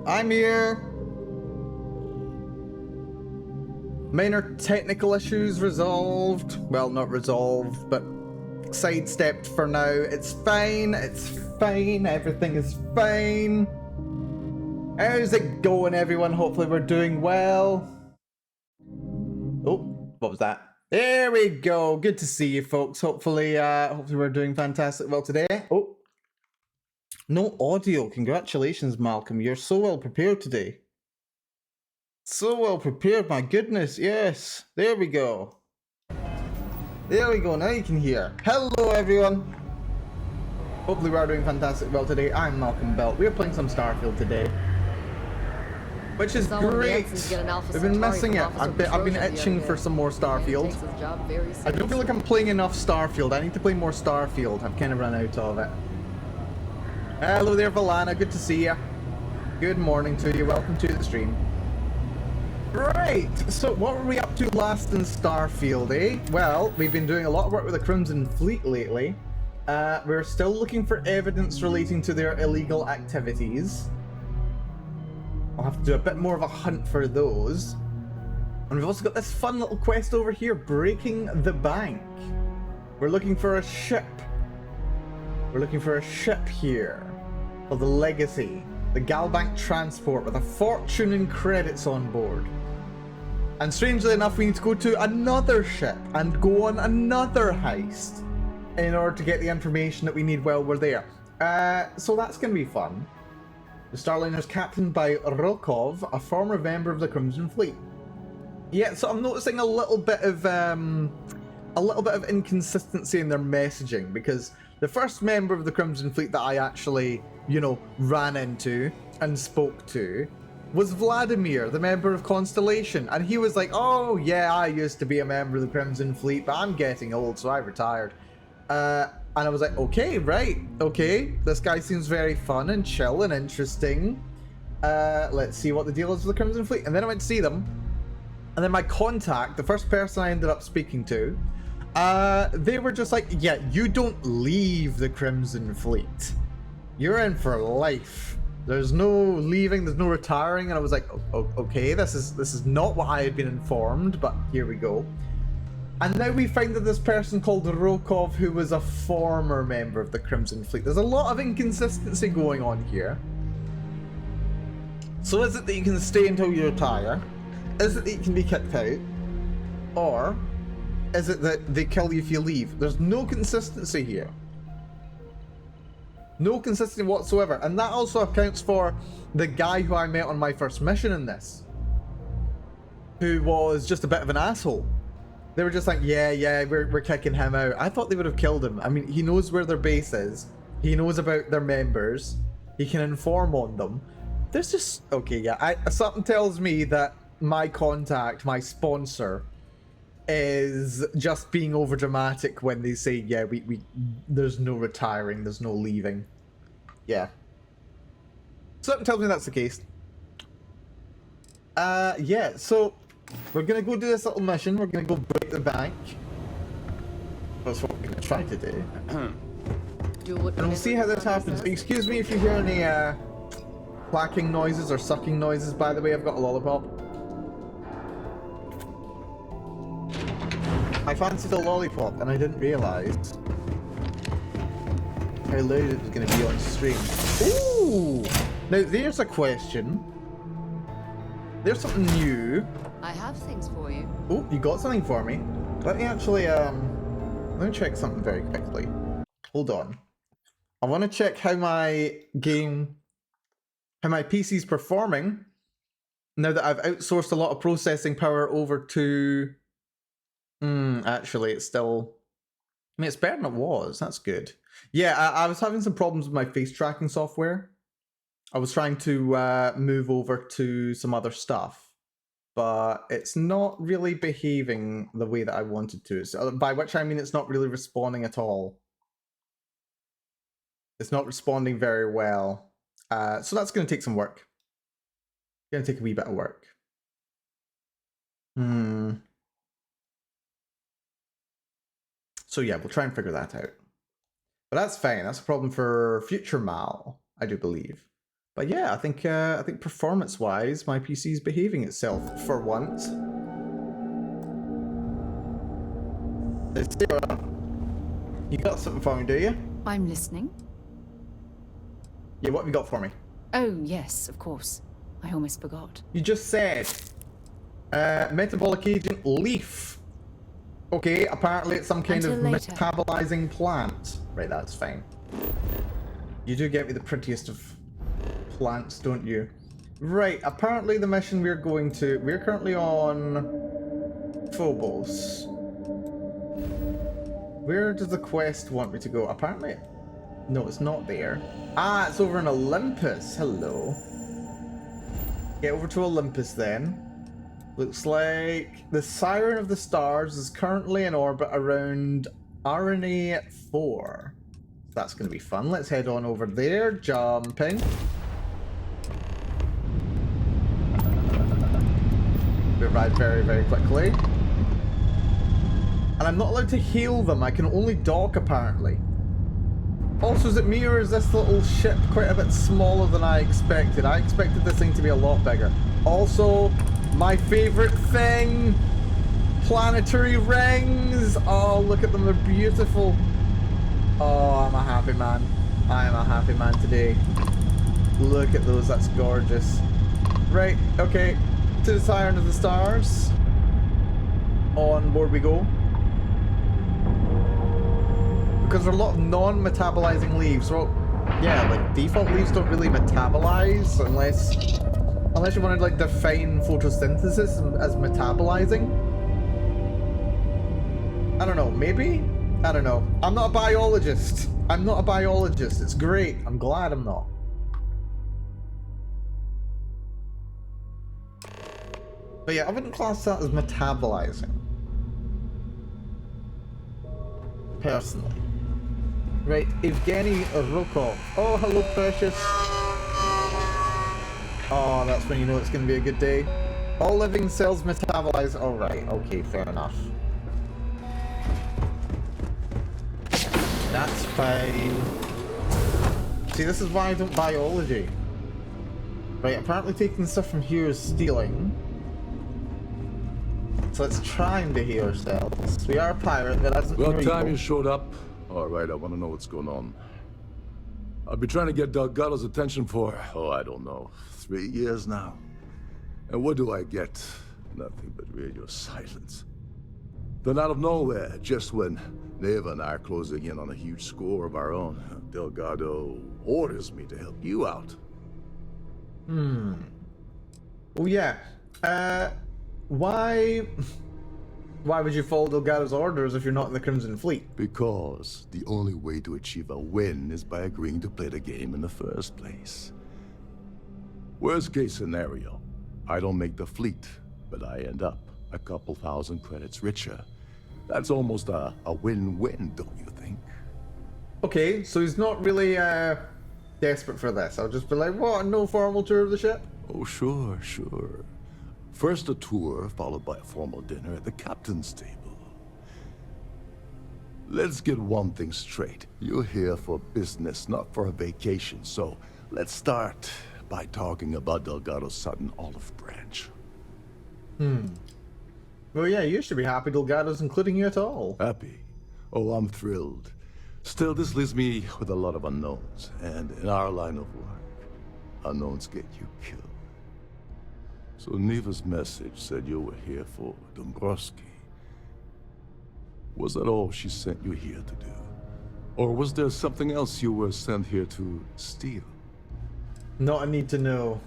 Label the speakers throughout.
Speaker 1: I'm here. Minor technical issues resolved. Well, not resolved, but sidestepped for now. It's fine. It's fine. Everything is fine. How's it going, everyone? Hopefully we're doing well. Oh, what was that? There we go. Good to see you, folks. Hopefully we're doing fantastic well today. Oh, no audio. Congratulations, Malcolm. You're so well prepared today. So well prepared, my goodness, yes. There we go. There we go, now you can hear. Hello, everyone. Hopefully we are doing fantastic well today. I'm Malcolm Belt. We're playing some Starfield today. Which is great. We've been missing it. I've been itching for some more Starfield. I don't feel like I'm playing enough Starfield. I need to play more Starfield. I've kind of run out of it. Hello there, Valana. Good to see you. Good morning to you. Welcome to the stream. Right, so what were we up to last in Starfield, eh? Well, we've been doing a lot of work with the Crimson Fleet lately. We're still looking for evidence relating to their illegal activities. I'll have to do a bit more of a hunt for those. And we've also got this fun little quest over here, Breaking the Bank. We're looking for a ship. We're looking for a ship here called the Legacy. The Galbank transport with a fortune in credits on board. And strangely enough, we need to go to another ship and go on another heist in order to get the information that we need while we're there. So that's going to be fun. The Starliner's captained by Rokov, a former member of the Crimson Fleet. Yeah, so I'm noticing a little bit of inconsistency in their messaging, because the first member of the Crimson Fleet that I actually, you know, ran into and spoke to was Vladimir, the member of Constellation. And he was like, oh yeah, I used to be a member of the Crimson Fleet, but I'm getting old, so I retired. And I was like, okay, right, okay. This guy seems very fun and chill and interesting. Let's see what the deal is with the Crimson Fleet. And then I went to see them. And then my contact, the first person I ended up speaking to, they were just like, yeah, you don't leave the Crimson Fleet. You're in for life. There's no leaving, there's no retiring. And I was like, okay, this is not what I had been informed, but here we go. And now we find that this person called Rokov, who was a former member of the Crimson Fleet. There's a lot of inconsistency going on here. So is it that you can stay until you retire? Is it that you can be kicked out? Or is it that they kill you if you leave? There's no consistency here. No consistency whatsoever. And that also accounts for the guy who I met on my first mission in this, who was just a bit of an asshole. They were just like, yeah, we're kicking him out. I thought they would have killed him. I mean, he knows where their base is. He knows about their members. He can inform on them. There's just... Okay, yeah. Something tells me that my contact, my sponsor, is just being over dramatic when they say, yeah, we there's no retiring, there's no leaving. Yeah. Something tells me that's the case. Yeah, so we're gonna go do this little mission. We're gonna go break the bank. That's what we're gonna try to do. And we'll see how this happens. Excuse me if you hear any clacking noises or sucking noises, by the way. I've got a lollipop. I fancied a lollipop and I didn't realise how loud it was going to be on stream. Ooh! Now there's a question. There's something new.
Speaker 2: I have things for you.
Speaker 1: Oh, you got something for me. Let me actually, let me check something very quickly. Hold on. I want to check how my PC's performing now that I've outsourced a lot of processing power over to... actually, it's still... I mean, it's better than it was. That's good. Yeah, I was having some problems with my face tracking software. I was trying to move over to some other stuff, but it's not really behaving the way that I wanted to. So, by which I mean it's not really responding at all. It's not responding very well. So that's going to take some work. It's going to take a wee bit of work. So yeah, we'll try and figure that out. But that's fine. That's a problem for future Mal, I do believe. But yeah, I think performance-wise, my PC is behaving itself for once. Sarah, you got something for me, do you?
Speaker 2: I'm listening.
Speaker 1: Yeah, what have you got for me?
Speaker 2: Oh, yes, of course. I almost forgot.
Speaker 1: You just said metabolic agent leaf. Okay, apparently it's some kind
Speaker 2: Until
Speaker 1: of
Speaker 2: later.
Speaker 1: metabolizing plant. Right, that's fine. You do get me the prettiest of plants, don't you? Right, apparently the mission we're currently on Phobos. Where does the quest want me to go? Apparently, no, it's not there. Ah, it's over in Olympus. Hello. Get over to Olympus then. Looks like the Siren of the Stars is currently in orbit around RNA 4. That's going to be fun. Let's head on over there. Jumping. We arrived very, very quickly. And I'm not allowed to heal them. I can only dock, apparently. Also, is it me or is this little ship quite a bit smaller than I expected? I expected this thing to be a lot bigger. Also, my favorite thing, planetary rings. Oh, look at them, they're beautiful. Oh, I'm a happy man. I am a happy man today. Look at those, that's gorgeous. Right, okay, to the Siren of the Stars. On board we go. Because there are a lot of non-metabolizing leaves. Well, yeah, like default leaves don't really metabolize unless you want to like define photosynthesis as metabolizing. I don't know, maybe? I don't know. I'm not a biologist. I'm not a biologist. It's great. I'm glad I'm not. But yeah, I wouldn't class that as metabolizing. Personally. Right, Evgeny Rokov. Oh, hello, precious. Oh, that's when you know it's going to be a good day. All living cells metabolize. Alright, okay, fair enough. That's fine. See, this is why I don't biology. Right, apparently taking stuff from here is stealing. So let's try and behave ourselves. We are a pirate, but that's
Speaker 3: About time you showed up. Alright, I want to know what's going on. I've been trying to get Delgado's attention for, I don't know, 3 years now. And what do I get? Nothing but radio silence. Then out of nowhere, just when Neva and I are closing in on a huge score of our own, Delgado orders me to help you out.
Speaker 1: Oh yeah. Why would you follow Delgado's orders if you're not in the Crimson Fleet?
Speaker 3: Because the only way to achieve a win is by agreeing to play the game in the first place. Worst case scenario, I don't make the fleet, but I end up a couple thousand credits richer. That's almost a win-win, don't you think?
Speaker 1: Okay, so he's not really desperate for this. I'll just be like, what, no formal tour of the ship?
Speaker 3: Oh, sure. First a tour, followed by a formal dinner at the captain's table. Let's get one thing straight. You're here for business, not for a vacation, so let's start by talking about Delgado's Sudden Olive Branch.
Speaker 1: Well, yeah, you should be happy Delgado's including you at all.
Speaker 3: Happy? Oh, I'm thrilled. Still, this leaves me with a lot of unknowns, and in our line of work, unknowns get you killed. So Neva's message said you were here for Dombrowski. Was that all she sent you here to do? Or was there something else you were sent here to steal?
Speaker 1: Not a need to know.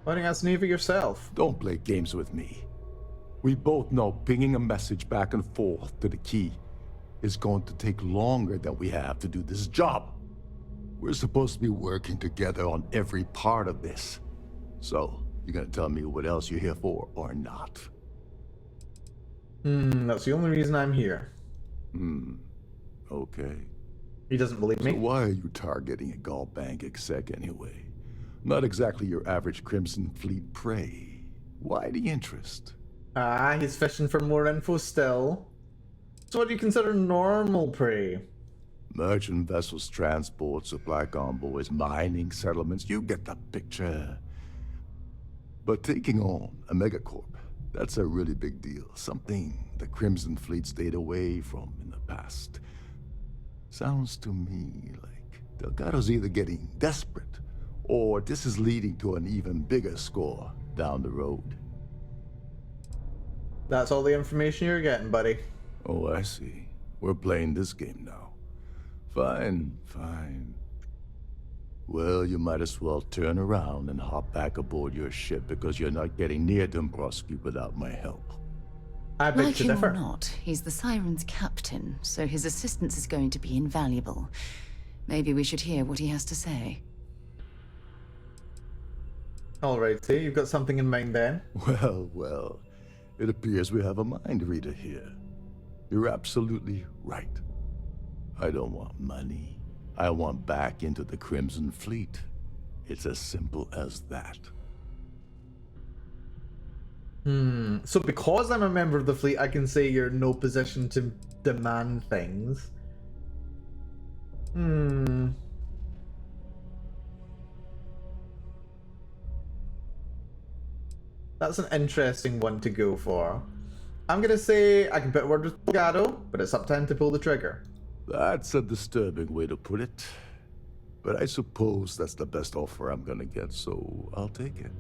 Speaker 1: Why don't you ask Neva yourself?
Speaker 3: Don't play games with me. We both know pinging a message back and forth to the key is going to take longer than we have to do this job. We're supposed to be working together on every part of this. So, you gonna tell me what else you're here for, or not?
Speaker 1: That's the only reason I'm here.
Speaker 3: Okay.
Speaker 1: He doesn't believe
Speaker 3: So
Speaker 1: me.
Speaker 3: why are you targeting a Gall Bank exec anyway? Not exactly your average Crimson Fleet prey. Why the interest?
Speaker 1: Ah, he's fishing for more info still. So what do you consider normal prey?
Speaker 3: Merchant vessels, transport, supply convoys, mining settlements, you get the picture. But taking on a megacorp, that's a really big deal. Something the Crimson Fleet stayed away from in the past. Sounds to me like Delgado's either getting desperate, or this is leading to an even bigger score down the road.
Speaker 1: That's all the information you're getting, buddy.
Speaker 3: Oh, I see. We're playing this game now. Fine, fine. Well, you might as well turn around and hop back aboard your ship because you're not getting near Dombrowski without my help.
Speaker 1: I beg
Speaker 2: Like
Speaker 1: to
Speaker 2: him or
Speaker 1: differ.
Speaker 2: not, he's the Siren's captain, so his assistance is going to be invaluable. Maybe we should hear what he has to say.
Speaker 1: Alrighty, you've got something in mind then?
Speaker 3: Well, well. It appears we have a mind reader here. You're absolutely right. I don't want money. I want back into the Crimson Fleet. It's as simple as that.
Speaker 1: So because I'm a member of the fleet, I can say you're in no position to demand things. That's an interesting one to go for. I'm gonna say I can put a word with Delgado, but it's up to him to pull the trigger.
Speaker 3: That's a disturbing way to put it. But I suppose that's the best offer I'm gonna get, so I'll take it.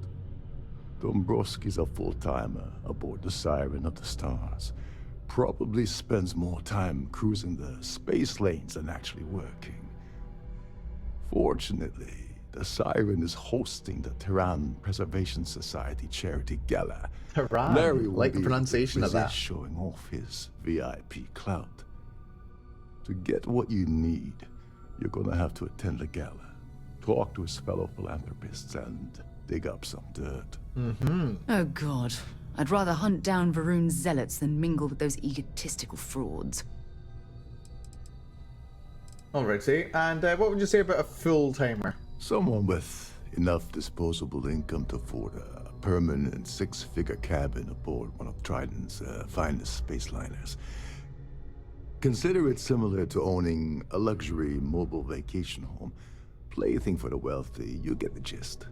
Speaker 3: Dombrowski's a full-timer aboard the Siren of the Stars. Probably spends more time cruising the space lanes than actually working. Fortunately, the Siren is hosting the Terran Preservation Society charity gala.
Speaker 1: Hurrah!
Speaker 3: Larry will
Speaker 1: Like the
Speaker 3: be
Speaker 1: pronunciation of that.
Speaker 3: showing off his VIP clout. To get what you need, you're gonna have to attend the gala, talk to his fellow philanthropists, and dig up some dirt.
Speaker 2: Oh god. I'd rather hunt down Varun's zealots than mingle with those egotistical frauds.
Speaker 1: Alrighty, and what would you say about a full-timer?
Speaker 3: Someone with enough disposable income to afford a permanent six-figure cabin aboard one of Trident's finest space liners. Consider it similar to owning a luxury mobile vacation home. Plaything for the wealthy, you get the gist.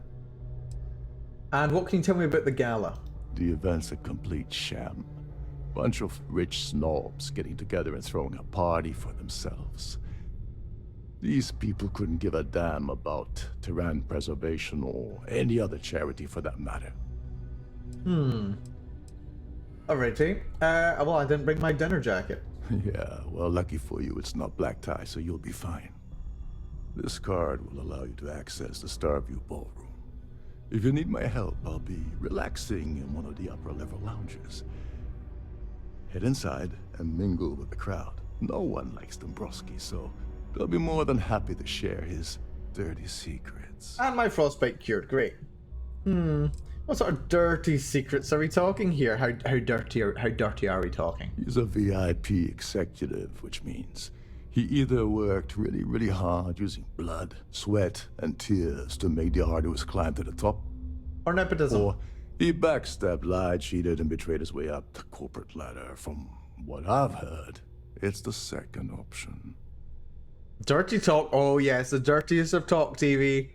Speaker 1: And what can you tell me about the gala?
Speaker 3: The event's a complete sham. Bunch of rich snobs getting together and throwing a party for themselves. These people couldn't give a damn about Terran preservation or any other charity for that matter.
Speaker 1: Alrighty. Well, I didn't bring my dinner jacket.
Speaker 3: Yeah, well, lucky for you, it's not black tie, so you'll be fine. This card will allow you to access the Starfield ballroom. If you need my help, I'll be relaxing in one of the upper-level lounges. Head inside and mingle with the crowd. No one likes Dombrowski, so they'll be more than happy to share his dirty secrets.
Speaker 1: And my frostbite cured. Great. What sort of dirty secrets are we talking here? How dirty are we talking?
Speaker 3: He's a VIP executive, which means he either worked really, really hard using blood, sweat, and tears to make the arduous climb to the top,
Speaker 1: Or nepotism?
Speaker 3: or he backstabbed, lied, cheated, and betrayed his way up the corporate ladder. From what I've heard, it's the second option.
Speaker 1: Dirty talk. Oh yes, the dirtiest of talk, TV.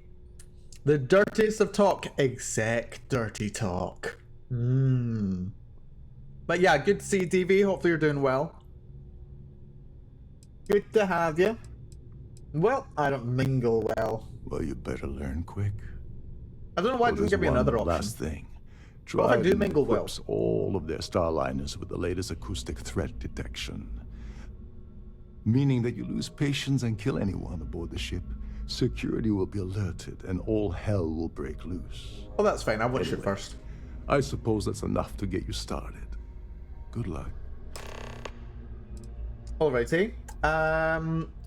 Speaker 1: The dirtiest of talk, exec dirty talk. But yeah, good to see you, TV. Hopefully you're doing well. Good to have you. Well, I don't mingle well.
Speaker 3: Well, you better learn quick.
Speaker 1: I don't know why it doesn't give me another option.
Speaker 3: Last thing.
Speaker 1: What if I do
Speaker 3: Trident
Speaker 1: mingle well?
Speaker 3: equips all of their starliners with the latest acoustic threat detection. Meaning that you lose patience and kill anyone aboard the ship, security will be alerted and all hell will break loose.
Speaker 1: Oh, that's fine. I'll watch it
Speaker 3: Anyway.
Speaker 1: first.
Speaker 3: I suppose that's enough to get you started. Good luck.
Speaker 1: Alrighty.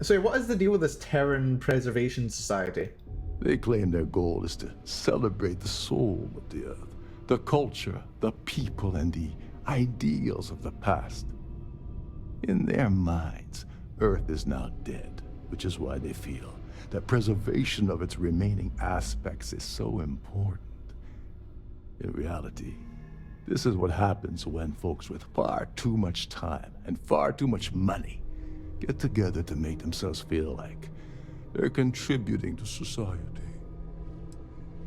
Speaker 1: So what is the deal with this Terran Preservation Society?
Speaker 3: They claim their goal is to celebrate the soul of the Earth, the culture, the people, and the ideals of the past. In their minds, Earth is now dead, which is why they feel that preservation of its remaining aspects is so important. In reality, this is what happens when folks with far too much time and far too much money get together to make themselves feel like they're contributing to society.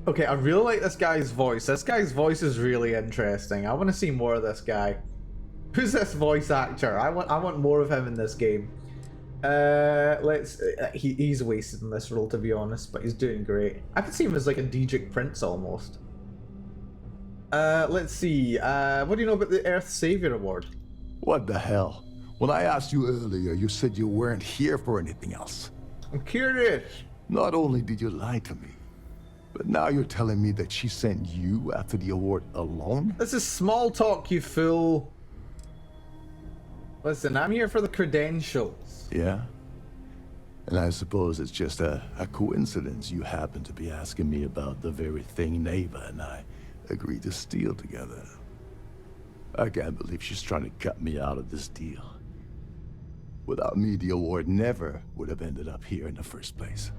Speaker 1: Okay, I really like this guy's voice. This guy's voice is really interesting. I want to see more of this guy. Who's this voice actor? I want more of him in this game. He's wasted in this role, to be honest, but he's doing great. I could see him as like a DJ Prince almost. Let's see. What do you know about the Earth Savior Award?
Speaker 3: What the hell? When I asked you earlier, you said you weren't here for anything else.
Speaker 1: I'm curious.
Speaker 3: Not only did you lie to me, but now you're telling me that she sent you after the award alone?
Speaker 1: This is small talk, you fool. Listen, I'm here for the credentials.
Speaker 3: Yeah? And I suppose it's just a coincidence you happen to be asking me about the very thing Neva and I agreed to steal together. I can't believe she's trying to cut me out of this deal. Without me, the award never would have ended up here in the first place.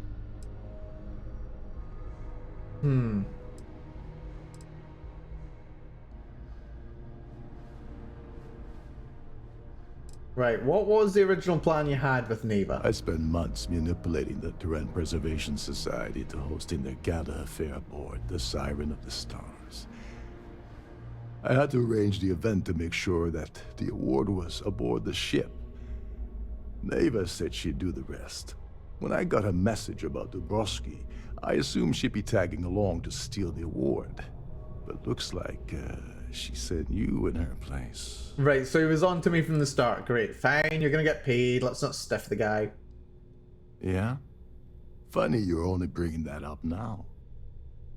Speaker 1: Right, what was the original plan you had with Neva?
Speaker 3: I spent months manipulating the Terran Preservation Society to hosting their gala affair aboard the Siren of the Stars. I had to arrange the event to make sure that the award was aboard the ship. Neva said she'd do the rest. When I got a message about Dubrovsky, I assumed she'd be tagging along to steal the award. But looks like she sent you in her place.
Speaker 1: Right, so he was on to me from the start. Great, fine, you're gonna get paid. Let's not stiff the guy.
Speaker 3: Yeah? Funny you're only bringing that up now.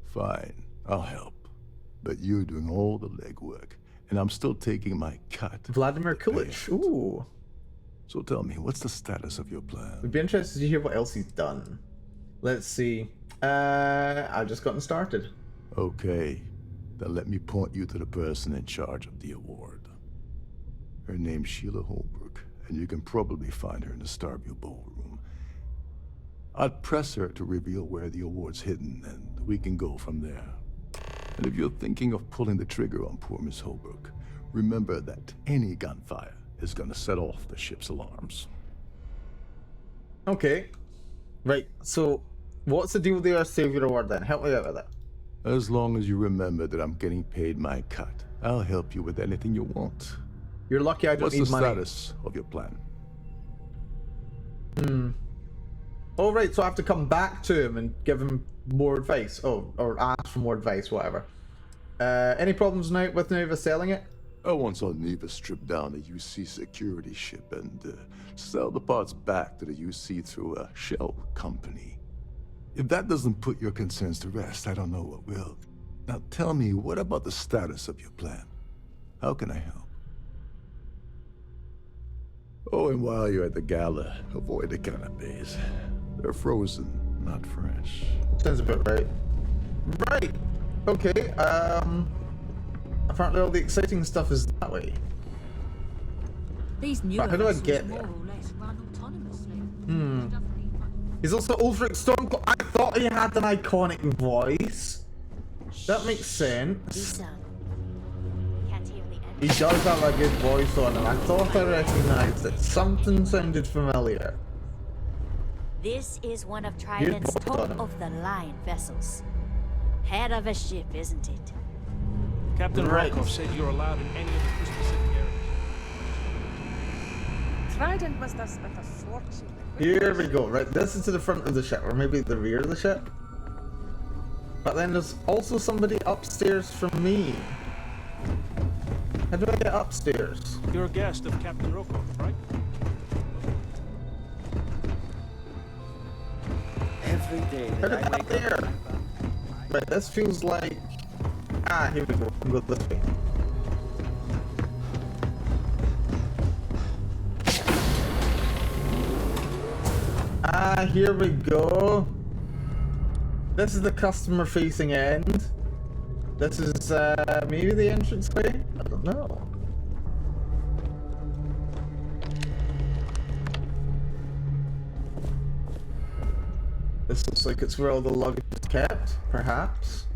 Speaker 3: Fine, I'll help. But you're doing all the legwork, and I'm still taking my cut.
Speaker 1: Vladimir Kulich. Ooh.
Speaker 3: So tell me, what's the status of your plan?
Speaker 1: We'd be interested to hear what else he's done. Let's see. I've just gotten started.
Speaker 3: Okay, then let me point you to the person in charge of the award. Her name's Sheila Holbrook, and you can probably find her in the Starfield ballroom. I'd press her to reveal where the award's hidden, and we can go from there. And if you're thinking of pulling the trigger on poor Miss Holbrook, remember that any gunfire is gonna set off the ship's alarms.
Speaker 1: Okay. Right, so what's the deal with the Earth Savior Award then? Help me out with it.
Speaker 3: As long as you remember that I'm getting paid my cut, I'll help you with anything you want.
Speaker 1: You're lucky I don't
Speaker 3: What's
Speaker 1: need
Speaker 3: the
Speaker 1: money.
Speaker 3: status of your plan?
Speaker 1: Oh, right, so I have to come back to him and give him more advice. Oh, or ask for more advice, whatever. Any problems now with Neva selling it?
Speaker 3: I once saw Neva strip down a UC security ship and sell the parts back to the UC through a shell company. If that doesn't put your concerns to rest, I don't know what will. Now tell me, what about the status of your plan? How can I help? Oh, and while you're at the gala, avoid the canapes. They're frozen, not fresh.
Speaker 1: Sounds about right. Right. Okay. Apparently all the exciting stuff is that way.
Speaker 4: These new
Speaker 1: Right, how do I
Speaker 4: vessels
Speaker 1: get
Speaker 4: more
Speaker 1: there?
Speaker 4: or less run autonomously.
Speaker 1: He's also Ulfric Stormclaw. I thought he had an iconic voice. That makes sense.
Speaker 4: Can't hear the
Speaker 1: He does have a good voice on him. I thought I recognized it. Something sounded familiar.
Speaker 4: This is one of Trident's top of the line vessels. Head of a ship, isn't it?
Speaker 5: Captain
Speaker 1: Right.
Speaker 5: Rokov said you're allowed in any of the Pacific areas.
Speaker 6: Trident must have spent a fortune.
Speaker 1: Here we go. Right, this is to the front of the ship, or maybe the rear of the ship. But then there's also somebody upstairs from me. How do I get upstairs?
Speaker 5: You're a guest of Captain Rokov, right?
Speaker 7: Every day
Speaker 1: How
Speaker 7: that
Speaker 1: did
Speaker 7: I
Speaker 1: that
Speaker 7: wake
Speaker 1: there?
Speaker 7: up.
Speaker 1: Right, this feels like... Ah, here we go. We'll go this way. Ah, here we go. This is the customer-facing end. This is maybe the entranceway? I don't know. This looks like it's where all the luggage is kept, perhaps.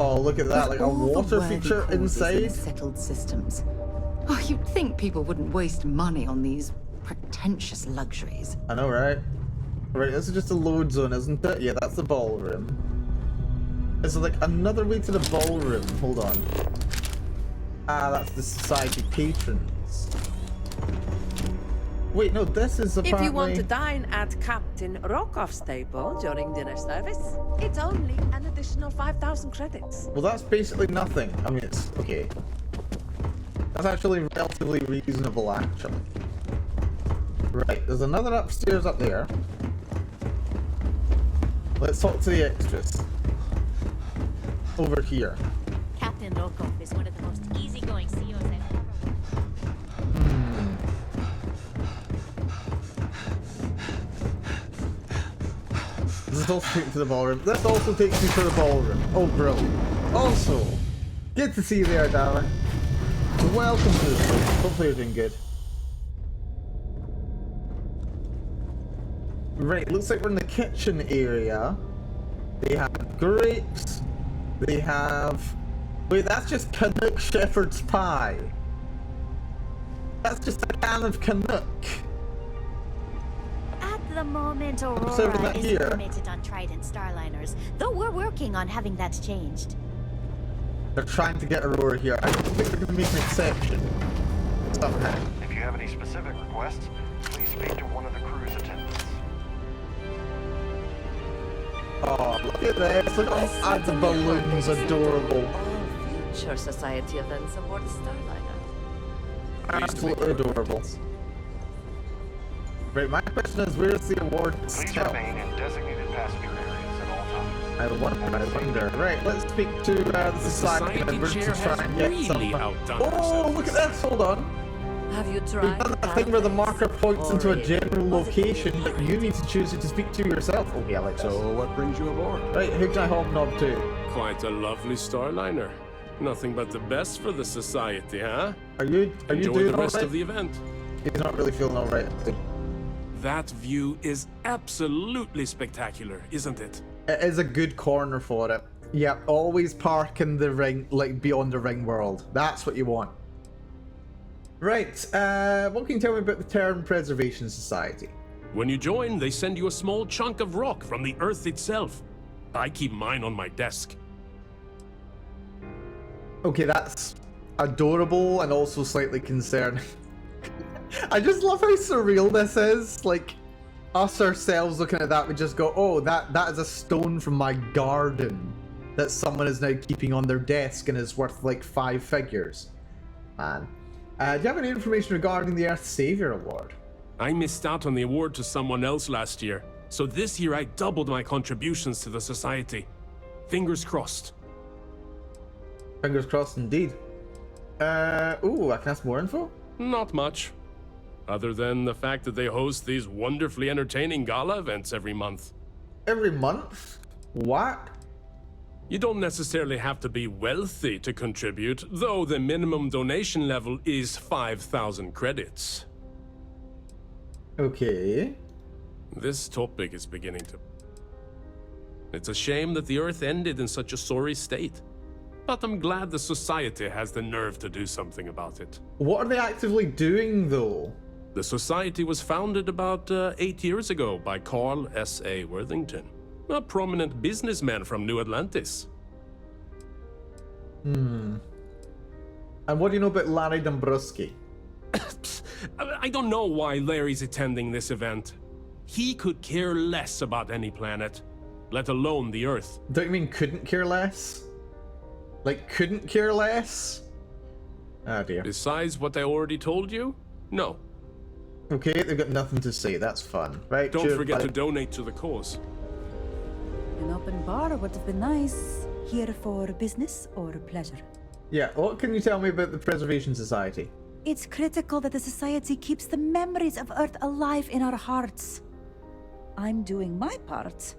Speaker 1: Oh, look at that, like a
Speaker 2: All the
Speaker 1: water
Speaker 2: worthy
Speaker 1: feature
Speaker 2: causes in
Speaker 1: inside.
Speaker 2: the settled systems. Oh, you'd think people wouldn't waste money on these pretentious luxuries.
Speaker 1: I know, right? Right, this is just a load zone, isn't it? Yeah, that's the ballroom. Is there like another way to the ballroom? Hold on. Ah, that's the society patrons. Wait, no, this is apparently...
Speaker 6: If you want to dine at Captain Rokoff's table during dinner service, it's only an additional 5,000 credits.
Speaker 1: Well, that's basically nothing. I mean, it's... okay. That's actually relatively reasonable, actually. Right, there's another upstairs up there. Let's talk to the extras. Over here.
Speaker 4: Captain Rokoff is one of the most easygoing CEOs I've ever worked with.
Speaker 1: This also takes me to the ballroom. This also takes me to the ballroom. Oh, brilliant. Also, good to see you there, darling. Welcome to this place. Hopefully you're doing good. Right, looks like we're in the kitchen area. They have grapes. They have... wait, that's just Canuck Shepherd's Pie. That's just a can of Canuck.
Speaker 4: At the moment,
Speaker 1: serving
Speaker 4: Aurora
Speaker 1: that
Speaker 4: is
Speaker 1: here.
Speaker 4: permitted on Trident Starliners, though we're working on having that changed.
Speaker 1: They're trying to get Aurora here. I don't think they're going to make an exception. Somehow.
Speaker 7: If you have any specific requests, please speak to one of the crew's attendants.
Speaker 1: Oh, look at this. Look at the balloons. Adorable.
Speaker 8: All future society events aboard the Starliner.
Speaker 1: Absolutely adorable. Right, my question is, where's the award
Speaker 7: Please
Speaker 1: itself?
Speaker 7: remain in designated passenger areas at all times.
Speaker 1: I wonder. Right, let's speak to the society members to
Speaker 5: chair
Speaker 1: try
Speaker 5: has
Speaker 1: and get
Speaker 5: really
Speaker 1: some...
Speaker 5: outdone
Speaker 1: Oh,
Speaker 5: herself.
Speaker 1: look at this, hold on.
Speaker 8: Have you
Speaker 1: We've
Speaker 8: tried
Speaker 1: done that thing where the marker points into a
Speaker 8: Or
Speaker 1: general
Speaker 8: was it
Speaker 1: location, but you need to choose who to speak to yourself. Okay, Alex.
Speaker 3: So what brings you aboard?
Speaker 1: Right, who can I hobnob to?
Speaker 5: Quite a lovely Starliner. Nothing but the best for the society, huh?
Speaker 1: Are you
Speaker 5: Enjoy
Speaker 1: doing
Speaker 5: the rest
Speaker 1: alright?
Speaker 5: of the event.
Speaker 1: He's not really feeling alright.
Speaker 5: That view is absolutely spectacular, isn't it?
Speaker 1: It is a good corner for it. Yeah, always park in the ring, like beyond the ring world. That's what you want. Right, what can you tell me about the Terran Preservation Society?
Speaker 5: When you join, they send you a small chunk of rock from the Earth itself. I keep mine on my desk.
Speaker 1: Okay, that's adorable and also slightly concerning. I just love how surreal this is. Like, us ourselves looking at that, we just go, oh, that is a stone from my garden that someone is now keeping on their desk and is worth like 5 figures. Man. Do you have any information regarding the Earth Savior Award?
Speaker 5: I missed out on the award to someone else last year, so this year I doubled my contributions to the society. Fingers crossed.
Speaker 1: Fingers crossed indeed. Ooh, I can ask more info?
Speaker 5: Not much. Other than the fact that they host these wonderfully entertaining gala events every month.
Speaker 1: Every month? What?
Speaker 5: You don't necessarily have to be wealthy to contribute, though the minimum donation level is 5,000 credits.
Speaker 1: Okay.
Speaker 5: This topic is beginning to... It's a shame that the Earth ended in such a sorry state. But I'm glad the society has the nerve to do something about it.
Speaker 1: What are they actively doing, though?
Speaker 5: The society was founded about 8 years ago by Carl S.A. Worthington, a prominent businessman from New Atlantis.
Speaker 1: And what do you know about Larry Dombruski?
Speaker 5: I don't know why Larry's attending this event. He could care less about any planet, let alone the Earth.
Speaker 1: Don't you mean couldn't care less? Like, couldn't care less? Oh dear.
Speaker 5: Besides what I already told you? No.
Speaker 1: Okay, they've got nothing to say. That's fun. Right,
Speaker 5: Don't
Speaker 1: cheers,
Speaker 5: forget
Speaker 1: bye.
Speaker 5: to donate to the cause.
Speaker 9: An open bar would have been nice. Here for business or pleasure?
Speaker 1: Yeah, what can you tell me about the Preservation Society?
Speaker 9: It's critical that the society keeps the memories of Earth alive in our hearts. I'm doing my part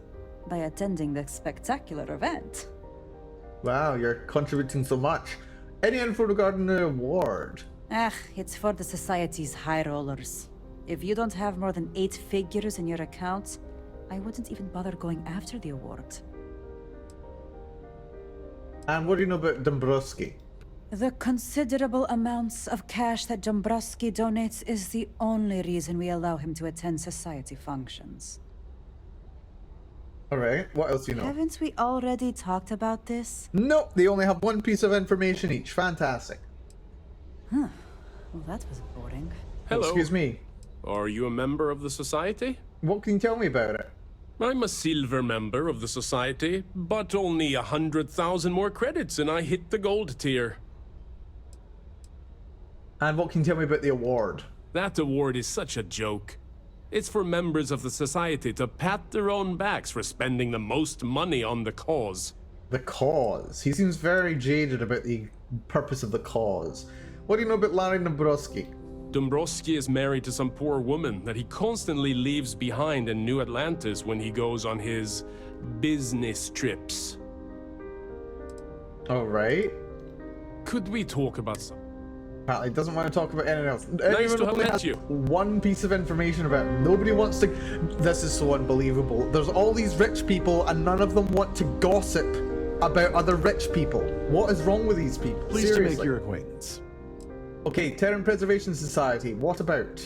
Speaker 9: by attending the spectacular event.
Speaker 1: Wow, you're contributing so much. Any info regarding the award?
Speaker 9: It's for the society's high rollers. If you don't have more than 8 figures in your account, I wouldn't even bother going after the award.
Speaker 1: And what do you know about Dombrowski?
Speaker 9: The considerable amounts of cash that Dombrowski donates is the only reason we allow him to attend society functions.
Speaker 1: Alright, what else do you know?
Speaker 9: Haven't we already talked about this?
Speaker 1: Nope, they only have one piece of information each. Fantastic.
Speaker 9: Well, that was boring.
Speaker 5: Hello.
Speaker 1: Excuse me.
Speaker 5: Are you a member of the society?
Speaker 1: What can you tell me about it?
Speaker 5: I'm a silver member of the society, but only 100,000 more credits and I hit the gold tier.
Speaker 1: And what can you tell me about the award?
Speaker 5: That award is such a joke. It's for members of the society to pat their own backs for spending the most money on the cause.
Speaker 1: The cause. He seems very jaded about the purpose of the cause. What do you know about Larry Dombrowski?
Speaker 5: Dombrowski is married to some poor woman that he constantly leaves behind in New Atlantis when he goes on his business trips.
Speaker 1: Alright.
Speaker 5: Could we talk about something?
Speaker 1: Apparently he doesn't want to talk about anything else.
Speaker 5: Nice
Speaker 1: Everyone
Speaker 5: to have
Speaker 1: only
Speaker 5: met
Speaker 1: has
Speaker 5: you.
Speaker 1: one piece of information about him. Nobody wants to... This is so unbelievable. There's all these rich people and none of them want to gossip about other rich people. What is wrong with these people?
Speaker 10: Pleased to
Speaker 1: Seriously.
Speaker 10: make your acquaintance.
Speaker 1: Okay, Terran Preservation Society. What about?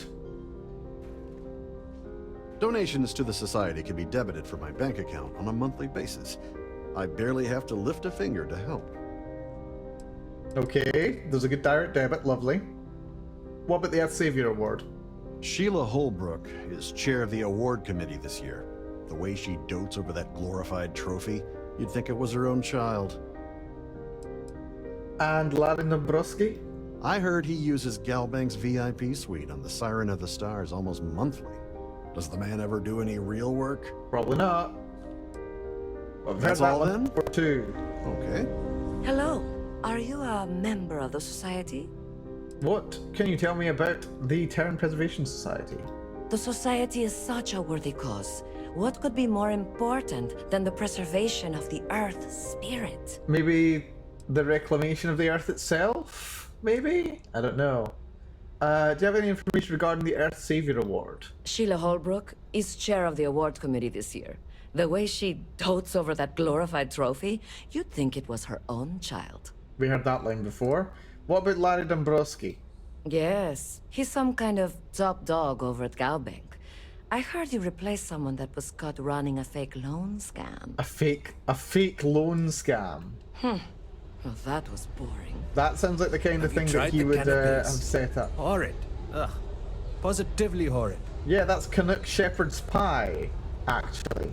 Speaker 10: Donations to the Society can be debited from my bank account on a monthly basis. I barely have to lift a finger to help.
Speaker 1: Okay, there's a good direct debit. Lovely. What about the Earth Savior Award?
Speaker 10: Sheila Holbrook is chair of the award committee this year. The way she dotes over that glorified trophy, you'd think it was her own child.
Speaker 1: And Larry Dombrowski?
Speaker 10: I heard he uses Galbank's VIP suite on the Siren of the Stars almost monthly. Does the man ever do any real work?
Speaker 1: Probably not. I've
Speaker 10: That's
Speaker 1: heard that
Speaker 10: all
Speaker 1: one
Speaker 10: then?
Speaker 1: before too.
Speaker 10: Okay.
Speaker 8: Hello. Are you a member of the society?
Speaker 1: What can you tell me about the Terran Preservation Society?
Speaker 8: The society is such a worthy cause. What could be more important than the preservation of the Earth's spirit?
Speaker 1: Maybe the reclamation of the Earth itself? Maybe? I don't know. Do you have any information regarding the Earth Savior Award?
Speaker 8: Sheila Holbrook is chair of the award committee this year. The way she dotes over that glorified trophy, you'd think it was her own child.
Speaker 1: We heard that line before. What about Larry Dombrowski?
Speaker 8: Yes, he's some kind of top dog over at Galbank. I heard you replaced someone that was caught running a fake loan scam.
Speaker 1: A fake loan scam.
Speaker 8: Well, that was boring.
Speaker 1: That sounds like the kind of thing that he would have set up.
Speaker 11: Horrid. Ugh. Positively horrid.
Speaker 1: Yeah, that's Canuck Shepherd's Pie, actually.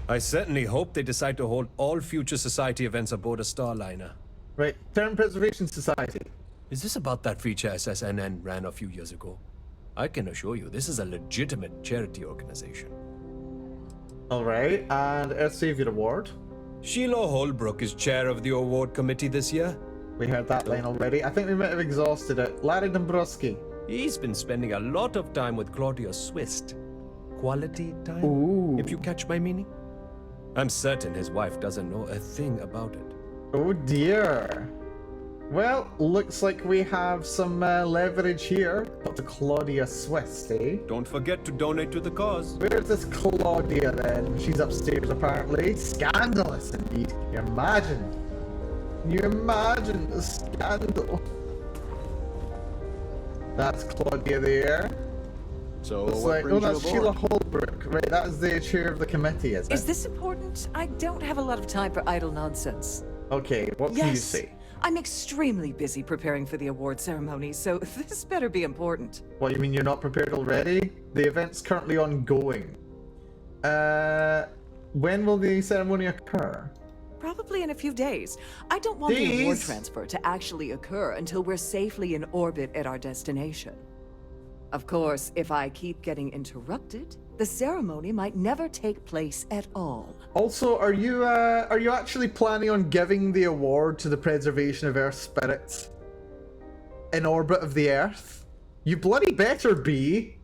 Speaker 11: I certainly hope they decide to hold all future society events aboard a Starliner.
Speaker 1: Right, Terran Preservation Society.
Speaker 11: Is this about that feature SSNN ran a few years ago? I can assure you, this is a legitimate charity organization.
Speaker 1: Alright, and Earth Savior Award.
Speaker 11: Sheila Holbrook is chair of the award committee this year.
Speaker 1: We heard that line already. I think we might have exhausted it. Larry Dombrowski.
Speaker 11: He's been spending a lot of time with Claudia Swist. Quality time,
Speaker 1: Ooh.
Speaker 11: if you catch my meaning. I'm certain his wife doesn't know a thing about it.
Speaker 1: Oh dear. Well, looks like we have some leverage here. Dr. Claudia Swist, eh?
Speaker 11: Don't forget to donate to the cause.
Speaker 1: Where's this Claudia then? She's upstairs apparently. Scandalous indeed. Can you imagine? Can you imagine the scandal? That's Claudia there.
Speaker 10: So
Speaker 1: It's
Speaker 10: what
Speaker 1: like,
Speaker 10: brings
Speaker 1: oh,
Speaker 10: you
Speaker 1: that's
Speaker 10: aboard?
Speaker 1: Sheila Holbrook. Right, that is the chair of the committee, is it?
Speaker 12: Is this important? I don't have a lot of time for idle nonsense.
Speaker 1: Okay, what can you
Speaker 12: Yes,
Speaker 1: say?
Speaker 12: I'm extremely busy preparing for the award ceremony, so this better be important.
Speaker 1: What, you mean you're not prepared already? The event's currently ongoing. When will the ceremony occur?
Speaker 12: Probably in a few days. I don't want the award
Speaker 1: Days?
Speaker 12: transfer to actually occur until we're safely in orbit at our destination. Of course, if I keep getting interrupted, the ceremony might never take place at all.
Speaker 1: Also, are you actually planning on giving the award to the preservation of Earth spirits in orbit of the Earth? You bloody better be.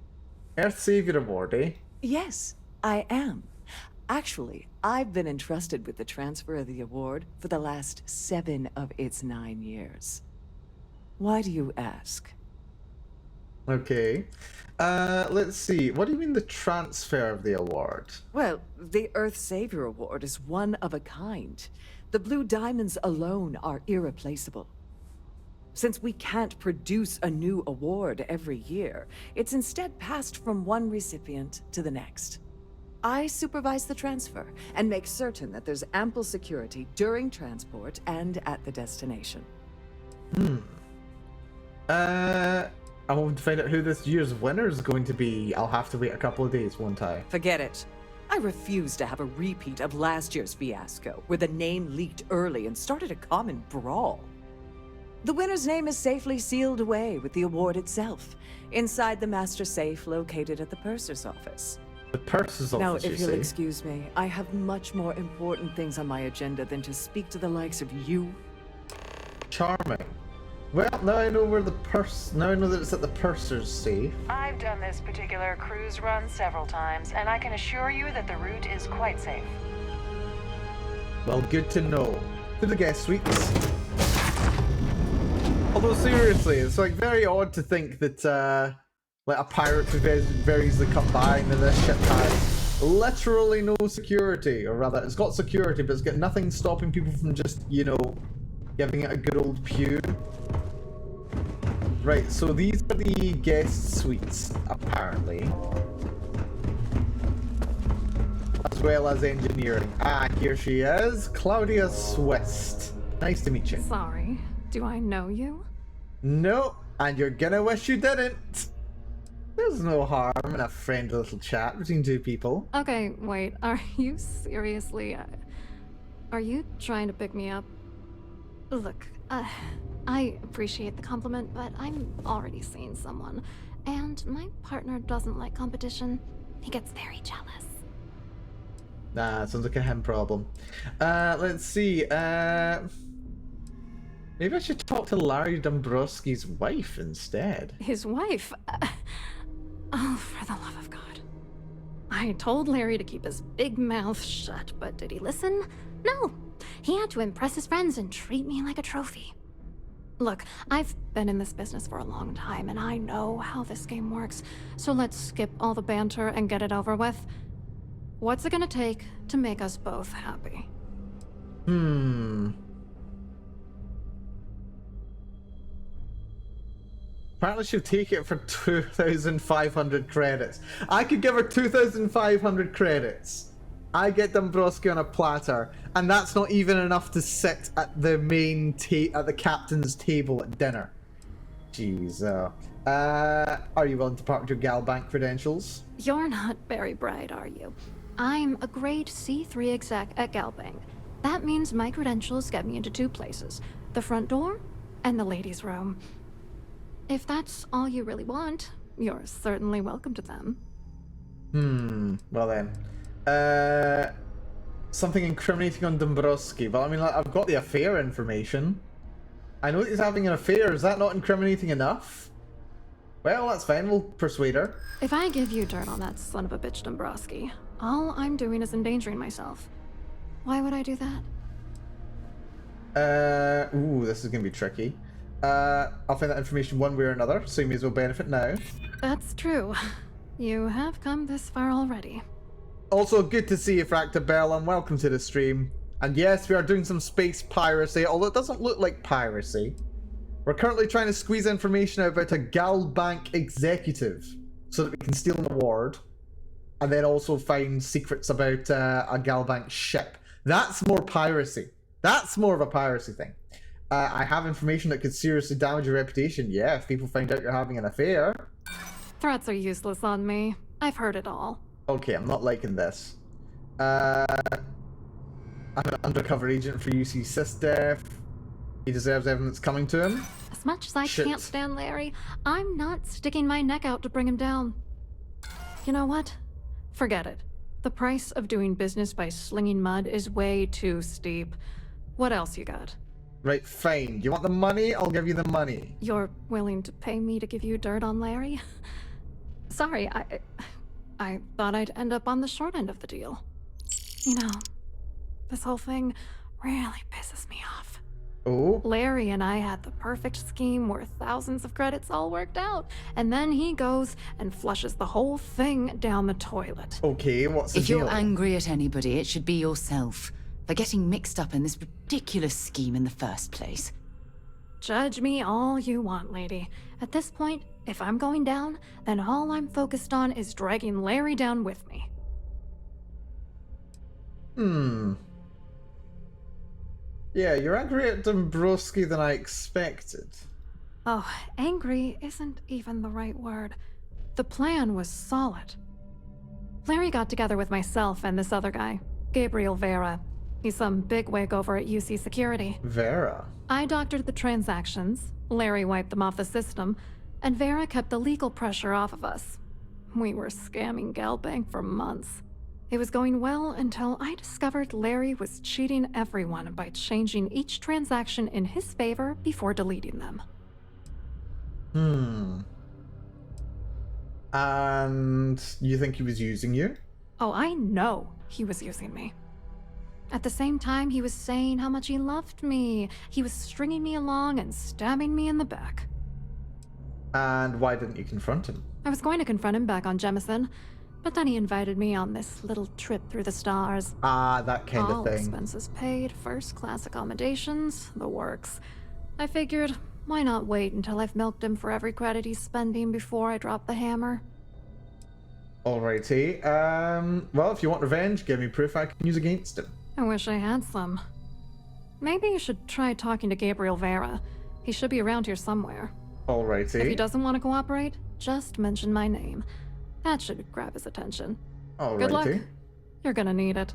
Speaker 1: Earth Savior Award, eh?
Speaker 12: Yes, I am. Actually, I've been entrusted with the transfer of the award for the last 7 of its 9 years. Why do you ask?
Speaker 1: Okay. Let's see. What do you mean the transfer of the award?
Speaker 12: Well, the Earth Savior Award is one of a kind. The blue diamonds alone are irreplaceable. Since we can't produce a new award every year, it's instead passed from one recipient to the next. I supervise the transfer and make certain that there's ample security during transport and at the destination.
Speaker 1: I want to find out who this year's winner is going to be. I'll have to wait a couple of days, won't I?
Speaker 12: Forget it. I refuse to have a repeat of last year's fiasco, where the name leaked early and started a common brawl. The winner's name is safely sealed away with the award itself, inside the master safe located at the purser's office.
Speaker 1: The purser's office,
Speaker 12: Now, if you'll
Speaker 1: say?
Speaker 12: excuse me, I have much more important things on my agenda than to speak to the likes of you.
Speaker 1: Charming. Well, now I know where the now I know that it's at the purser's safe.
Speaker 13: I've done this particular cruise run several times, and I can assure you that the route is quite safe.
Speaker 1: Well, good to know. To the guest suites. Although seriously, it's like very odd to think that like a pirate could very easily come by and then this ship has literally no security, or rather, it's got security, but it's got nothing stopping people from just, you know, giving it a good old pew. Right, so these are the guest suites, apparently. As well as engineering. Ah, here she is, Claudia Swist. Nice to meet you.
Speaker 14: Sorry, do I know you?
Speaker 1: No, and you're gonna wish you didn't. There's no harm in a friendly little chat between two people.
Speaker 14: Okay, wait, are you seriously... are you trying to pick me up? Look, I appreciate the compliment, but I'm already seeing someone, and my partner doesn't like competition. He gets very jealous.
Speaker 1: Nah, sounds like a him problem. Let's see, maybe I should talk to Larry Dombrowski's wife instead.
Speaker 14: His wife? Oh, for the love of God. I told Larry to keep his big mouth shut, but did he listen? No. He had to impress his friends and treat me like a trophy. Look, I've been in this business for a long time, and I know how this game works, so let's skip all the banter and get it over with. What's it gonna take to make us both happy?
Speaker 1: Apparently she'll take it for 2,500 credits. I could give her 2,500 credits. I get Dombrowski on a platter, and that's not even enough to sit at the main at the captain's table at dinner. Jeez. Are you willing to part with your Galbank credentials?
Speaker 14: You're not very bright, are you? I'm a grade C3 exec at Galbank. That means my credentials get me into two places, the front door and the ladies' room. If that's all you really want, you're certainly welcome to them.
Speaker 1: Well then. Something incriminating on Dombrowski. Well, I mean, like, I've got the affair information. I know that he's having an affair. Is that not incriminating enough? Well, that's fine. We'll persuade her.
Speaker 14: If I give you dirt on that son of a bitch Dombrowski, all I'm doing is endangering myself. Why would I do that?
Speaker 1: Ooh, this is gonna be tricky. I'll find that information one way or another, so you may as well benefit now.
Speaker 14: That's true. You have come this far already.
Speaker 1: Also, good to see you, Fractabell, and welcome to the stream. And yes, we are doing some space piracy, although it doesn't look like piracy. We're currently trying to squeeze information out about a Galbank executive, so that we can steal an award, and then also find secrets about a Galbank ship. That's more piracy. That's more of a piracy thing. I have information that could seriously damage your reputation. Yeah, if people find out you're having an affair.
Speaker 14: Threats are useless on me. I've heard it all.
Speaker 1: Okay, I'm not liking this. I'm an undercover agent for UC SysDef. He deserves everything that's coming to him.
Speaker 14: As much as I can't stand Larry, I'm not sticking my neck out to bring him down. You know what? Forget it. The price of doing business by slinging mud is way too steep. What else you got?
Speaker 1: Right, fine. You want the money? I'll give you the money.
Speaker 14: You're willing to pay me to give you dirt on Larry? Sorry, I thought I'd end up on the short end of the deal. You know, this whole thing really pisses me off.
Speaker 1: Oh?
Speaker 14: Larry and I had the perfect scheme where thousands of credits all worked out, and then he goes and flushes the whole thing down the toilet.
Speaker 1: Okay, what's the
Speaker 2: deal? If you're angry at anybody, it should be yourself. for getting mixed up in this ridiculous scheme in the first place.
Speaker 14: Judge me all you want, lady. At this point, if I'm going down, then all I'm focused on is dragging Larry down with me.
Speaker 1: Yeah, you're angrier at Dombrowski than I expected.
Speaker 14: Oh, angry isn't even the right word. The plan was solid. Larry got together with myself and this other guy, Gabriel Vera. He's some bigwig over at UC Security.
Speaker 1: Vera?
Speaker 14: I doctored the transactions, Larry wiped them off the system, and Vera kept the legal pressure off of us. We were scamming Galbank for months. It was going well until I discovered Larry was cheating everyone by changing each transaction in his favor before deleting them.
Speaker 1: And you think he was using you?
Speaker 14: Oh, I know he was using me. At the same time, he was saying how much he loved me. He was stringing me along and stabbing me in the back.
Speaker 1: And why didn't you confront him?
Speaker 14: I was going to confront him back on Jemison, but then he invited me on this little trip through the stars.
Speaker 1: Ah, that kind of
Speaker 14: All
Speaker 1: thing.
Speaker 14: expenses paid, first-class accommodations, the works. I figured, why not wait until I've milked him for every credit he's spending before I drop the hammer?
Speaker 1: Alrighty. Well, if you want revenge, give me proof I can use against him.
Speaker 14: I wish I had some. Maybe you should try talking to Gabriel Vera. He should be around here somewhere.
Speaker 1: Alrighty.
Speaker 14: If he doesn't want to cooperate, just mention my name. That should grab his attention.
Speaker 1: Alrighty.
Speaker 14: Good luck. You're gonna need it.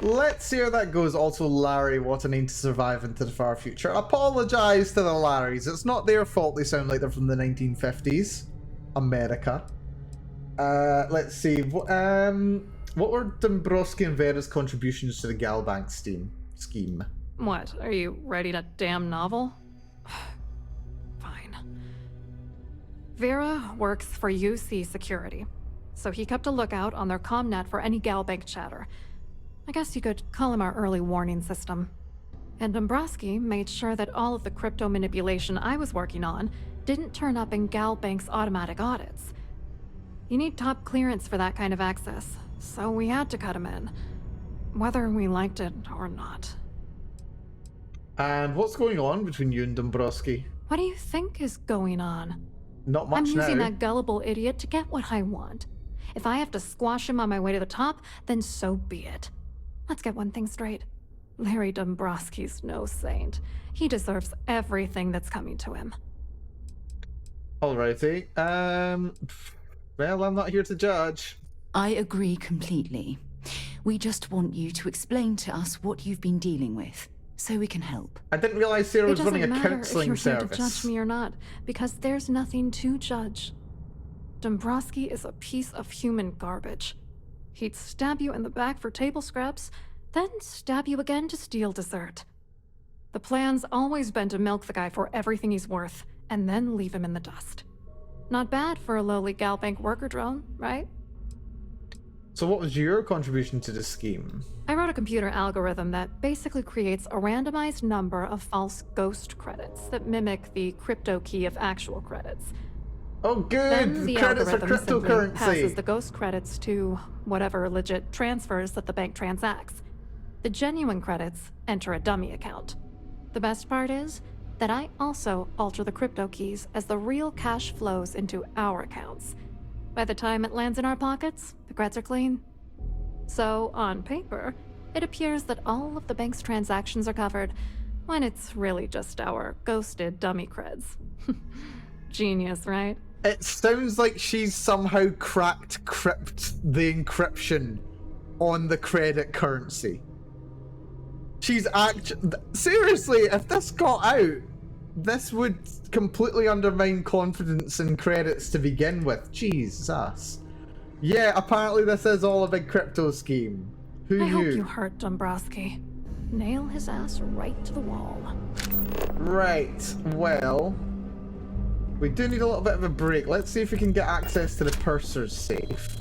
Speaker 1: Let's see how that goes. Also, Larry, what a name to survive into the far future. Apologize to the Larrys. It's not their fault they sound like they're from the 1950s. America. Let's see. What were Dombrowski and Vera's contributions to the Galbank scheme?
Speaker 14: What, are you writing a damn novel? Fine. Vera works for UC Security, so he kept a lookout on their commnet for any Galbank chatter. I guess you could call him our early warning system. And Dombrowski made sure that all of the crypto manipulation I was working on didn't turn up in Galbank's automatic audits. You need top clearance for that kind of access, so we had to cut him in, whether we liked it or not.
Speaker 1: And what's going on between you and Dombrowski?
Speaker 14: What do you think is going on?
Speaker 1: Not much
Speaker 14: I'm using
Speaker 1: now.
Speaker 14: that gullible idiot to get what I want. If I have to squash him on my way to the top, then so be it. Let's get one thing straight. Larry Dombrowski's no saint. He deserves everything that's coming to him.
Speaker 1: Alrighty. Well, I'm not here to judge.
Speaker 2: I agree completely. We just want you to explain to us what you've been dealing with, so we can help.
Speaker 1: I didn't realize Sarah was running a
Speaker 14: It doesn't matter
Speaker 1: counseling
Speaker 14: if you're here
Speaker 1: service.
Speaker 14: to judge me or not, because there's nothing to judge. Dombrowski is a piece of human garbage. He'd stab you in the back for table scraps, then stab you again to steal dessert. The plan's always been to milk the guy for everything he's worth, and then leave him in the dust. Not bad for a lowly Galbank worker drone, right?
Speaker 1: So what was your contribution to the scheme?
Speaker 14: I wrote a computer algorithm that basically creates a randomized number of false ghost credits that mimic the crypto key of actual credits.
Speaker 1: Oh, good!
Speaker 14: Then the
Speaker 1: Credits for
Speaker 14: algorithm simply
Speaker 1: cryptocurrency!
Speaker 14: passes the ghost credits to whatever legit transfers that the bank transacts. The genuine credits enter a dummy account. The best part is that I also alter the crypto keys as the real cash flows into our accounts. By the time it lands in our pockets, the creds are clean. So, on paper, it appears that all of the bank's transactions are covered, when it's really just our ghosted dummy creds. Genius, right?
Speaker 1: It sounds like she's somehow cracked the encryption on the credit currency. She's seriously, if this got out, this would completely undermine confidence in credits to begin with. Jesus. Yeah, apparently this is all a big crypto scheme. Who
Speaker 14: I
Speaker 1: knew?
Speaker 14: hope you hurt Dombrowski. Nail his ass right to the wall.
Speaker 1: Right, well, we do need a little bit of a break. Let's see if we can get access to the purser's safe.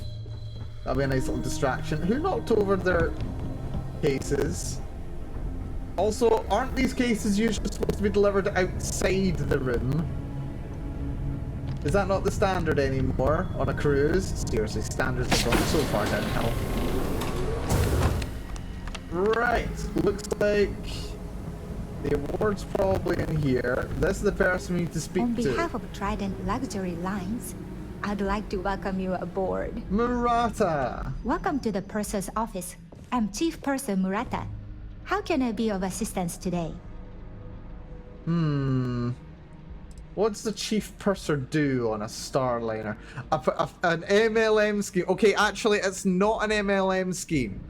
Speaker 1: That'll be a nice little distraction. Who knocked over their cases? Also, aren't these cases usually supposed to be delivered outside the room? Is that not the standard anymore on a cruise? Seriously, standards have gone so far downhill. Right, looks like the award's probably in here. This is the person we need to speak
Speaker 15: On
Speaker 1: to.
Speaker 15: behalf of Trident Luxury Lines, I'd like to welcome you aboard.
Speaker 1: Murata!
Speaker 15: Welcome to the purser's office. I'm Chief Purser Murata. How can I be of assistance today?
Speaker 1: What's the chief purser do on a Starliner? An MLM scheme. Okay, actually, it's not an MLM scheme.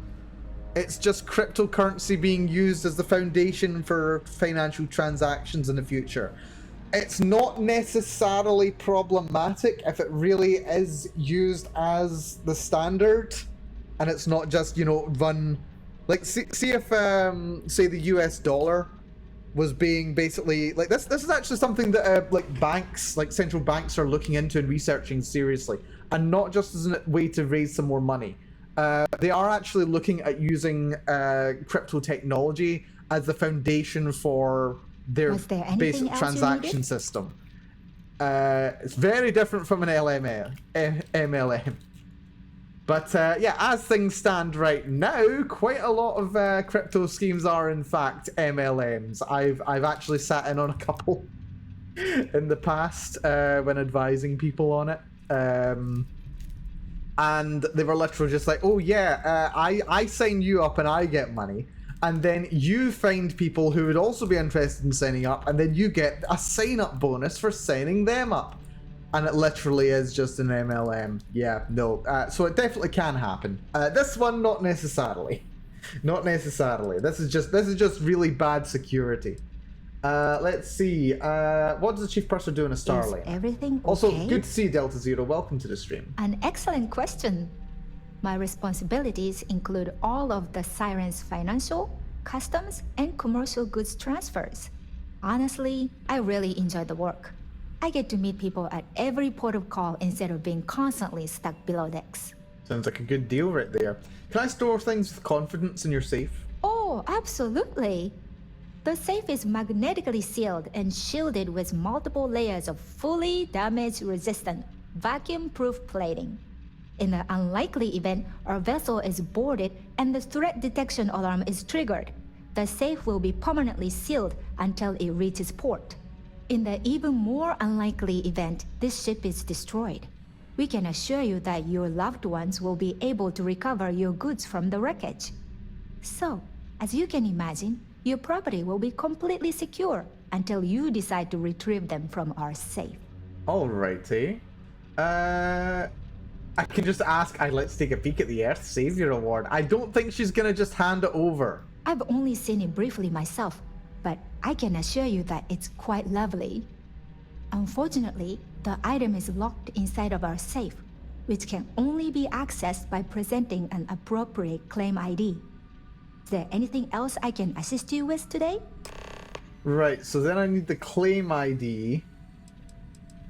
Speaker 1: It's just cryptocurrency being used as the foundation for financial transactions in the future. It's not necessarily problematic if it really is used as the standard, and it's not just, you know, run... Like, see if, say, the US dollar was being basically... Like, this is actually something that, like, banks, like, central banks are looking into and researching seriously, and not just as a way to raise some more money. They are actually looking at using crypto technology as the foundation for their basic transaction system. It's very different from an MLM. But yeah, as things stand right now, quite a lot of crypto schemes are in fact MLMs. I've actually sat in on a couple in the past when advising people on it. And they were literally just like, oh yeah, I sign you up and I get money. And then you find people who would also be interested in signing up, and then you get a sign-up bonus for signing them up. And it literally is just an MLM. Yeah, no. So it definitely can happen. This one, not necessarily. Not necessarily. This is just really bad security. Let's see. What does the chief purser do in a Starliner?
Speaker 15: Is everything okay?
Speaker 1: Also, good to see you, Delta Zero. Welcome to the stream.
Speaker 15: An excellent question. My responsibilities include all of the Siren's financial, customs, and commercial goods transfers. Honestly, I really enjoy the work. I get to meet people at every port of call instead of being constantly stuck below decks.
Speaker 1: Sounds like a good deal right there. Can I store things with confidence in your safe?
Speaker 15: Oh, absolutely. The safe is magnetically sealed and shielded with multiple layers of fully damage-resistant, vacuum-proof plating. In the unlikely event our vessel is boarded and the threat detection alarm is triggered, the safe will be permanently sealed until it reaches port. In the even more unlikely event this ship is destroyed, we can assure you that your loved ones will be able to recover your goods from the wreckage. So, as you can imagine, your property will be completely secure until you decide to retrieve them from our safe.
Speaker 1: Alrighty. I can just ask, let's take a peek at the Earth Savior Award. I don't think she's gonna just hand it over.
Speaker 15: I've only seen it briefly myself, but I can assure you that it's quite lovely. Unfortunately, the item is locked inside of our safe, which can only be accessed by presenting an appropriate claim ID. Is there anything else I can assist you with today?
Speaker 1: Right, so then I need the claim ID.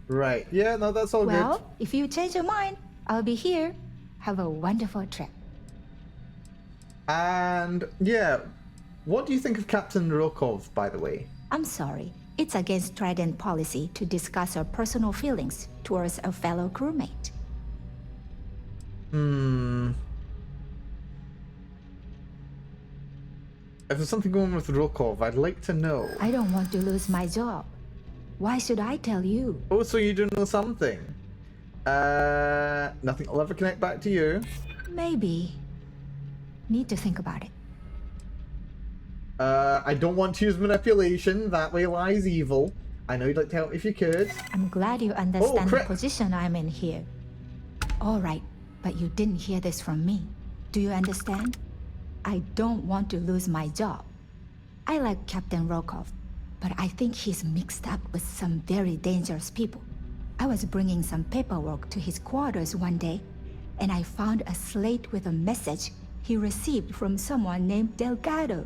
Speaker 1: Right, yeah, no, that's all good.
Speaker 15: Well, if you change your mind, I'll be here. Have a wonderful trip.
Speaker 1: And, yeah, what do you think of Captain Rokov, by the way?
Speaker 15: I'm sorry. It's against Trident policy to discuss our personal feelings towards a fellow crewmate.
Speaker 1: If there's something going on with Rokov, I'd like to know.
Speaker 15: I don't want to lose my job. Why should I tell you?
Speaker 1: Oh, so you do know something? Nothing will ever connect back to you.
Speaker 15: Maybe. Need to think about it.
Speaker 1: I don't want to use manipulation. That way lies evil. I know you'd like to help if you could.
Speaker 15: I'm glad you understand the position I'm in here. All right, but you didn't hear this from me. Do you understand? I don't want to lose my job. I like Captain Rokov, but I think he's mixed up with some very dangerous people. I was bringing some paperwork to his quarters one day, and I found a slate with a message he received from someone named Delgado.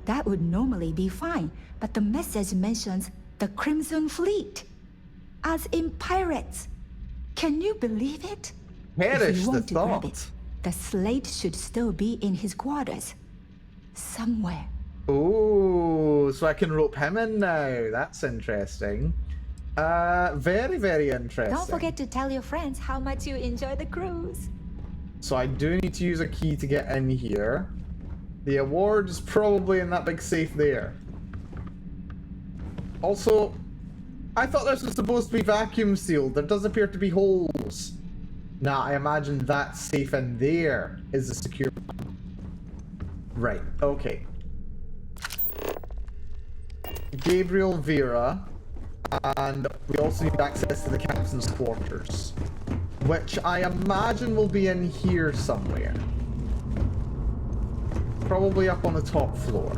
Speaker 15: That would normally be fine, but the message mentions the Crimson Fleet, as in pirates. Can you believe it?
Speaker 1: Perish
Speaker 15: if you want
Speaker 1: the
Speaker 15: to grab
Speaker 1: thought.
Speaker 15: it, the slate should still be in his quarters. Somewhere.
Speaker 1: Oh, so I can rope him in now. That's interesting. Very, very interesting.
Speaker 15: Don't forget to tell your friends how much you enjoy the cruise.
Speaker 1: So I do need to use a key to get in here. The award is probably in that big safe there. Also, I thought this was supposed to be vacuum sealed. There does appear to be holes. Now, I imagine that safe in there is a secure one. Right, okay. Gabriel, Vera, and we also need access to the captain's quarters, which I imagine will be in here somewhere. Probably up on the top floor.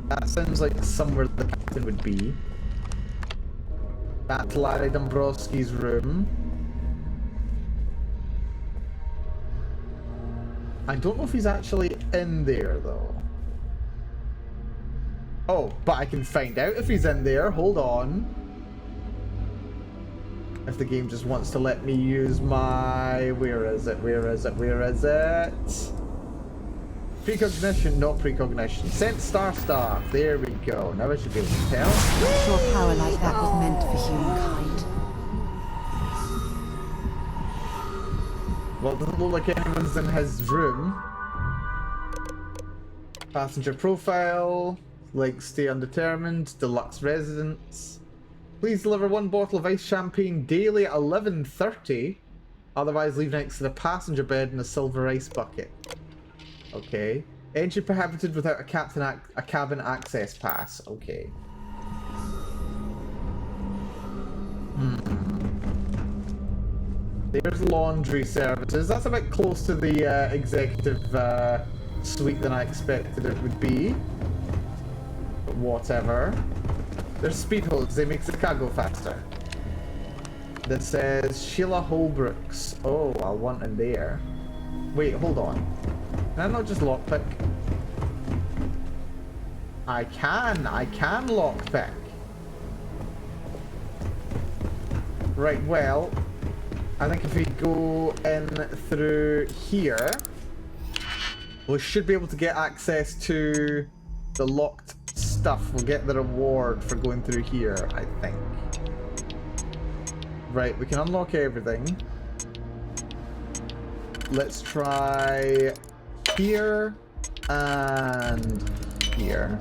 Speaker 1: That sounds like somewhere the captain would be. That's Larry Dombrowski's room. I don't know if he's actually in there, though. Oh, but I can find out if he's in there. Hold on. If the game just wants to let me use my... Where is it? Where is it? Where is it? Precognition, not precognition. Sense star. There we go. Now I should be able to tell.
Speaker 2: I'm sure power like that was meant for humankind.
Speaker 1: Well, it doesn't look like anyone's in his room. Passenger profile. Like stay undetermined. Deluxe residence. Please deliver 1 bottle of ice champagne daily at 11:30. Otherwise leave next to the passenger bed in a silver ice bucket. Okay. Entry prohibited without a cabin access pass. Okay. There's laundry services. That's a bit close to the executive suite than I expected it would be. But whatever. There's speed hose. They make the car go faster. This says Sheila Holbrook's. Oh, I'll want in there. Wait, hold on. Can I not just lockpick? I can lockpick. Right, well, I think if we go in through here, we should be able to get access to the locked stuff. We'll get the reward for going through here, I think. Right, we can unlock everything. Let's try here and here.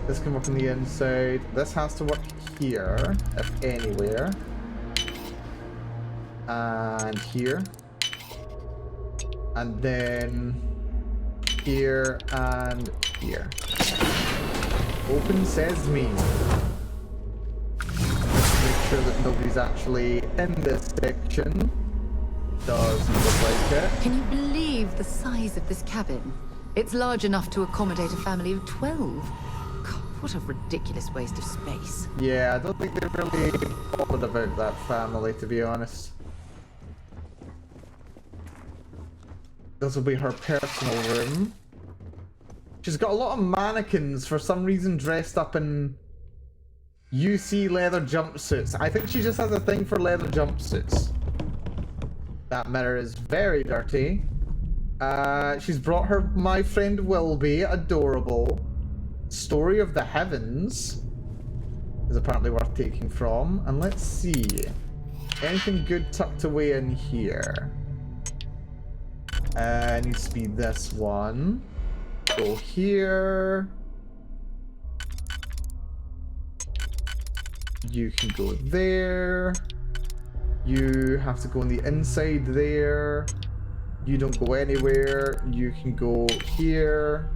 Speaker 1: This can work on the inside. This has to work here, if anywhere. And here. And then here and here. Open sesame. Make sure that nobody's actually in this section. Doesn't look like it.
Speaker 2: Can you believe the size of this cabin? It's large enough to accommodate a family of 12. God, what a ridiculous waste of space.
Speaker 1: Yeah, I don't think they really bothered about that family, to be honest. This will be her personal room. She's got a lot of mannequins for some reason dressed up in UC leather jumpsuits. I think she just has a thing for leather jumpsuits. That mirror is very dirty. She's brought her My Friend Wilby, adorable. Story of the Heavens is apparently worth taking from. And let's see. Anything good tucked away in here? Needs to be this one. Go here. You can go there. You have to go on the inside there. You don't go anywhere. You can go here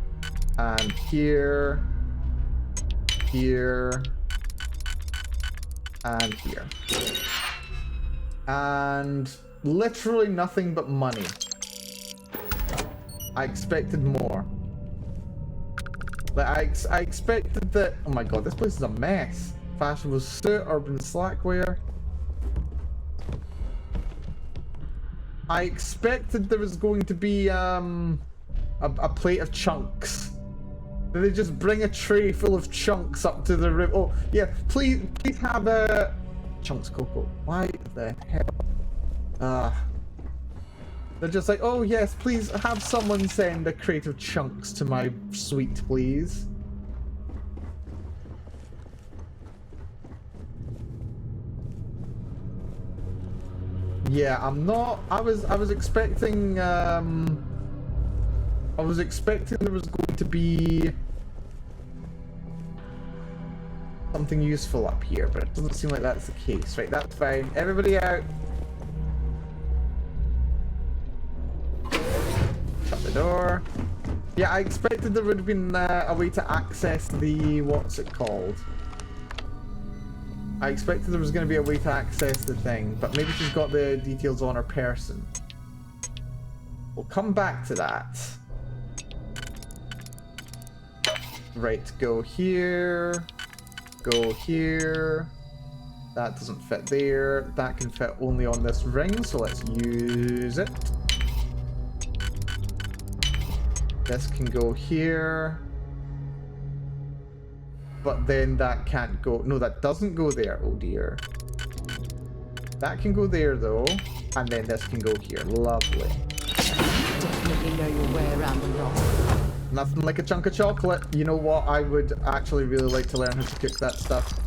Speaker 1: and here, here, and here. And literally nothing but money. I expected more. Like I expected that. Oh my god, this place is a mess. Fashionable suit, urban slackwear. I expected there was going to be a plate of chunks. Did they just bring a tray full of chunks up to the room? Oh yeah, please have a chunks cocoa. Why the hell? They're just like, oh yes, please have someone send a crate of chunks to my suite, please. Yeah, I'm not. I was expecting I was expecting there was going to be something useful up here, but it doesn't seem like that's the case. Right, that's fine. Everybody out. Shut the door. Yeah, I expected there would have been a way to access the... what's it called? I expected there was going to be a way to access the thing, but maybe she's got the details on her person. We'll come back to that. Right, go here. Go here. That doesn't fit there. That can fit only on this ring, so let's use it. This can go here. But then that can't go... No, that doesn't go there. Oh dear. That can go there though. And then this can go here. Lovely.
Speaker 2: Definitely know your way around the block.
Speaker 1: Nothing like a chunk of chocolate. You know what? I would actually really like to learn how to cook that stuff.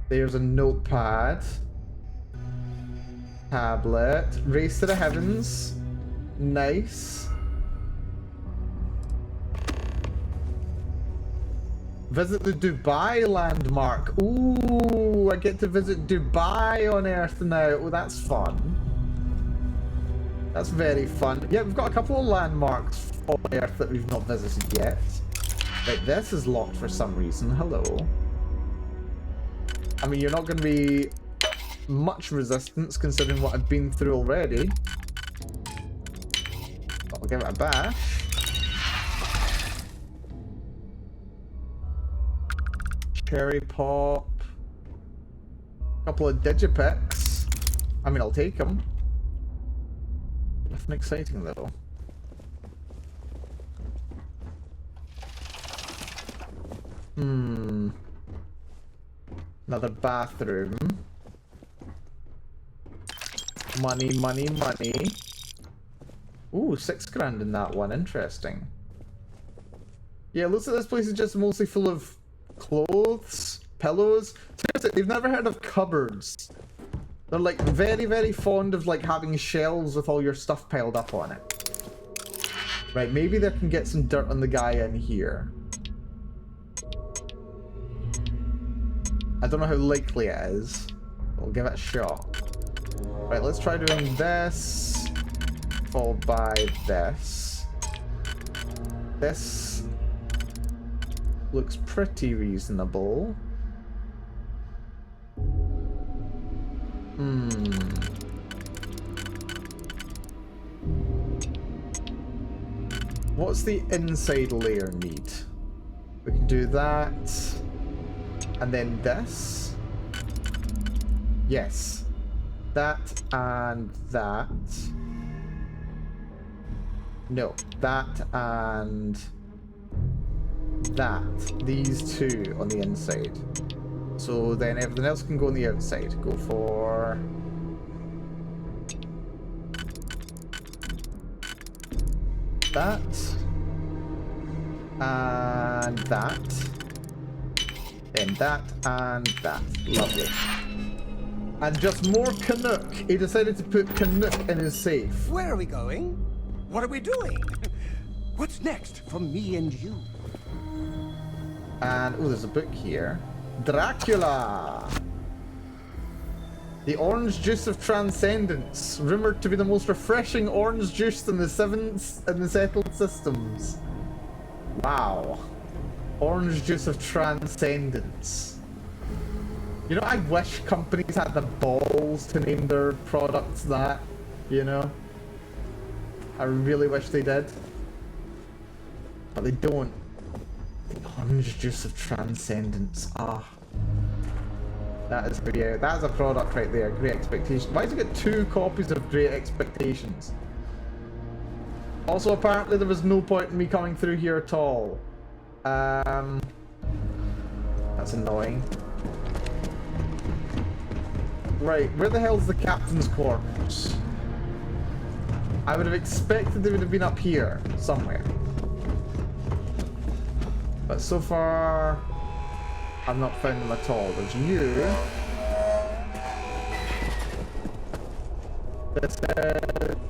Speaker 1: There's a notepad. Tablet. Race to the heavens. Nice. Visit the Dubai landmark. Ooh, I get to visit Dubai on Earth now. Oh, that's fun. That's very fun. Yeah, we've got a couple of landmarks on Earth that we've not visited yet. Right, this is locked for some reason. Hello. I mean, you're not going to be much resistance considering what I've been through already. But I'll give it a bash. Cherry pop. Couple of digipicks. I mean, I'll take them. Nothing exciting though. Another bathroom. Money, money, money. Ooh, $6 in that one. Interesting. Yeah, looks like this place is just mostly full of clothes, pillows. Seriously, they've never heard of cupboards. They're like very, very fond of like having shelves with all your stuff piled up on it. Right, maybe they can get some dirt on the guy in here. I don't know how likely it is. We'll give it a shot. Right, let's try doing this, followed by this. This looks pretty reasonable. What's the inside layer need? We can do that. And then this. Yes. That and that. No. That and that. These two on the inside. So then everything else can go on the outside. Go for... that. And that. Then that and that. Lovely. And just more Canuck. He decided to put Canuck in his safe.
Speaker 16: Where are we going? What are we doing? What's next for me and you?
Speaker 1: And, oh, there's a book here. Dracula! The orange juice of transcendence, rumored to be the most refreshing orange juice in the settled systems. Wow. Orange juice of transcendence. You know, I wish companies had the balls to name their products that, you know? I really wish they did. But they don't. The orange juice of transcendence. Ah. That is great. That is a product right there. Great Expectations. Why does it get 2 copies of Great Expectations? Also, apparently there was no point in me coming through here at all. That's annoying. Right, where the hell's the captain's quarters? I would have expected they would have been up here, somewhere. But so far, I've not found them at all. There's you. This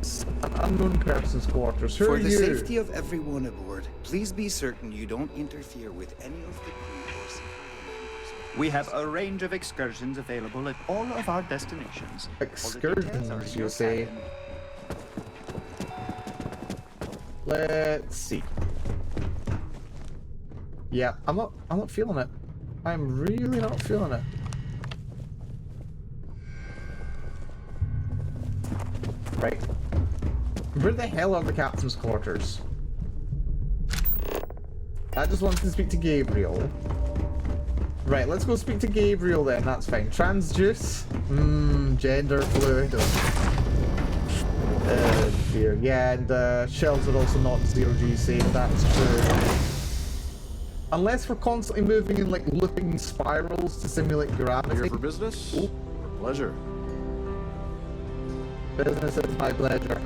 Speaker 1: is an unknown person's quarters. Who
Speaker 17: For
Speaker 1: are
Speaker 17: the
Speaker 1: you?
Speaker 17: safety of everyone aboard, please be certain you don't interfere with any of the crew or senior members.
Speaker 18: We have a range of excursions available at all of our destinations.
Speaker 1: Excursions, you say? Let's see. Yeah, I'm not feeling it. I'm really not feeling it. Right. Where the hell are the captain's quarters? I just wanted to speak to Gabriel. Right, let's go speak to Gabriel then, that's fine. Transjuice? Gender fluid. Dear. Yeah, and shells are also not zero-G safe, that's true. Unless we're constantly moving in like looping spirals to simulate gravity.
Speaker 10: Here for business? Or pleasure?
Speaker 1: Business is my pleasure.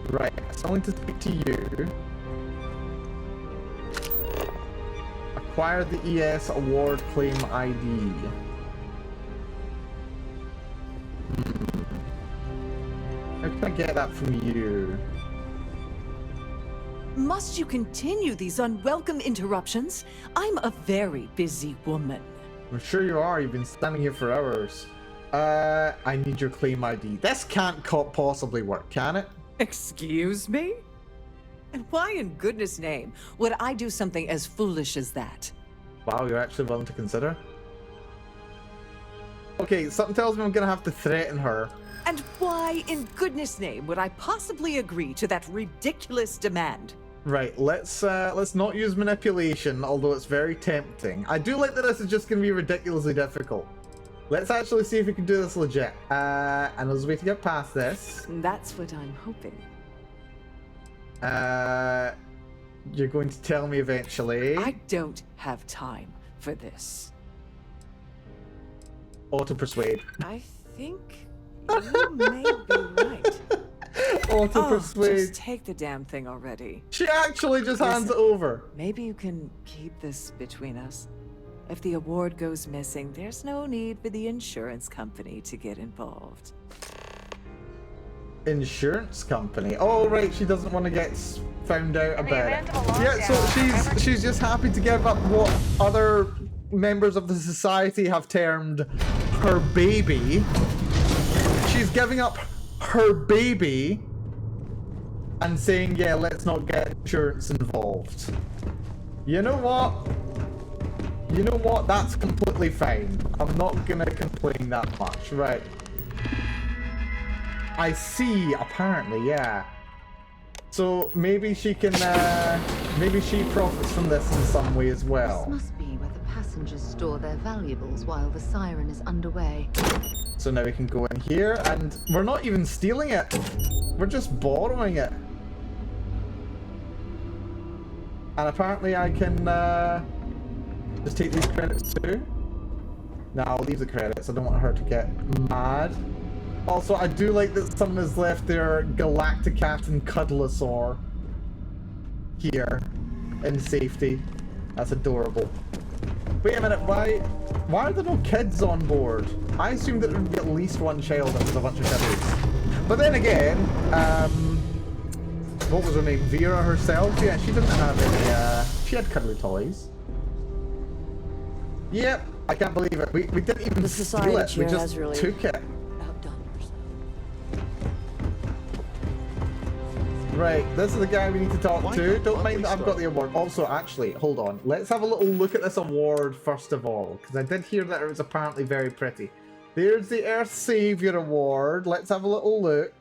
Speaker 1: Right, so I want to speak to you. Acquire the ES award claim ID. How can I get that from you?
Speaker 12: Must you continue these unwelcome interruptions? I'm a very busy woman.
Speaker 1: I'm sure you are. You've been standing here for hours. I need your claim ID. This can't possibly work, can it?
Speaker 12: Excuse me? And why in goodness name would I do something as foolish as that?
Speaker 1: Wow, you're actually willing to consider? Okay, something tells me I'm gonna have to threaten her.
Speaker 12: And why in goodness name would I possibly agree to that ridiculous demand?
Speaker 1: Right, let's not use manipulation, although it's very tempting. I do like that this is just gonna be ridiculously difficult. Let's actually see if we can do this legit. And there's a way to get past this.
Speaker 12: That's what I'm hoping.
Speaker 1: You're going to tell me eventually.
Speaker 12: I don't have time for this.
Speaker 1: Auto persuade.
Speaker 12: I think you may be right.
Speaker 1: Auto persuade.
Speaker 12: Just take the damn thing already.
Speaker 1: She actually just hands it over.
Speaker 12: Maybe you can keep this between us. If the award goes missing, there's no need for the insurance company to get involved.
Speaker 1: Insurance company? Oh, right, she doesn't want to get found out about it. Yeah, so she's just happy to give up what other members of the society have termed her baby. She's giving up her baby and saying, yeah, let's not get insurance involved. You know what? You know what? That's completely fine. I'm not gonna complain that much. Right. I see, apparently, yeah. So maybe she can, maybe she profits from this in some way as well.
Speaker 2: This must be where the passengers store their valuables while the siren is underway.
Speaker 1: So now we can go in here, and we're not even stealing it. We're just borrowing it. And apparently I can, just take these credits too. No, I'll leave the credits. I don't want her to get mad. Also, I do like that someone has left their Galacticat and Cuddlosaur here in safety. That's adorable. Wait a minute, why are there no kids on board? I assumed that there would be at least one child and with a bunch of cuddlies. But then again, what was her name? Vera herself? Yeah, she didn't have any, she had cuddly toys. Yep, I can't believe it. We didn't even steal it, we just took it. Right, this is the guy we need to talk to. Don't mind that I've got the award. Also, actually, hold on. Let's have a little look at this award first of all, because I did hear that it was apparently very pretty. There's the Earth Savior Award. Let's have a little look.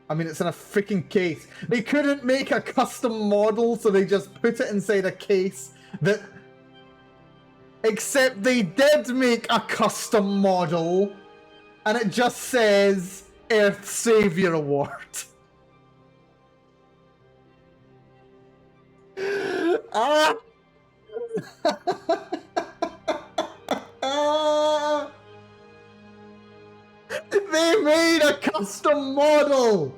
Speaker 1: I mean, it's in a freaking case. They couldn't make a custom model, so they just put it inside a case that... Except they did make a custom model, and it just says Earth Savior Award. Ah! They made a custom model!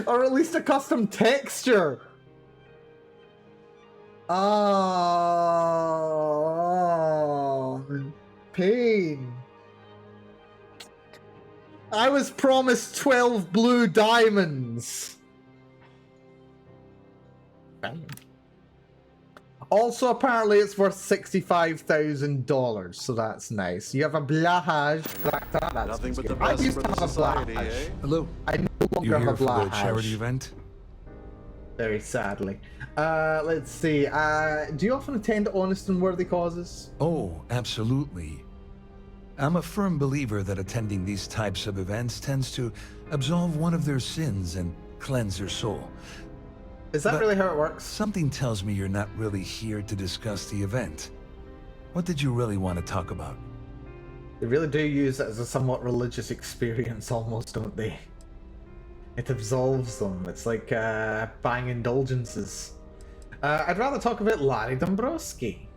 Speaker 1: Or at least a custom texture. Oh, pain. I was promised 12 blue diamonds. Bang. Also, apparently, it's worth $65,000, so that's nice. You have a blahage fractal. That's
Speaker 10: Nothing but the
Speaker 1: good. I
Speaker 10: best
Speaker 1: used
Speaker 10: for
Speaker 1: to
Speaker 10: the
Speaker 1: have a
Speaker 10: society,
Speaker 1: blahage.
Speaker 10: eh?
Speaker 19: Hello.
Speaker 1: I no longer
Speaker 19: You
Speaker 1: have
Speaker 19: here
Speaker 1: a
Speaker 19: for the
Speaker 1: blahage.
Speaker 19: charity event?
Speaker 1: Very sadly. Let's see. Do you often attend honest and worthy causes?
Speaker 19: Oh, absolutely. I'm a firm believer that attending these types of events tends to absolve one of their sins and cleanse their soul.
Speaker 1: Is that really how it works?
Speaker 19: Something tells me you're not really here to discuss the event. What did you really want to talk about?
Speaker 1: They really do use it as a somewhat religious experience almost, don't they? It absolves them. It's like buying indulgences. I'd rather talk about Larry Dombrowski.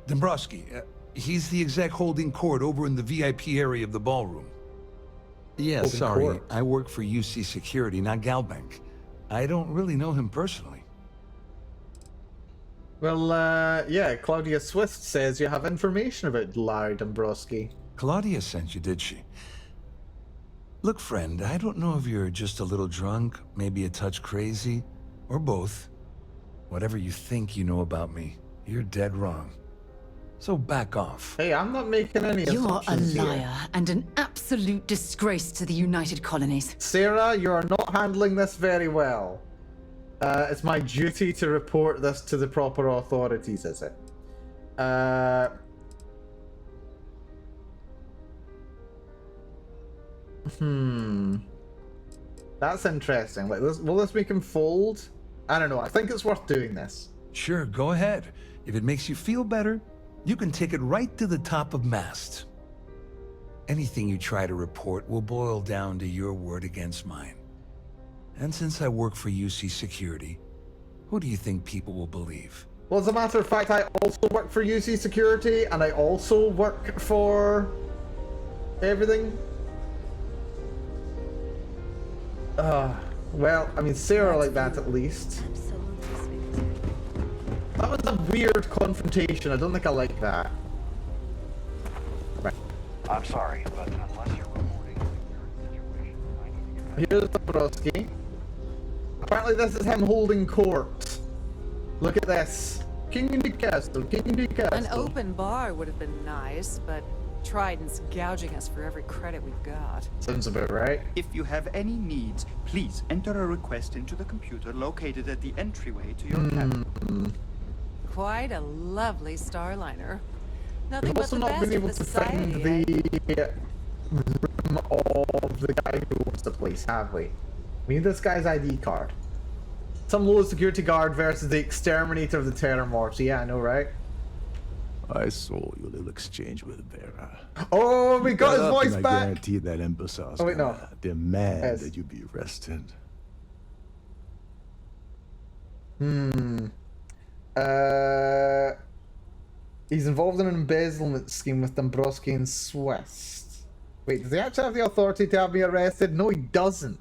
Speaker 19: Dombrowski, he's the exec holding court over in the VIP area of the ballroom. Yeah,
Speaker 1: Holding
Speaker 19: sorry.
Speaker 1: court.
Speaker 19: I work for UC Security, not Galbank. I don't really know him personally.
Speaker 1: Well, yeah, Claudia Swift says you have information about Larry Dombrowski.
Speaker 19: Claudia sent you, did she? Look, friend, I don't know if you're just a little drunk, maybe a touch crazy, or both. Whatever you think you know about me, you're dead wrong. So back off.
Speaker 1: Hey, I'm not making any
Speaker 2: You are a
Speaker 1: assumptions here.
Speaker 2: liar and an absolute disgrace to the United Colonies.
Speaker 1: Sarah, you are not handling this very well. It's my duty to report this to the proper authorities, is it? That's interesting. Like, will this make him fold? I don't know. I think it's worth doing this.
Speaker 19: Sure, go ahead. If it makes you feel better, you can take it right to the top of mast. Anything you try to report will boil down to your word against mine. And since I work for UC Security, who do you think people will believe?
Speaker 1: Well, as a matter of fact, I also work for UC Security, and I also work for everything. Well, I mean, Sarah like that at least. That was a weird confrontation. I don't think I like that. Right.
Speaker 7: I'm sorry, but unless you're reporting
Speaker 1: Here's Dombrowski. Apparently this is him holding court. Look at this. King in the castle, king in the castle.
Speaker 12: An open bar would have been nice, but Trident's gouging us for every credit we've got.
Speaker 1: Sounds about right.
Speaker 18: If you have any needs, please enter a request into the computer located at the entryway to your cabin.
Speaker 12: Quite a lovely starliner. Nothing
Speaker 1: We've
Speaker 12: but
Speaker 1: also
Speaker 12: the
Speaker 1: not
Speaker 12: best
Speaker 1: been able
Speaker 12: of
Speaker 1: to
Speaker 12: society,
Speaker 1: find the room of the guy who owns the place, have we? We need this guy's ID card. Some low security guard versus the exterminator of the Terror Morts. Yeah, I know, right?
Speaker 3: I saw your little exchange with Vera.
Speaker 1: Oh, we got his
Speaker 3: Shut up,
Speaker 1: voice
Speaker 3: and
Speaker 1: back.
Speaker 3: I guarantee that imbecile's
Speaker 1: Oh, wait, no.
Speaker 3: gonna demand
Speaker 1: Yes.
Speaker 3: that you be arrested.
Speaker 1: He's involved in an embezzlement scheme with Dombrowski and Swift. Wait, does he actually have the authority to have me arrested? No, he doesn't.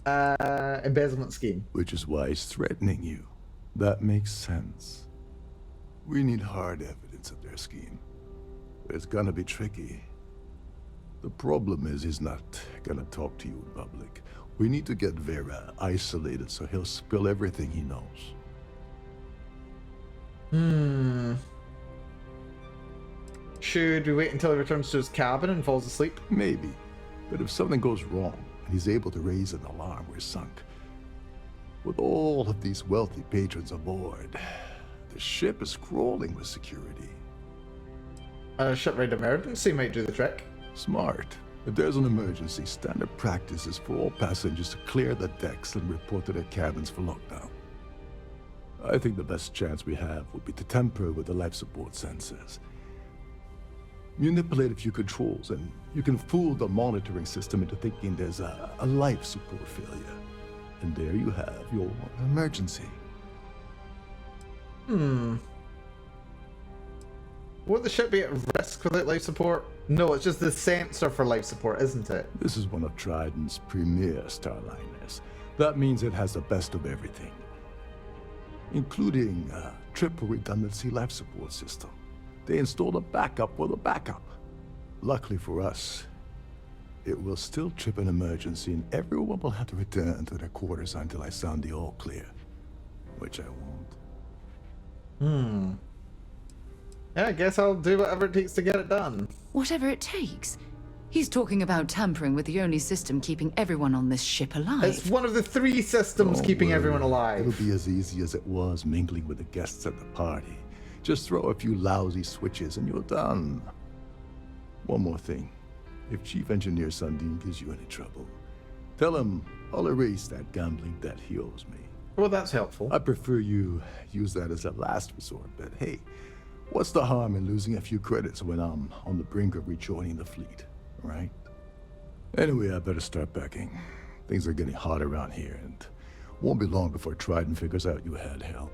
Speaker 1: Embezzlement scheme.
Speaker 3: Which is why he's threatening you. That makes sense. We need hard evidence of their scheme. It's gonna be tricky. The problem is he's not gonna talk to you in public. We need to get Vera isolated so he'll spill everything he knows.
Speaker 1: Should we wait until he returns to his cabin and falls asleep?
Speaker 3: Maybe. But if something goes wrong and he's able to raise an alarm, we're sunk. With all of these wealthy patrons aboard, the ship is crawling with security.
Speaker 1: A shipwright emergency might do the trick.
Speaker 3: Smart. If there's an emergency, standard practice is for all passengers to clear the decks and report to their cabins for lockdown. I think the best chance we have would be to tamper with the life support sensors. Manipulate a few controls, and you can fool the monitoring system into thinking there's a life support failure. And there you have your emergency.
Speaker 1: Would the ship be at risk without life support? No, it's just the sensor for life support, isn't it?
Speaker 3: This is one of Trident's premier starliners. That means it has the best of everything. including a triple redundancy life support system. They installed a backup for the backup. Luckily for us, it will still trip an emergency and everyone will have to return to their quarters until I sound the all clear, which I won't.
Speaker 1: Yeah, I guess I'll do whatever it takes to get it done.
Speaker 2: Whatever it takes. He's talking about tampering with the only system keeping everyone on this ship alive.
Speaker 1: It's one of the 3 systems keeping everyone alive.
Speaker 3: It'll be as easy as it was mingling with the guests at the party. Just throw a few lousy switches and you're done. One more thing. If Chief Engineer Sundin gives you any trouble, tell him I'll erase that gambling debt he owes me.
Speaker 1: Well, that's helpful.
Speaker 3: I prefer you use that as a last resort, but hey, what's the harm in losing a few credits when I'm on the brink of rejoining the fleet, right? Anyway, I better start packing. Things are getting hot around here, and won't be long before Trident figures out you had help.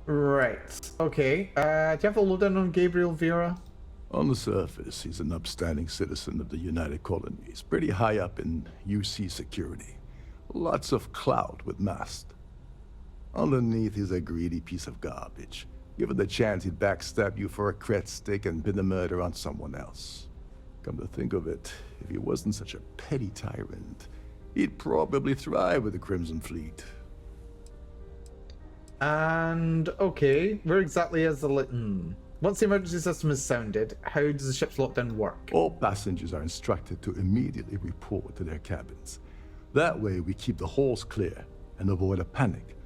Speaker 1: Right. Okay. Do you have the lowdown on Gabriel Vera?
Speaker 3: On the surface, he's an upstanding citizen of the United Colonies, pretty high up in UC security. Lots of clout with Mast. Underneath, he's a greedy piece of garbage. Given the chance, he'd backstab you for a cret stick and pin the murder on someone else. Come to think of it, if he wasn't such a petty tyrant, he'd probably thrive with the Crimson Fleet.
Speaker 1: And, okay, where exactly is the once the emergency system is sounded, how does the ship's lockdown work?
Speaker 3: All passengers are instructed to immediately report to their cabins. That way, we keep the halls clear and avoid a panic.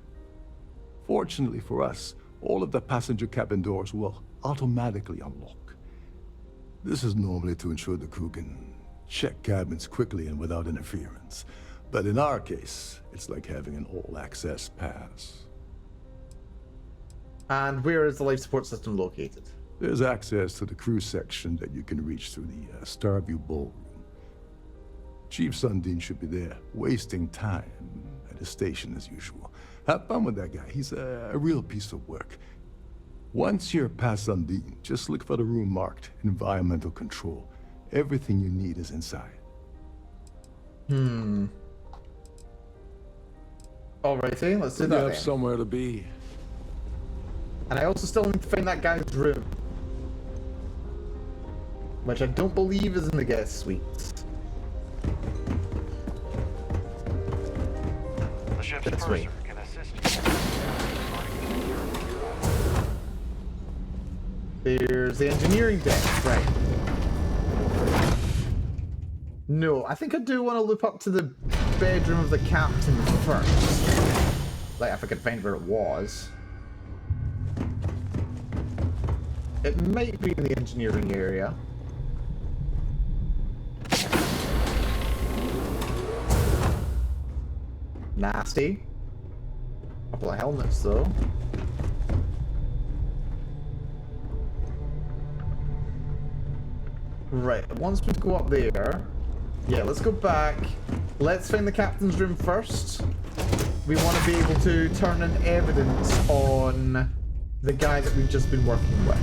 Speaker 3: Fortunately for us, all of the passenger cabin doors will automatically unlock. This is normally to ensure the crew can check cabins quickly and without interference. But in our case, it's like having an all-access pass.
Speaker 1: And where is the life support system located?
Speaker 3: There's access to the crew section that you can reach through the Starfield ballroom. Chief Sundin should be there, wasting time at his station as usual. Have fun with that guy. He's a real piece of work. Once you're past Sundin, just look for the room marked Environmental Control. Everything you need is inside.
Speaker 1: Alrighty, let's do
Speaker 3: You
Speaker 1: that
Speaker 3: have
Speaker 1: then.
Speaker 3: somewhere to be.
Speaker 1: And I also still need to find that guy's room. Which I don't believe is in the guest suites.
Speaker 7: The ship's
Speaker 1: That's
Speaker 7: purser
Speaker 1: right.
Speaker 7: can assist you.
Speaker 1: There's the engineering deck, right. No, I think I do want to loop up to the bedroom of the captain first. Like, if I could find where it was. It might be in the engineering area. Nasty. Couple of helmets, though. Right, once we go up there... Yeah, let's go back. Let's find the captain's room first. We want to be able to turn in evidence on the guy that we've just been working with.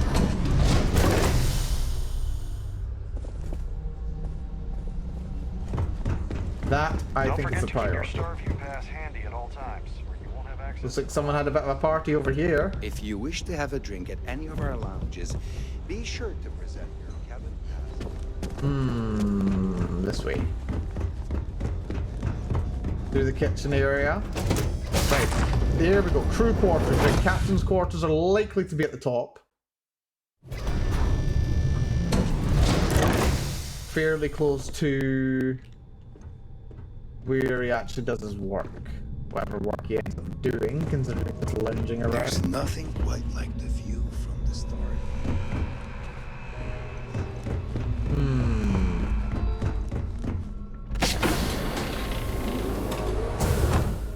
Speaker 1: That, I think, is the priority.
Speaker 7: Don't forget to keep your Starview pass handy at all times, or you won't have access.
Speaker 1: Looks like someone had a bit of a party over here.
Speaker 17: If you wish to have a drink at any of our lounges, be sure to present your cabin pass.
Speaker 1: This way. Through the kitchen area. Right, there we go. Crew quarters. Right, captain's quarters are likely to be at the top. Fairly close to where he actually does his work. Whatever work he ends up doing, considering it's lounging around.
Speaker 17: There's nothing quite like the view from the start.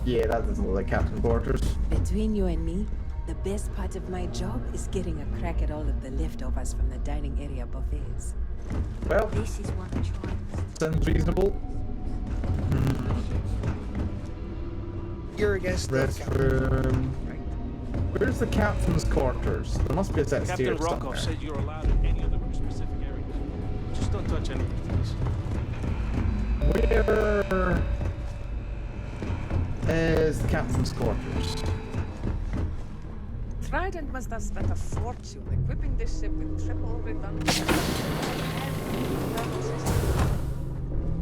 Speaker 1: Yeah, that doesn't look like captain quarters.
Speaker 6: Between you and me, the best part of my job is getting a crack at all of the leftovers from the dining area buffets.
Speaker 1: Well,
Speaker 4: This is one choice.
Speaker 1: sounds reasonable.
Speaker 17: You're a guest of
Speaker 1: Restroom. Where's the captain's quarters? There must be a set of
Speaker 20: Captain
Speaker 1: stairs
Speaker 20: Rokov
Speaker 1: somewhere.
Speaker 20: said you're allowed in any of the specific areas. Just don't touch anything, please.
Speaker 1: Where? is the captain's quarters.
Speaker 6: Trident must have spent a fortune equipping this ship with triple redundant thermal systems.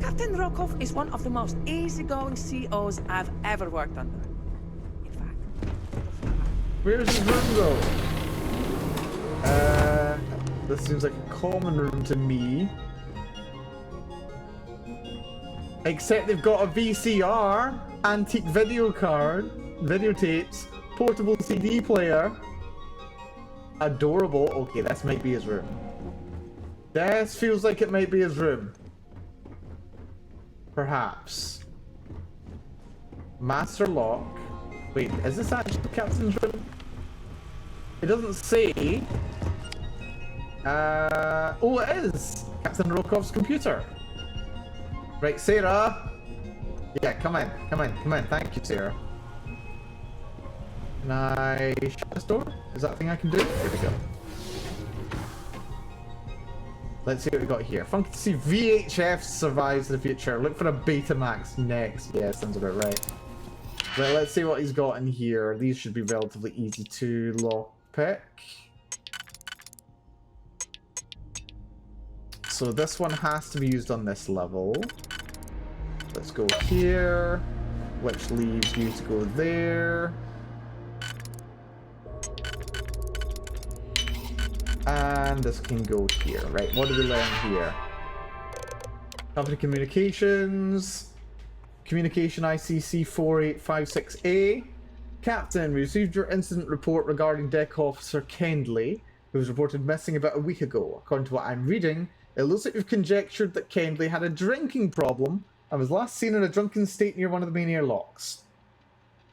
Speaker 6: Captain Rokov is one of the most easygoing COs I've ever worked under.
Speaker 1: Where's his room though? This seems like a common room to me. Except they've got a VCR, antique video card, videotapes, portable CD player. Adorable. Okay, this might be his room. This feels like it might be his room. Perhaps. Master lock. Wait, is this actually the captain's room? It doesn't say. Oh, it is! Captain Rokov's computer. Right, Sarah. Yeah, come in, come in, come in. Thank you, Sarah. Can I shut this door? Is that a thing I can do? Here we go. Let's see what we got here. Funky to see VHF survives the future. Look for a Betamax next. Yeah, sounds about right. Right, let's see what he's got in here. These should be relatively easy to lockpick. So this one has to be used on this level. Let's go here, which leaves you to go there. And this can go here. Right, what do we learn here? Company communications. Communication ICC 4856A. Captain, we received your incident report regarding Deck Officer Kendley, who was reported missing about a week ago. According to what I'm reading, it looks like you've conjectured that Kendley had a drinking problem and was last seen in a drunken state near one of the main airlocks.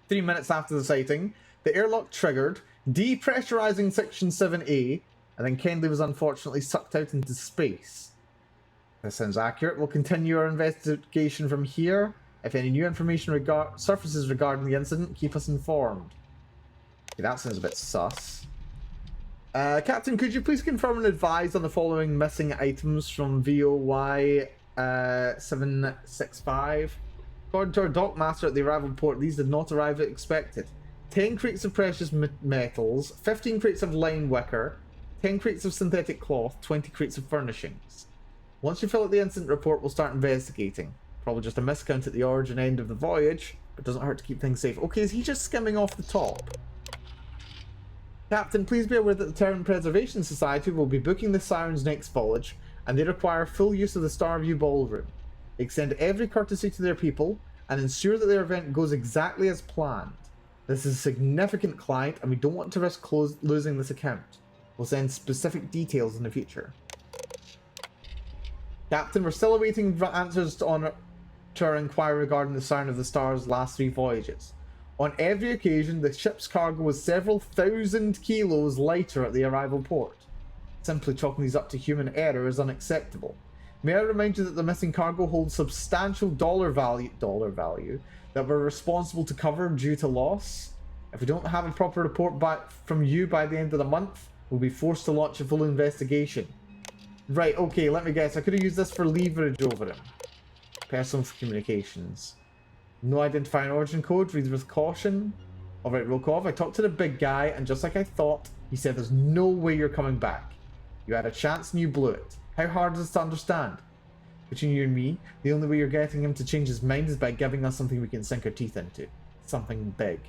Speaker 1: 3 minutes after the sighting, the airlock triggered, depressurizing Section 7A, and then Kendley was unfortunately sucked out into space. This sounds accurate. We'll continue our investigation from here. If any new information surfaces regarding the incident, keep us informed. Okay, that sounds a bit sus. Captain, could you please confirm and advise on the following missing items from VOY 765? According to our dockmaster at the arrival port, these did not arrive as expected. 10 crates of precious metals, 15 crates of line wicker, 10 crates of synthetic cloth, 20 crates of furnishings. Once you fill out the incident report, we'll start investigating. Probably just a miscount at the origin end of the voyage, but doesn't hurt to keep things safe. Okay, is he just skimming off the top? Captain, please be aware that the Terran Preservation Society will be booking the Sirens next voyage, and they require full use of the Starview Ballroom. Extend every courtesy to their people, and ensure that their event goes exactly as planned. This is a significant client, and we don't want to risk losing this account. We'll send specific details in the future. Captain, we're still awaiting answers to our inquiry regarding the Siren of the Stars' last 3 voyages. On every occasion, the ship's cargo was several thousand kilos lighter at the arrival port. Simply chalking these up to human error is unacceptable. May I remind you that the missing cargo holds substantial dollar value that we're responsible to cover due to loss? If we don't have a proper report back from you by the end of the month, we'll be forced to launch a full investigation. Right, okay, let me guess. I could have used this for leverage over him. Personal communications. No identifying origin code. Read with caution. Alright, Rokov, I talked to the big guy, and just like I thought, he said there's no way you're coming back. You had a chance and you blew it. How hard is this to understand? Between you and me, the only way you're getting him to change his mind is by giving us something we can sink our teeth into. Something big.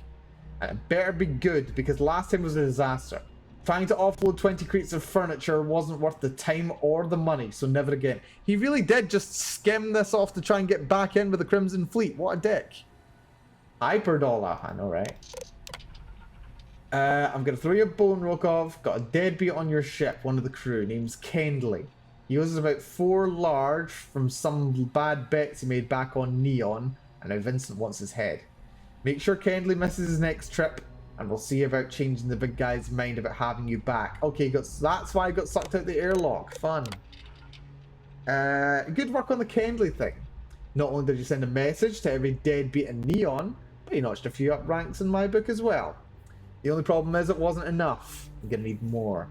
Speaker 1: And it better be good, because last time was a disaster. Trying to offload 20 crates of furniture wasn't worth the time or the money, so never again. He really did just skim this off to try and get back in with the Crimson Fleet. What a dick. Hyperdollar, I know, right? I'm gonna throw you a bone, Rokov. Got a deadbeat on your ship, one of the crew, name's Kendley. He owes us about 4 large from some bad bets he made back on Neon, and now Vincent wants his head. Make sure Kendley misses his next trip, and we'll see about changing the big guy's mind about having you back. Okay, that's why I got sucked out the airlock. Fun. Good work on the Kendley thing. Not only did you send a message to every deadbeat in Neon, but you notched a few up ranks in my book as well. The only problem is it wasn't enough. I'm gonna need more.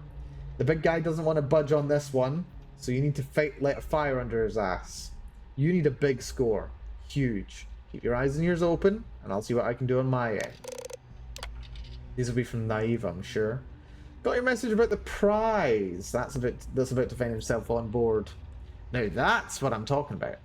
Speaker 1: The big guy doesn't want to budge on this one, so you need to let a fire under his ass. You need a big score. Huge. Keep your eyes and ears open, and I'll see what I can do on my end. These will be from Naive, I'm sure. Got your message about the prize. That's about to find himself on board. Now that's what I'm talking about.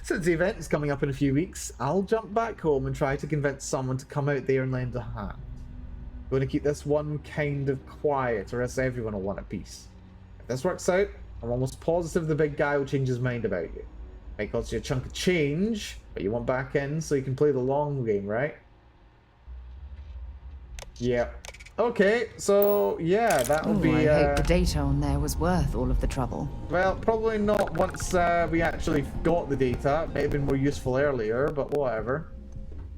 Speaker 1: Since the event is coming up in a few weeks, I'll jump back home and try to convince someone to come out there and lend a hand. I'm going to keep this one kind of quiet, or else everyone will want a piece. If this works out, I'm almost positive the big guy will change his mind about you. Might cost you a chunk of change, but you want back in so you can play the long game, right? Yep. Okay, so yeah, that'll be.
Speaker 2: I hope the data on there was worth all of the trouble.
Speaker 1: Well, probably not once we actually got the data. It may have been more useful earlier, but whatever.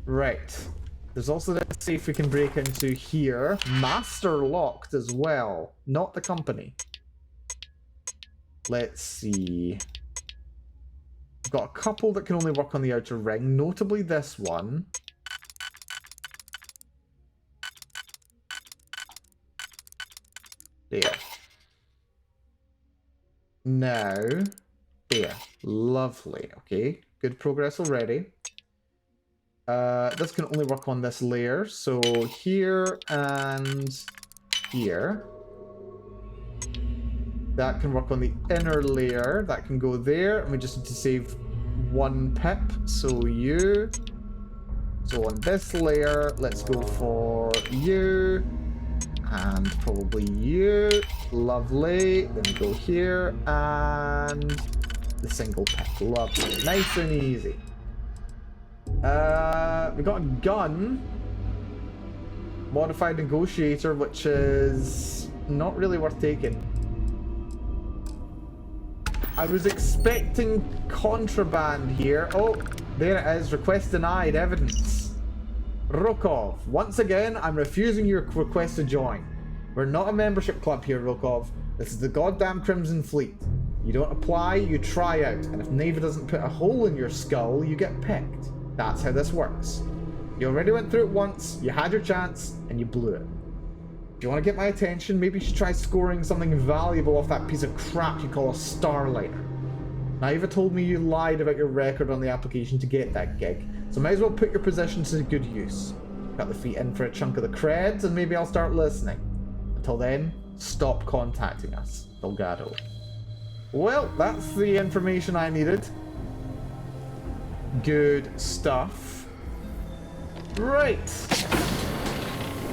Speaker 1: Right. There's also the safe we can break into here. Master locked as well, not the company. Let's see. We've got a couple that can only work on the outer ring, notably this one. There. Now, there. Lovely. Okay, good progress already. This can only work on this layer, so here and here. That can work on the inner layer. That can go there, and we just need to save one pip. So you. So on this layer, let's go for you. And probably you. Lovely. Then we go here, and the single pip. Lovely. Nice and easy. We got a gun. Modified negotiator, which is not really worth taking. I was expecting contraband here. Oh, there it is. Request denied. Evidence. Rokov. Once again, I'm refusing your request to join. We're not a membership club here, Rokov. This is the goddamn Crimson Fleet. You don't apply, you try out. And if Neva doesn't put a hole in your skull, you get picked. That's how this works. You already went through it once, you had your chance, and you blew it. If you want to get my attention, maybe you should try scoring something valuable off that piece of crap you call a Starliner. Naiva told me you lied about your record on the application to get that gig, so might as well put your position to good use. Got the feet in for a chunk of the creds, and maybe I'll start listening. Until then, stop contacting us. Delgado. Well, that's the information I needed. Good stuff. Right.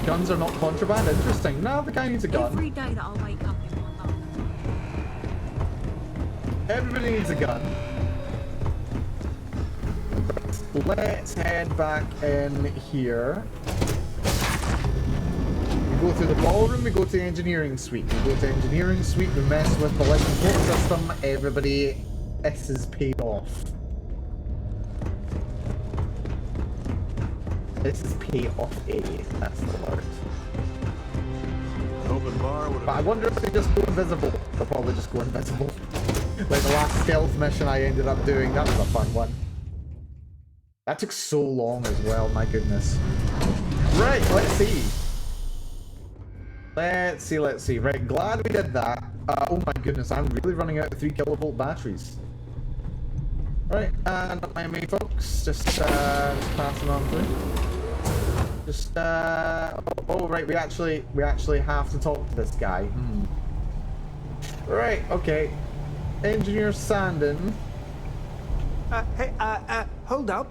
Speaker 1: Guns are not contraband. Interesting. No, the guy needs a gun.
Speaker 9: Every day that I wake up in my life.
Speaker 1: Everybody needs a gun. Let's head back in here. We go through the ballroom, we go to the engineering suite. We go to engineering suite, we mess with the light and port system. Everybody, this is paid off. This is pay off A, that's the word.
Speaker 3: An open bar would have...
Speaker 1: But I wonder if they just go invisible. They'll probably just go invisible. Like the last stealth mission I ended up doing, that was a fun one. That took so long as well, my goodness. Right, let's see. Let's see. Right, glad we did that. Oh my goodness, I'm really running out of 3 kilovolt batteries. Right, and not my main folks, just passing on through. Just oh right, we actually have to talk to this guy. Right, okay. Engineer Sandin.
Speaker 16: Hey, hold up.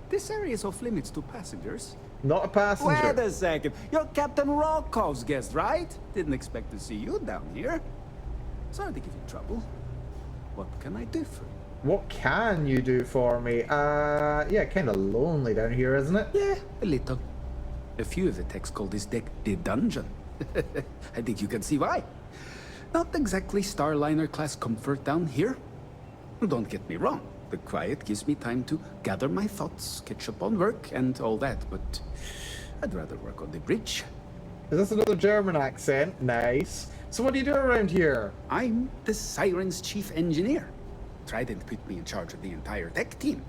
Speaker 16: This area is off limits to passengers.
Speaker 1: Not a passenger.
Speaker 16: Wait a second. You're Captain Rokov's guest, right? Didn't expect to see you down here. Sorry to give you trouble. What can I do for you?
Speaker 1: What can you do for me? Yeah, kind of lonely down here, isn't it?
Speaker 16: Yeah, a little. A few of the techs call this deck the dungeon. I think you can see why. Not exactly Starliner-class comfort down here. Don't get me wrong. The quiet gives me time to gather my thoughts, catch up on work, and all that, but I'd rather work on the bridge.
Speaker 1: Is this another German accent? Nice. So what do you do around here?
Speaker 16: I'm the Siren's chief engineer. Trident put me in charge of the entire tech team.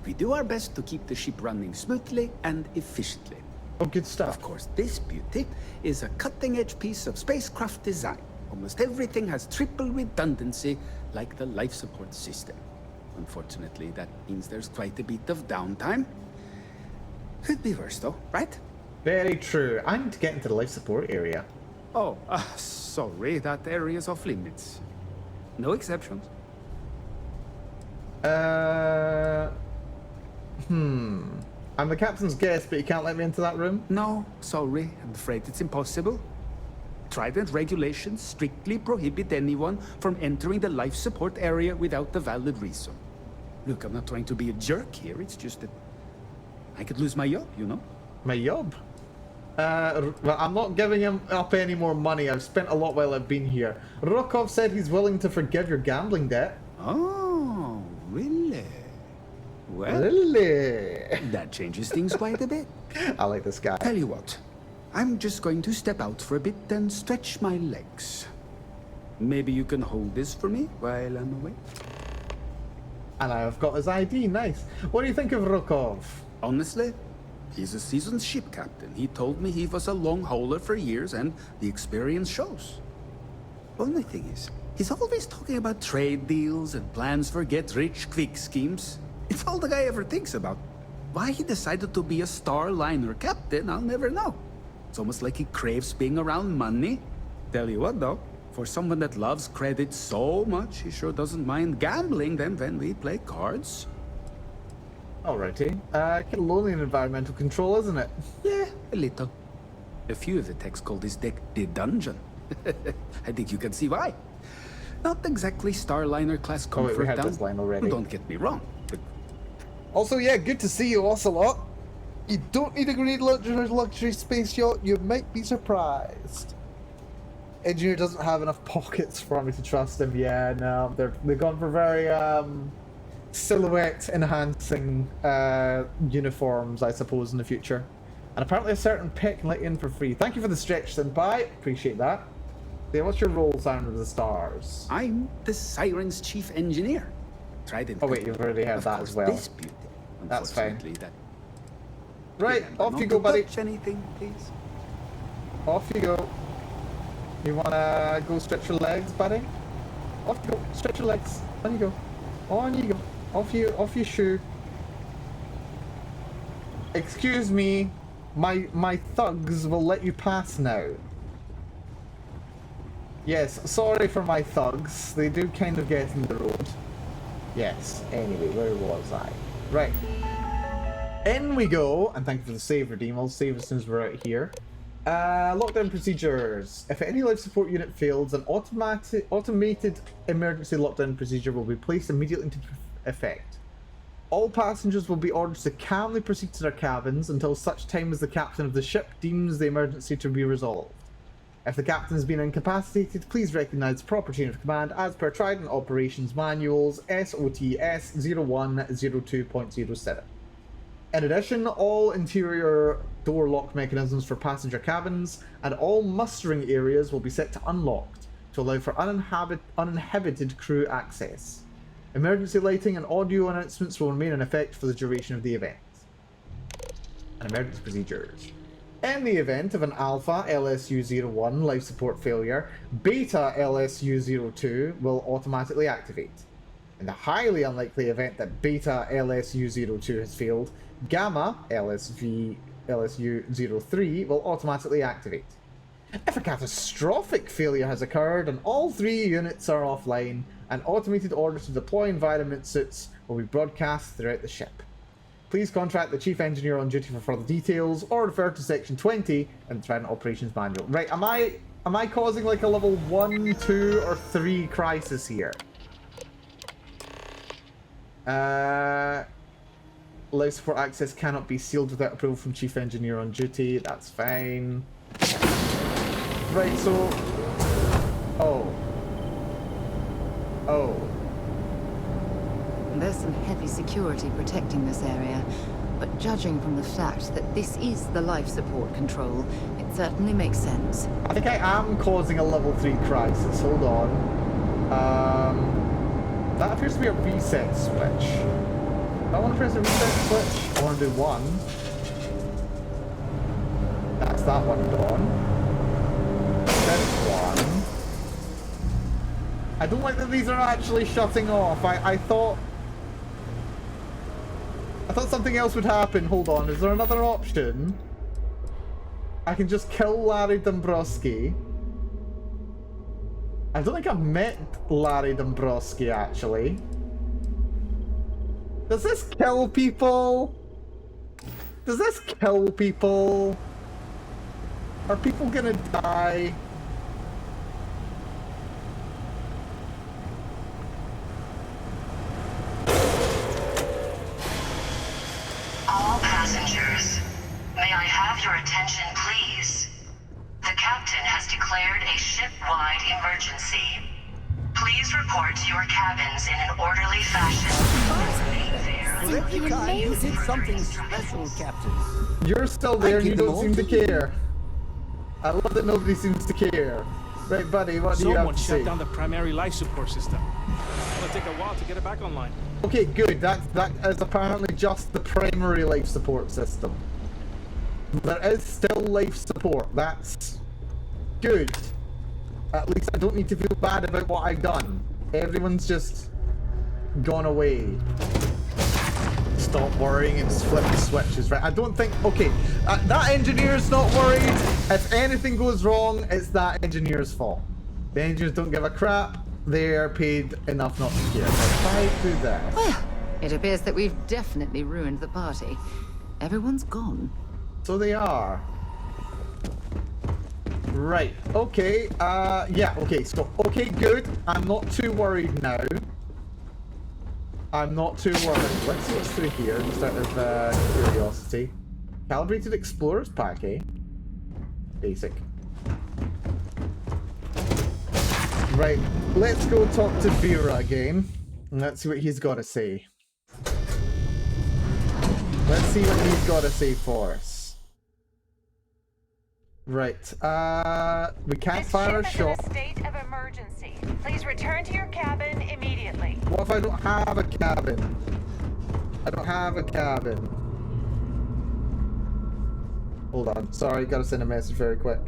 Speaker 16: We do our best to keep the ship running smoothly and efficiently.
Speaker 1: Oh, good stuff.
Speaker 16: Of course, this beauty is a cutting-edge piece of spacecraft design. Almost everything has triple redundancy, like the life support system. Unfortunately, that means there's quite a bit of downtime. Could be worse, though, right?
Speaker 1: Very true. I need to get into the life support area.
Speaker 16: Oh, sorry, that area's off limits. No exceptions.
Speaker 1: I'm the captain's guest, but you can't let me into that room?
Speaker 16: No, sorry. I'm afraid it's impossible. Trident regulations strictly prohibit anyone from entering the life support area without a valid reason. Look, I'm not trying to be a jerk here. It's just that I could lose my job, you know?
Speaker 1: My job? Well, I'm not giving him up any more money. I've spent a lot while I've been here. Rokov said he's willing to forgive your gambling debt.
Speaker 16: Oh, really? Well,
Speaker 1: really?
Speaker 16: That changes things quite a bit.
Speaker 1: I like this guy.
Speaker 16: Tell you what, I'm just going to step out for a bit and stretch my legs. Maybe you can hold this for me while I'm away?
Speaker 1: And I've got his ID, nice. What do you think of Rokov?
Speaker 16: Honestly, he's a seasoned ship captain. He told me he was a long hauler for years and the experience shows. Only thing is, he's always talking about trade deals and plans for get-rich-quick schemes. It's all the guy ever thinks about. Why he decided to be a Starliner captain, I'll never know. It's almost like he craves being around money. Tell you what, though, for someone that loves credit so much, he sure doesn't mind gambling them when we play cards.
Speaker 1: Alrighty. Kind of lonely in environmental control, isn't it?
Speaker 16: Yeah, a little. A few of the techs call this deck the dungeon. I think you can see why. Not exactly Starliner class comfort
Speaker 1: we had
Speaker 16: down.
Speaker 1: this line already.
Speaker 16: Don't get me wrong. But
Speaker 1: Also, yeah, good to see you, Ocelot. You don't need a great luxury space yacht. You might be surprised. Engineer doesn't have enough pockets for me to trust him. Yeah, no, they've gone for very silhouette enhancing uniforms, I suppose, in the future. And apparently a certain pet can let you in for free. Thank you for the stretch, Senpai. Appreciate that. Yeah, what's your role, Sound of the Stars?
Speaker 16: I'm the Siren's chief engineer. Trident.
Speaker 1: Oh wait, you've already had that as well.
Speaker 16: Disputed.
Speaker 1: That's fine.
Speaker 16: That
Speaker 1: Right, off
Speaker 16: not
Speaker 1: you go,
Speaker 16: to
Speaker 1: buddy.
Speaker 16: touch anything, please.
Speaker 1: Off you go. You wanna go stretch your legs, buddy? Off you go. Stretch your legs. On you go. On you go. Off you shoe. Excuse me. My thugs will let you pass now. Yes, sorry for my thugs. They do kind of get in the road. Yes. Anyway, where was I? Right. In we go, and thank you for the save, Redeem. I'll save as soon as we're out here. Lockdown procedures. If any life support unit fails, an automated emergency lockdown procedure will be placed immediately into effect. All passengers will be ordered to calmly proceed to their cabins until such time as the captain of the ship deems the emergency to be resolved. If the captain has been incapacitated, please recognise the proper chain of command as per Trident Operations Manuals SOTS 0102.07. In addition, all interior door lock mechanisms for passenger cabins and all mustering areas will be set to unlocked to allow for uninhabited crew access. Emergency lighting and audio announcements will remain in effect for the duration of the event. And emergency procedures. In the event of an Alpha LSU-01 life support failure, Beta LSU-02 will automatically activate. In the highly unlikely event that Beta LSU-02 has failed, Gamma LSU-03 will automatically activate. If a catastrophic failure has occurred and all three units are offline, an automated order to deploy environment suits will be broadcast throughout the ship. Please contact the Chief Engineer on duty for further details, or refer to Section 20 in the Trident Operations Manual. Right, am I causing like a level 1, 2, or 3 crisis here? Life support access cannot be sealed without approval from Chief Engineer on duty. That's fine. Right, so... Oh.
Speaker 2: There's some heavy security protecting this area, but judging from the fact that this is the life support control, it certainly makes sense.
Speaker 1: I think I am causing a level 3 crisis. Hold on. That appears to be a reset switch. Do I want to press a reset switch? I want to do one. That's that one done. This one. I don't like that these are actually shutting off. I thought thought something else would happen. Hold on, is there another option? I can just kill Larry Dombrowski. I don't think I've met Larry Dombrowski, actually. Does this kill people? Does this kill people? Are people gonna die?
Speaker 21: All passengers, may I have your attention, please? The captain has declared a ship-wide emergency. Please report to your cabins in an orderly fashion.
Speaker 22: You did something special, Captain.
Speaker 1: You're still there and you don't seem to care. I love that nobody seems to care. Right, buddy, what do you have to say?
Speaker 20: Someone shut down the primary life support system. It'll take a while to get it back online.
Speaker 1: Okay, good. That is apparently just the primary life support system. There is still life support. That's good. At least I don't need to feel bad about what I've done. Everyone's just gone away. Stop worrying and flip the switches, right? I don't think... Okay, that engineer's not worried. If anything goes wrong, it's that engineer's fault. The engineers don't give a crap. They're paid enough not to care. Right, do that.
Speaker 2: Well, it appears that we've definitely ruined the party. Everyone's gone.
Speaker 1: So they are. Right, okay, yeah, okay, so, okay, good. I'm not too worried now. I'm not too worried. Let's see what's through here, just out of curiosity. Calibrated Explorers Pack, eh? Basic. Right, let's go talk to Vera again. And let's see what he's got to say. Let's see what he's got to say for us. Right, we can't fire a shot.
Speaker 13: In a state of emergency. Please return to your cabin immediately.
Speaker 1: What if I don't have a cabin? I don't have a cabin. Hold on, sorry, gotta send a message very quick.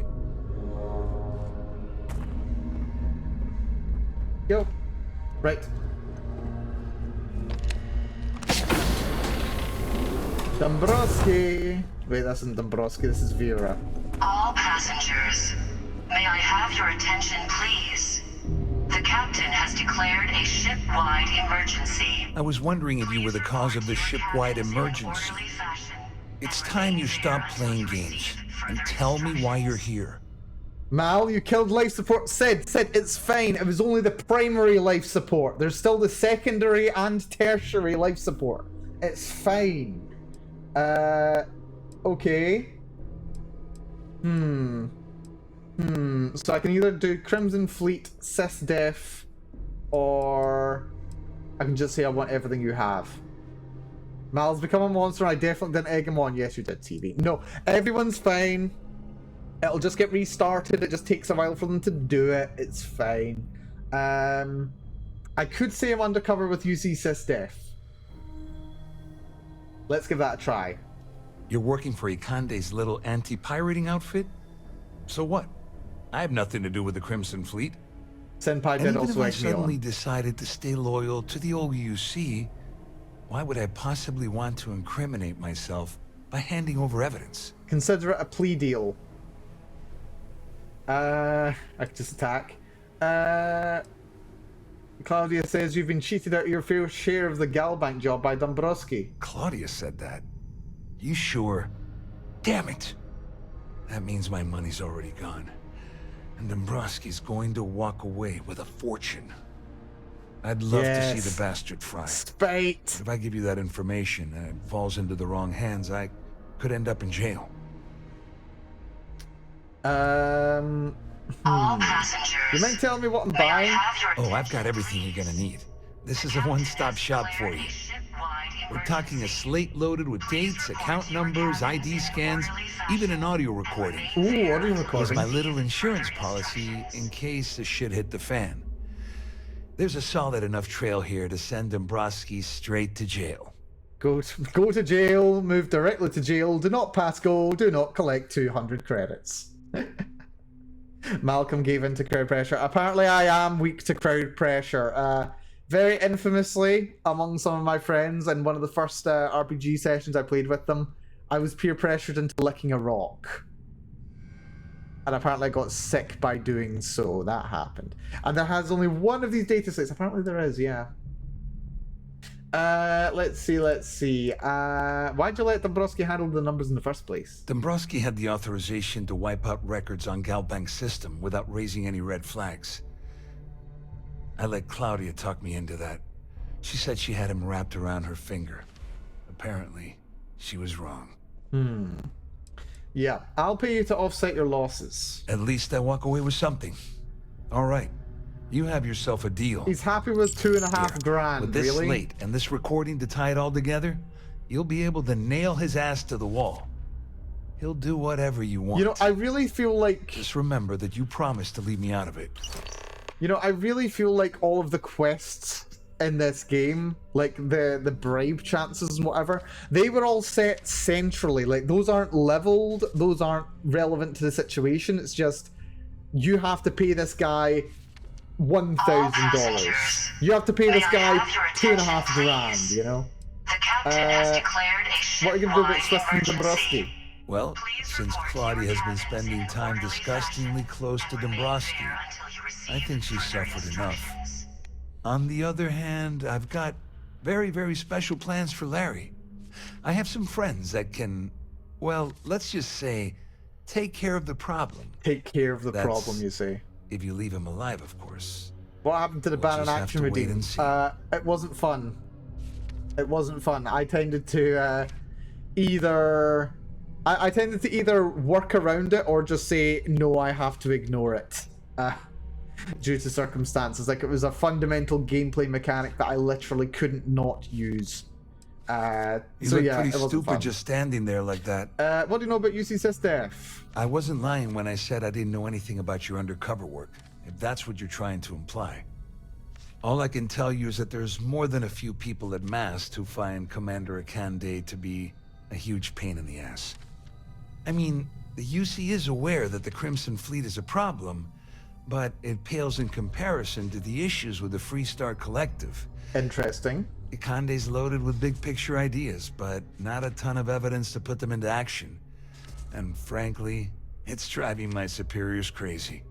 Speaker 1: Go. Right. Dombrowski. Wait, that's not Dombrowski, this is Vera.
Speaker 21: All passengers, may I have your attention, please? The captain has declared a ship-wide emergency.
Speaker 19: I was wondering if you were the cause of the ship-wide emergency. It's time you stop playing games and tell me why you're here.
Speaker 1: Mal, you killed life support. Said, it's fine. It was only the primary life support. There's still the secondary and tertiary life support. It's fine. Okay. So I can either do Crimson Fleet, Sysdef, or I can just say I want everything you have. Mal's become a monster and I definitely didn't egg him on. Yes, you did, TV. No, everyone's fine. It'll just get restarted. It just takes a while for them to do it. It's fine. I could say I'm undercover with UC Sysdef. Let's give that a try.
Speaker 19: You're working for Ikande's little anti-pirating outfit? So what? I have nothing to do with the Crimson Fleet.
Speaker 1: Senpai
Speaker 19: And
Speaker 1: did
Speaker 19: even
Speaker 1: also
Speaker 19: if I
Speaker 1: egg me
Speaker 19: suddenly
Speaker 1: on.
Speaker 19: decided to stay loyal to the old UC, why would I possibly want to incriminate myself by handing over evidence?
Speaker 1: Consider it a plea deal. I could just attack. Claudia says you've been cheated out of your fair share of the Galbank job by Dombrowski.
Speaker 19: Claudia said that. You sure? Damn it! That means my money's already gone. And Dombrowski's going to walk away with a fortune. I'd love to see the bastard fry.
Speaker 1: Spite!
Speaker 19: If I give you that information and it falls into the wrong hands, I could end up in jail.
Speaker 21: All passengers.
Speaker 1: You mind telling me what I'm
Speaker 21: May I
Speaker 1: buying?
Speaker 21: have your
Speaker 19: Oh, I've got everything you're gonna need. This is a one-stop shop for you. We're talking a slate loaded with dates, account numbers, ID scans, even an audio recording.
Speaker 1: Ooh, audio
Speaker 19: It was
Speaker 1: recording.
Speaker 19: my little insurance policy in case the shit hit the fan. There's a solid enough trail here to send Dombrowski straight to jail.
Speaker 1: Go to jail, move directly to jail, do not pass go, do not collect 200 credits. Malcolm gave in to crowd pressure. Apparently I am weak to crowd pressure. very infamously among some of my friends, in one of the first RPG sessions I played with them, I was peer pressured into licking a rock. And apparently I got sick by doing so. That happened. And there has only one of these datasets. Apparently there is, yeah. Let's see. Why'd you let Dombrowski handle the numbers in the first place?
Speaker 19: Dombrowski had the authorization to wipe out records on Galbank's system without raising any red flags. I let Claudia talk me into that. She said she had him wrapped around her finger. Apparently, she was wrong.
Speaker 1: Yeah, I'll pay you to offset your losses.
Speaker 19: At least I walk away with something. All right. You have yourself a deal.
Speaker 1: He's happy with $2.5 grand,
Speaker 19: With this
Speaker 1: really?
Speaker 19: slate and this recording to tie it all together, you'll be able to nail his ass to the wall. He'll do whatever you want.
Speaker 1: You know, I really feel like...
Speaker 19: Just remember that you promised to leave me out of it.
Speaker 1: You know, I really feel like all of the quests in this game, like the bribe chances and whatever, they were all set centrally. Like, those aren't leveled, those aren't relevant to the situation. It's just, you have to pay this guy $1,000. You have to pay this guy $2.5 grand, you know?
Speaker 21: The captain has declared a
Speaker 1: what are you going to do about Swift and
Speaker 21: emergency.
Speaker 1: Dombrowski?
Speaker 19: Well, since Claudia has been spending time disgustingly close to Dombrowski, I think she's suffered enough. On the other hand, I've got very, very special plans for Larry. I have some friends that can, well, let's just say, take care of the problem.
Speaker 1: Take care of the
Speaker 19: That's
Speaker 1: problem, you say?
Speaker 19: If you leave him alive, of course.
Speaker 1: What happened to the ban on action redeem? It wasn't fun. It wasn't fun. I tended to either... I tended to either work around it or just say, no, I have to ignore it. Due to circumstances. Like, it was a fundamental gameplay mechanic that I literally couldn't not use.
Speaker 19: You
Speaker 1: so
Speaker 19: look
Speaker 1: yeah,
Speaker 19: pretty
Speaker 1: it wasn't
Speaker 19: stupid
Speaker 1: fun.
Speaker 19: just standing there like that.
Speaker 1: What do you know about UC SysDef?
Speaker 19: I wasn't lying when I said I didn't know anything about your undercover work, if that's what you're trying to imply. All I can tell you is that there's more than a few people at Mast who find Commander Akande to be a huge pain in the ass. I mean, the UC is aware that the Crimson Fleet is a problem, but it pales in comparison to the issues with the Freestar Collective.
Speaker 1: Interesting.
Speaker 19: Akande's loaded with big picture ideas, but not a ton of evidence to put them into action. And frankly, it's driving my superiors crazy.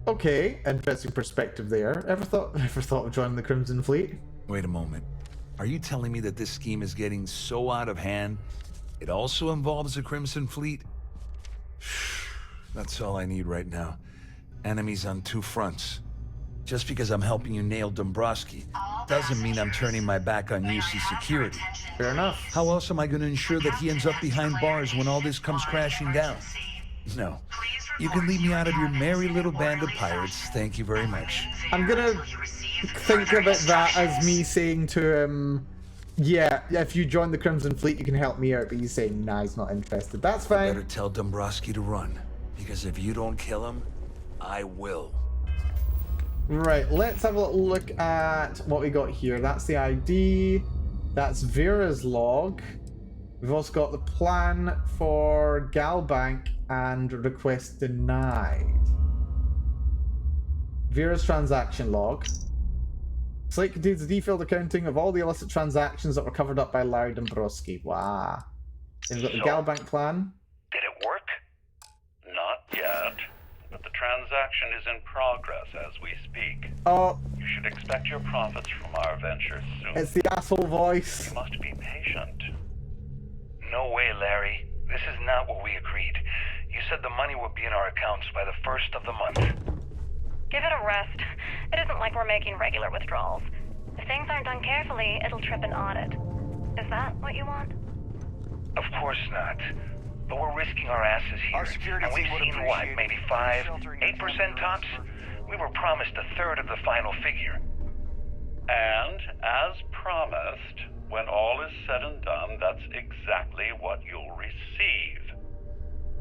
Speaker 1: Okay, interesting perspective there. Ever thought of joining the Crimson Fleet?
Speaker 19: Wait a moment. Are you telling me that this scheme is getting so out of hand, it also involves the Crimson Fleet? That's all I need right now. Enemies on two fronts. Just because I'm helping you nail Dombrowski doesn't mean I'm turning my back on UC security.
Speaker 1: Fair enough.
Speaker 19: How else am I going to ensure that he ends up behind bars when all this comes crashing down? No. You can leave me out of your merry little band of pirates. Thank you very much.
Speaker 1: I'm gonna think of it that as me saying to him, yeah, if you join the Crimson Fleet, you can help me out, but he's saying, nah, he's not interested. That's fine.
Speaker 19: You better tell Dombrowski to run, because if you don't kill him, I will.
Speaker 1: Right, let's have a little look at what we got here. That's the ID. That's Vera's log. We've also got the plan for Galbank and request denied. Vera's transaction log. Slate contains a detailed accounting of all the illicit transactions that were covered up by Larry Dombrowski. Wow. Then we've got the Galbank plan.
Speaker 5: Did it work? Not yet. But the transaction is in progress as we speak.
Speaker 1: Oh.
Speaker 5: You should expect your profits from our venture soon.
Speaker 1: It's the asshole voice.
Speaker 5: You must be patient. No way, Larry. This is not what we agreed. You said the money would be in our accounts by the 1st of the month.
Speaker 13: Give it a rest. It isn't like we're making regular withdrawals. If things aren't done carefully, it'll trip an audit. Is that what you want?
Speaker 5: Of course not. But we're risking our asses here, and we've seen what, maybe 5, 8% tops? We were promised a third of the final figure. And, as promised, when all is said and done, that's exactly what you'll receive.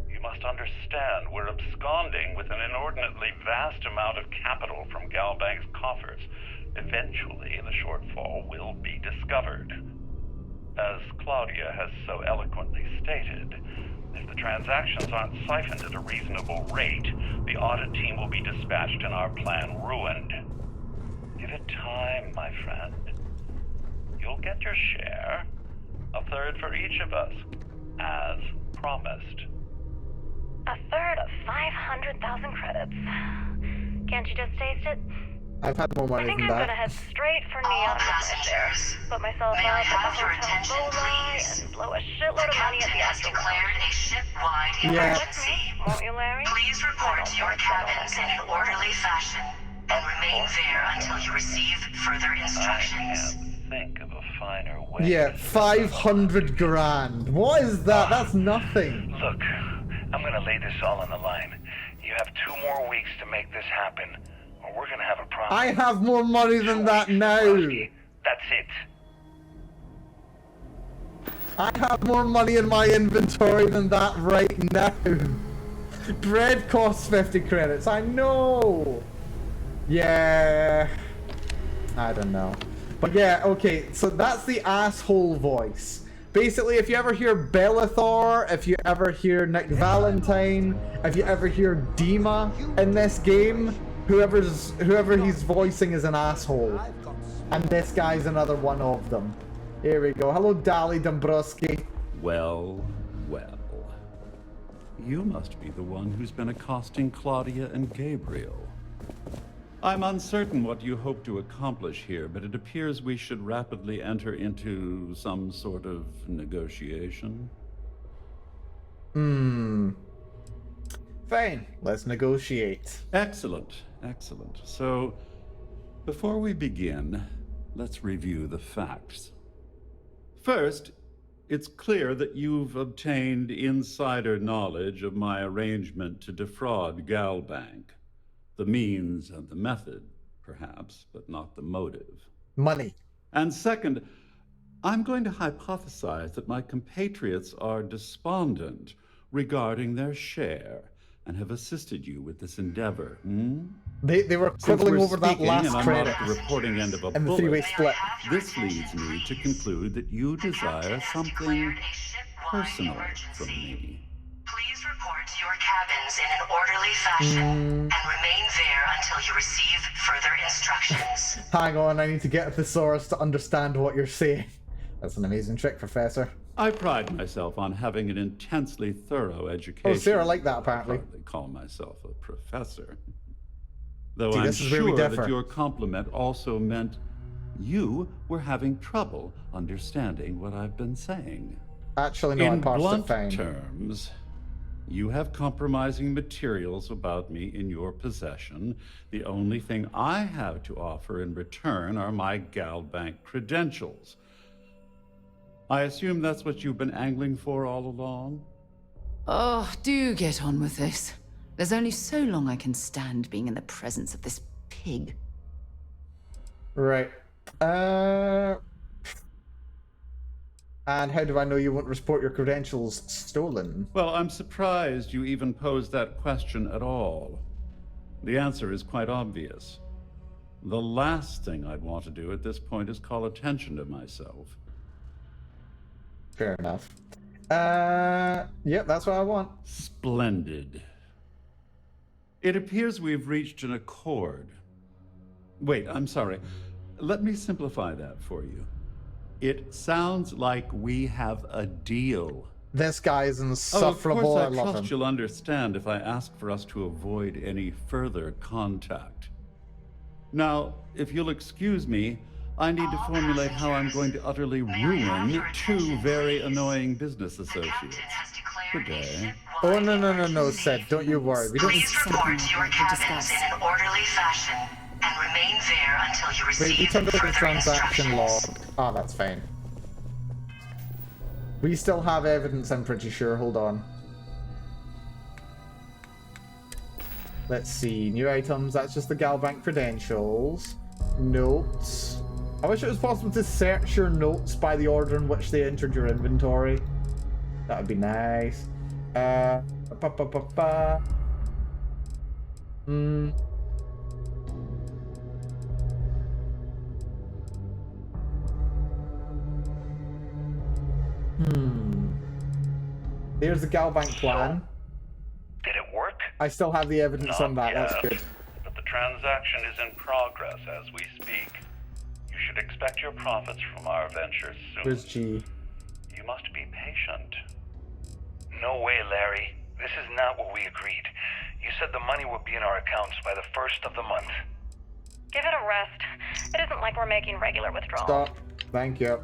Speaker 5: You must understand, we're absconding with an inordinately vast amount of capital from Galbank's coffers. Eventually, the shortfall will be discovered. As Claudia has so eloquently stated, if the transactions aren't siphoned at a reasonable rate, the audit team will be dispatched and our plan ruined. Give it time, my friend. You'll get your share, a third for each of us, as promised.
Speaker 13: A third of 500,000 credits. Can't you just taste it?
Speaker 1: I've had more
Speaker 13: I
Speaker 1: money
Speaker 13: think
Speaker 1: than
Speaker 13: I'm
Speaker 1: that.
Speaker 13: gonna head straight for Neon with my share. Put myself
Speaker 21: May
Speaker 13: up
Speaker 21: I
Speaker 13: at the
Speaker 21: have your
Speaker 13: Hotel
Speaker 21: attention,
Speaker 13: Gola
Speaker 21: please?
Speaker 13: and blow a shitload of money at the
Speaker 21: has
Speaker 13: Astro
Speaker 21: declared a ship-wide
Speaker 1: Yeah.
Speaker 21: emergency.
Speaker 13: Won't you, Larry?
Speaker 21: Please report to your cabins in an orderly fashion and remain there until you receive further instructions.
Speaker 5: Think of a finer way.
Speaker 1: Yeah, 500 grand. What is that? That's nothing.
Speaker 5: Look, I'm gonna lay this all on the line. You have 2 more weeks to make this happen, or we're gonna have a problem.
Speaker 1: I have more money than that now.
Speaker 5: That's it.
Speaker 1: I have more money in my inventory than that right now. Bread costs 50 credits. I know. Yeah. I don't know. But yeah, okay, so that's the asshole voice. Basically, if you ever hear Bellathor, if you ever hear Nick Valentine, if you ever hear Dima in this game, whoever he's voicing is an asshole. And this guy's another one of them. Here we go. Hello, Dali Dombrowski.
Speaker 8: Well, well. You must be the one who's been accosting Claudia and Gabriel. I'm uncertain what you hope to accomplish here, but it appears we should rapidly enter into some sort of negotiation.
Speaker 1: Fine, let's negotiate.
Speaker 8: Excellent, excellent. So, before we begin, let's review the facts. First, it's clear that you've obtained insider knowledge of my arrangement to defraud Galbank. The means and the method, perhaps, but not the motive.
Speaker 1: Money.
Speaker 8: And second, I'm going to hypothesize that my compatriots are despondent regarding their share and have assisted you with this endeavor.
Speaker 1: They were quibbling over that last credit.
Speaker 8: I'm not the reporting end of a
Speaker 1: and the
Speaker 8: bullet.
Speaker 1: three-way split.
Speaker 8: This leads me to conclude that you desire something personal from me.
Speaker 21: Please report to your cabins in an orderly fashion and remain there until you receive further instructions.
Speaker 1: Hang on, I need to get a thesaurus to understand what you're saying. That's an amazing trick, Professor.
Speaker 8: I pride myself on having an intensely thorough education.
Speaker 1: Oh, Sarah liked that, apparently.
Speaker 8: I hardly call myself a professor. Though
Speaker 1: See,
Speaker 8: I'm
Speaker 1: this is where we
Speaker 8: sure
Speaker 1: differ.
Speaker 8: that your compliment also meant you were having trouble understanding what I've been saying.
Speaker 1: Actually, no, I
Speaker 8: In
Speaker 1: parsed it
Speaker 8: blunt
Speaker 1: fine.
Speaker 8: terms, you have compromising materials about me in your possession. The only thing I have to offer in return are my Galbank credentials. I assume that's what you've been angling for all along?
Speaker 2: Oh, do get on with this. There's only so long I can stand being in the presence of this pig.
Speaker 1: Right. And how do I know you won't report your credentials stolen?
Speaker 8: Well, I'm surprised you even posed that question at all. The answer is quite obvious. The last thing I'd want to do at this point is call attention to myself.
Speaker 1: Fair enough. Yep, that's what I want.
Speaker 8: Splendid. It appears we've reached an accord. Wait, I'm sorry. Let me simplify that for you. It sounds like we have a deal.
Speaker 1: This guy is insufferable.
Speaker 8: Oh,
Speaker 1: I
Speaker 8: of course, I
Speaker 1: love
Speaker 8: trust
Speaker 1: him.
Speaker 8: you'll understand if I ask for us to avoid any further contact. Now, if you'll excuse me, I need to formulate how I'm going to utterly ruin 2 very annoying business associates. Good day.
Speaker 1: Oh, no, Seth, don't you worry. We don't need
Speaker 21: Please report to your cabins in an orderly fashion and remain there until you
Speaker 1: Wait, we
Speaker 21: receive
Speaker 1: turned over the
Speaker 21: further
Speaker 1: transaction log.
Speaker 21: instructions.
Speaker 1: Oh, that's fine. We still have evidence, I'm pretty sure. Hold on. Let's see. New items. That's just the Galbank credentials. Notes. I wish it was possible to search your notes by the order in which they entered your inventory. That would be nice. There's the Galbank plan.
Speaker 5: Did it work?
Speaker 1: I still have the evidence on that. That's
Speaker 5: Yes,
Speaker 1: good.
Speaker 5: But the
Speaker 8: transaction is in progress as we speak. You should expect your profits from our venture soon.
Speaker 1: Where's G?
Speaker 8: You must be patient.
Speaker 5: No way, Larry. This is not what we agreed. You said the money would be in our accounts by the 1st of the month.
Speaker 13: Give it a rest. It isn't like we're making regular withdrawals.
Speaker 1: Stop. Thank you.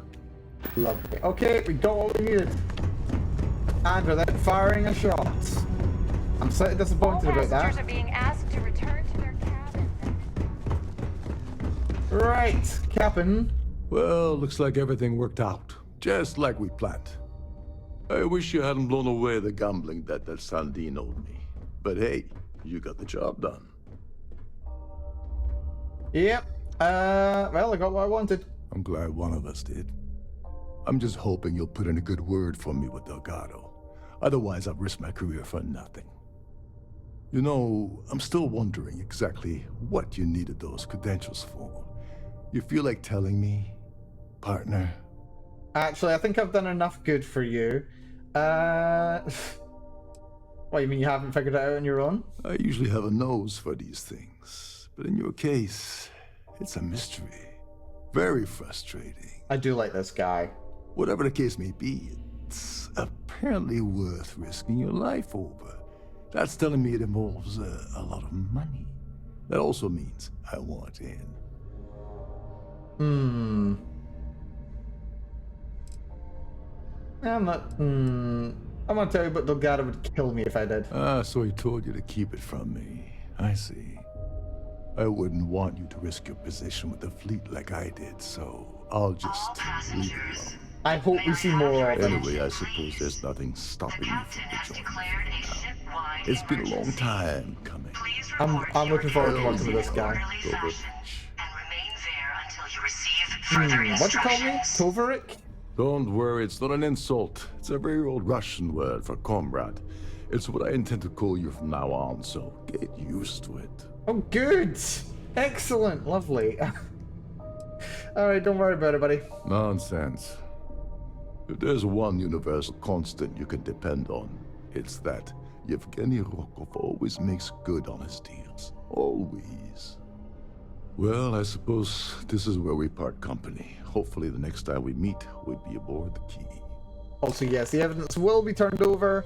Speaker 1: Lovely. Okay, we got what we needed. And without firing a shot. I'm slightly disappointed about that.
Speaker 13: Passengers are being asked to return to their cabins.
Speaker 1: Right, Captain.
Speaker 3: Well, looks like everything worked out. Just like we planned. I wish you hadn't blown away the gambling debt that Sandine owed me. But hey, you got the job done.
Speaker 1: Yep. Well, I got what I wanted.
Speaker 3: I'm glad one of us did. I'm just hoping you'll put in a good word for me with Delgado. Otherwise, I've risked my career for nothing. You know, I'm still wondering exactly what you needed those credentials for. You feel like telling me, partner?
Speaker 1: Actually, I think I've done enough good for you. What, you mean you haven't figured it out on your own?
Speaker 3: I usually have a nose for these things, but in your case, it's a mystery. Very frustrating.
Speaker 1: I do like this guy.
Speaker 3: Whatever the case may be, it's apparently worth risking your life over. That's telling me it involves a lot of money. That also means I want in.
Speaker 1: I'm gonna tell you, but Delgado would kill me if I did.
Speaker 3: So he told you to keep it from me. I see. I wouldn't want you to risk your position with the fleet like I did, so I'll just leave it alone.
Speaker 1: I hope we see more of it.
Speaker 3: Anyway, I suppose there's nothing stopping you from the job. It's been a long time coming.
Speaker 1: I'm looking forward to working with this guy. What'd you call me? Tovarik?
Speaker 3: Don't worry, it's not an insult. It's a very old Russian word for comrade. It's what I intend to call you from now on, so get used to it.
Speaker 1: Oh, good! Excellent! Lovely. Alright, don't worry about it, buddy.
Speaker 3: Nonsense. If there's one universal constant you can depend on, it's that Yevgeny Rokov always makes good on his deals. Always. Well, I suppose this is where we part company. Hopefully the next time we meet, we'll be aboard the Key.
Speaker 1: Also, yes, the evidence will be turned over.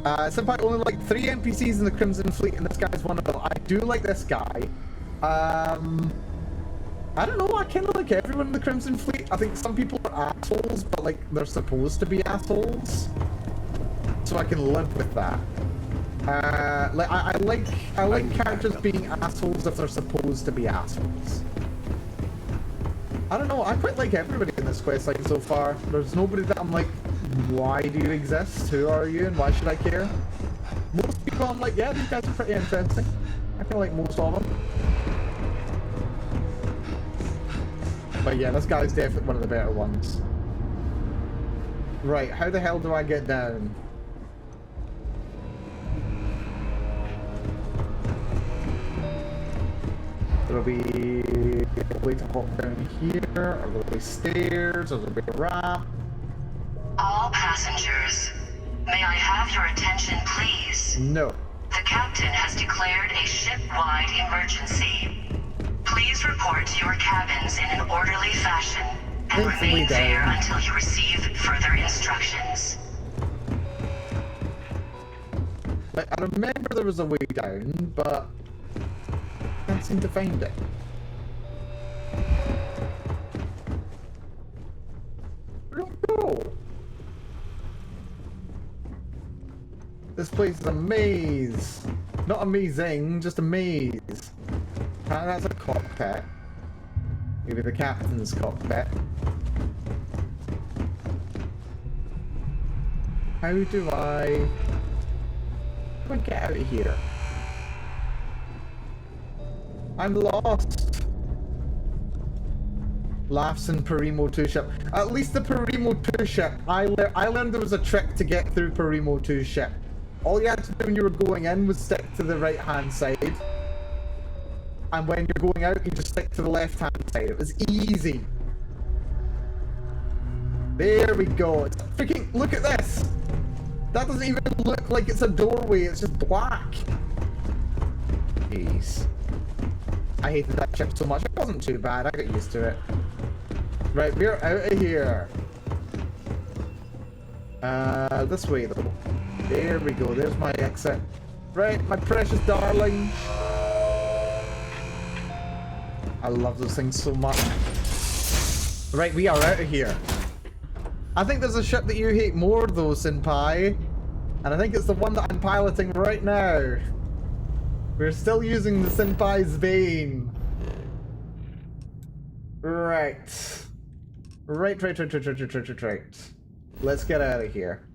Speaker 1: Senpai, only like 3 NPCs in the Crimson Fleet, and this guy's one of them. I do like this guy. I don't know, I kind of like everyone in the Crimson Fleet. I think some people are assholes, but like, they're supposed to be assholes. So I can live with that. I like characters being assholes if they're supposed to be assholes. I don't know, I quite like everybody in this quest line so far. There's nobody that I'm like, why do you exist? Who are you? And why should I care? Most people I'm like, yeah, these guys are pretty interesting. I feel like most of them. But yeah, this guy's definitely one of the better ones. Right, how the hell do I get down? There'll be a way to hop down here, or there'll be stairs, or there'll be a ramp.
Speaker 21: All passengers, may I have your attention, please?
Speaker 1: No.
Speaker 21: The captain has declared a ship-wide emergency. Please report to your cabins in an orderly fashion and remain there until you receive further instructions.
Speaker 1: Like, I remember there was a way down, but I can't seem to find it. Where do I go? This place is a maze. Not amazing, just a maze. That's a cockpit. Maybe the captain's cockpit. How do I get out of here? I'm lost. Laughs in Parimo 2 ship. At least the Parimo 2 ship, I learned there was a trick to get through Parimo 2 ship. All you had to do when you were going in was stick to the right hand side. And when you're going out, you just stick to the left hand side. It was easy. There we go. It's freaking, look at this. That doesn't even look like it's a doorway, it's just black. Jeez. I hated that ship so much. It wasn't too bad. I got used to it. Right, we're out of here. This way though. There we go. There's my exit. Right, my precious darling. I love those things so much. Right, we are out of here. I think there's a ship that you hate more though, Senpai. And I think it's the one that I'm piloting right now. We're still using the Senpai's Vein. Right. Right. Let's get out of here.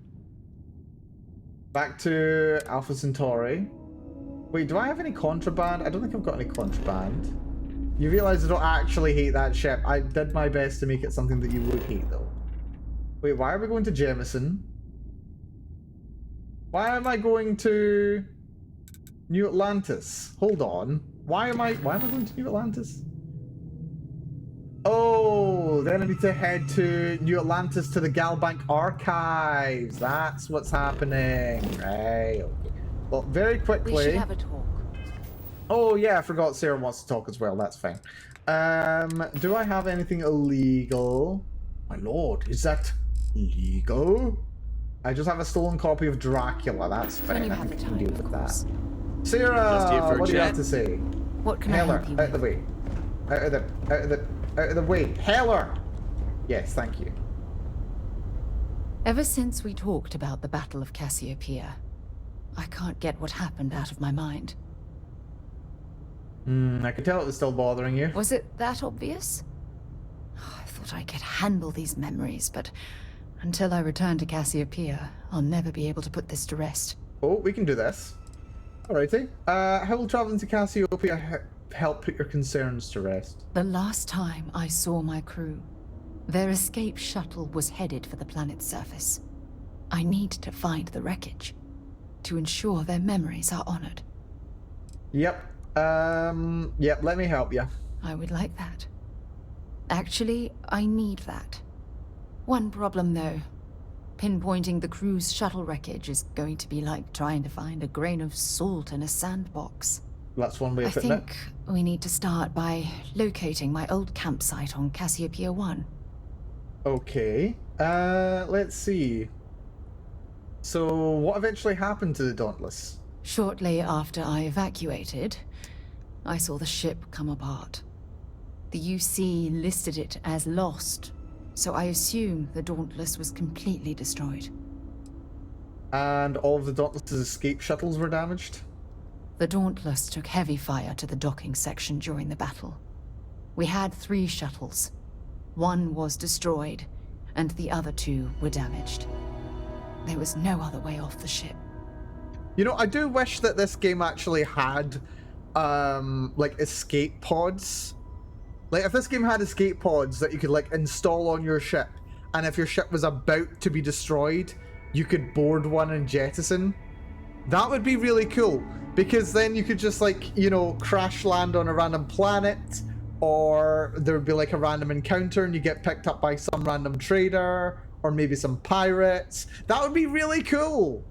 Speaker 1: Back to Alpha Centauri. Wait, do I have any contraband? I don't think I've got any contraband. You realize I don't actually hate that ship. I did my best to make it something that you would hate though. Wait, why are we going to Jemison? Why am I going to New Atlantis? Hold on. Why am I going to New Atlantis? Oh, then I need to head to New Atlantis to the Galbank Archives. That's what's happening. Right. Okay. Well, very quickly.
Speaker 2: We should have a talk.
Speaker 1: Oh yeah, I forgot Sarah wants to talk as well. That's fine. Do I have anything illegal? My lord, is that legal? I just have a stolen copy of Dracula. That's fine. I think I can deal with that. Sarah, what do you have to say?
Speaker 2: What can I help you with?
Speaker 1: Out of the way. Out of the way. Heller! Yes, thank you.
Speaker 2: Ever since we talked about the Battle of Cassiopeia, I can't get what happened out of my mind.
Speaker 1: I could tell it was still bothering you.
Speaker 2: Was it that obvious? I thought I could handle these memories, but until I return to Cassiopeia, I'll never be able to put this to rest.
Speaker 1: Oh, we can do this. Alrighty. How will traveling to Cassiopeia help put your concerns to rest?
Speaker 2: The last time I saw my crew, their escape shuttle was headed for the planet's surface. I need to find the wreckage to ensure their memories are honored.
Speaker 1: Yep. Yep, let me help you.
Speaker 2: I would like that. Actually, I need that. One problem though. Pinpointing the crew's shuttle wreckage is going to be like trying to find a grain of salt in a sandbox.
Speaker 1: That's one way of
Speaker 2: I
Speaker 1: putting it.
Speaker 2: think we need to start by locating my old campsite on Cassiopeia 1.
Speaker 1: Okay. Let's see. So, what eventually happened to the Dauntless?
Speaker 2: Shortly after I evacuated, I saw the ship come apart. The UC listed it as lost, so I assume the Dauntless was completely destroyed.
Speaker 1: And all of the Dauntless's escape shuttles were damaged?
Speaker 2: The Dauntless took heavy fire to the docking section during the battle. We had 3 shuttles. One was destroyed, and the other 2 were damaged. There was no other way off the ship.
Speaker 1: You know, I do wish that this game actually had, like, escape pods. Like, if this game had escape pods that you could, like, install on your ship, and if your ship was about to be destroyed, you could board one and jettison. That would be really cool, because then you could just, like, you know, crash land on a random planet, or there would be, like, a random encounter and you get picked up by some random trader, or maybe some pirates. That would be really cool.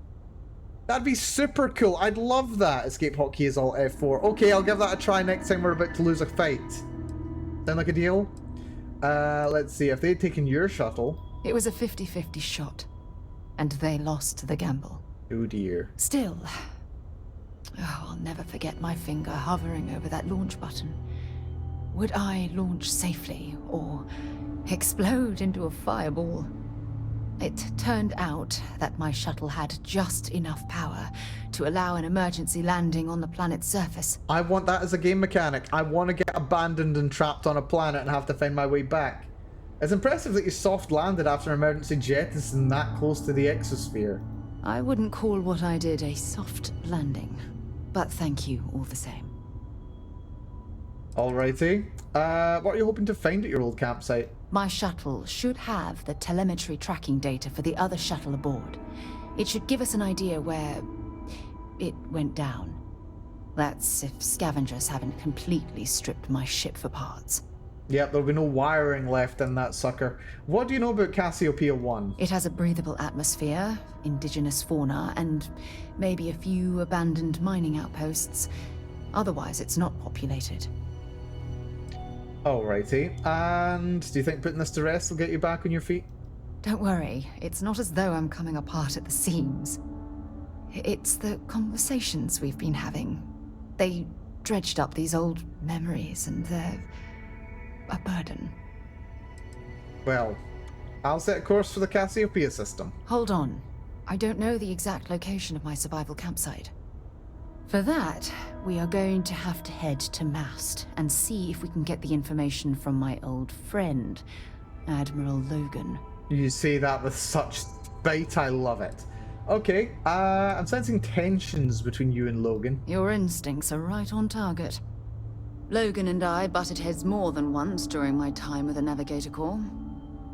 Speaker 1: That'd be super cool. I'd love that. Escape hotkey is all F4. Okay, I'll give that a try next time we're about to lose a fight. Sound like a deal? Let's see. If they'd taken your shuttle...
Speaker 2: It was a 50-50 shot, and they lost the gamble.
Speaker 1: Oh dear.
Speaker 2: Still, I'll never forget my finger hovering over that launch button. Would I launch safely, or explode into a fireball? It turned out that my shuttle had just enough power to allow an emergency landing on the planet's surface.
Speaker 1: I want that as a game mechanic. I want to get abandoned and trapped on a planet and have to find my way back. It's impressive that you soft landed after an emergency jettison that close to the exosphere.
Speaker 2: I wouldn't call what I did a soft landing, but thank you all the same.
Speaker 1: Alrighty. What are you hoping to find at your old campsite?
Speaker 2: My shuttle should have the telemetry tracking data for the other shuttle aboard. It should give us an idea where it went down. That's if scavengers haven't completely stripped my ship for parts.
Speaker 1: Yep, there'll be no wiring left in that sucker. What do you know about Cassiopeia 1?
Speaker 2: It has a breathable atmosphere, indigenous fauna, and maybe a few abandoned mining outposts. Otherwise, it's not populated.
Speaker 1: Alrighty. And do you think putting this to rest will get you back on your feet?
Speaker 2: Don't worry, it's not as though I'm coming apart at the seams. It's the conversations we've been having. They dredged up these old memories, and they're a burden.
Speaker 1: Well, I'll set a course for the Cassiopeia system.
Speaker 2: Hold on. I don't know the exact location of my survival campsite. For that, we are going to have to head to Mast and see if we can get the information from my old friend, Admiral Logan.
Speaker 1: You say that with such spite, I love it. Okay, I'm sensing tensions between you and Logan.
Speaker 2: Your instincts are right on target. Logan and I butted heads more than once during my time with the Navigator Corps.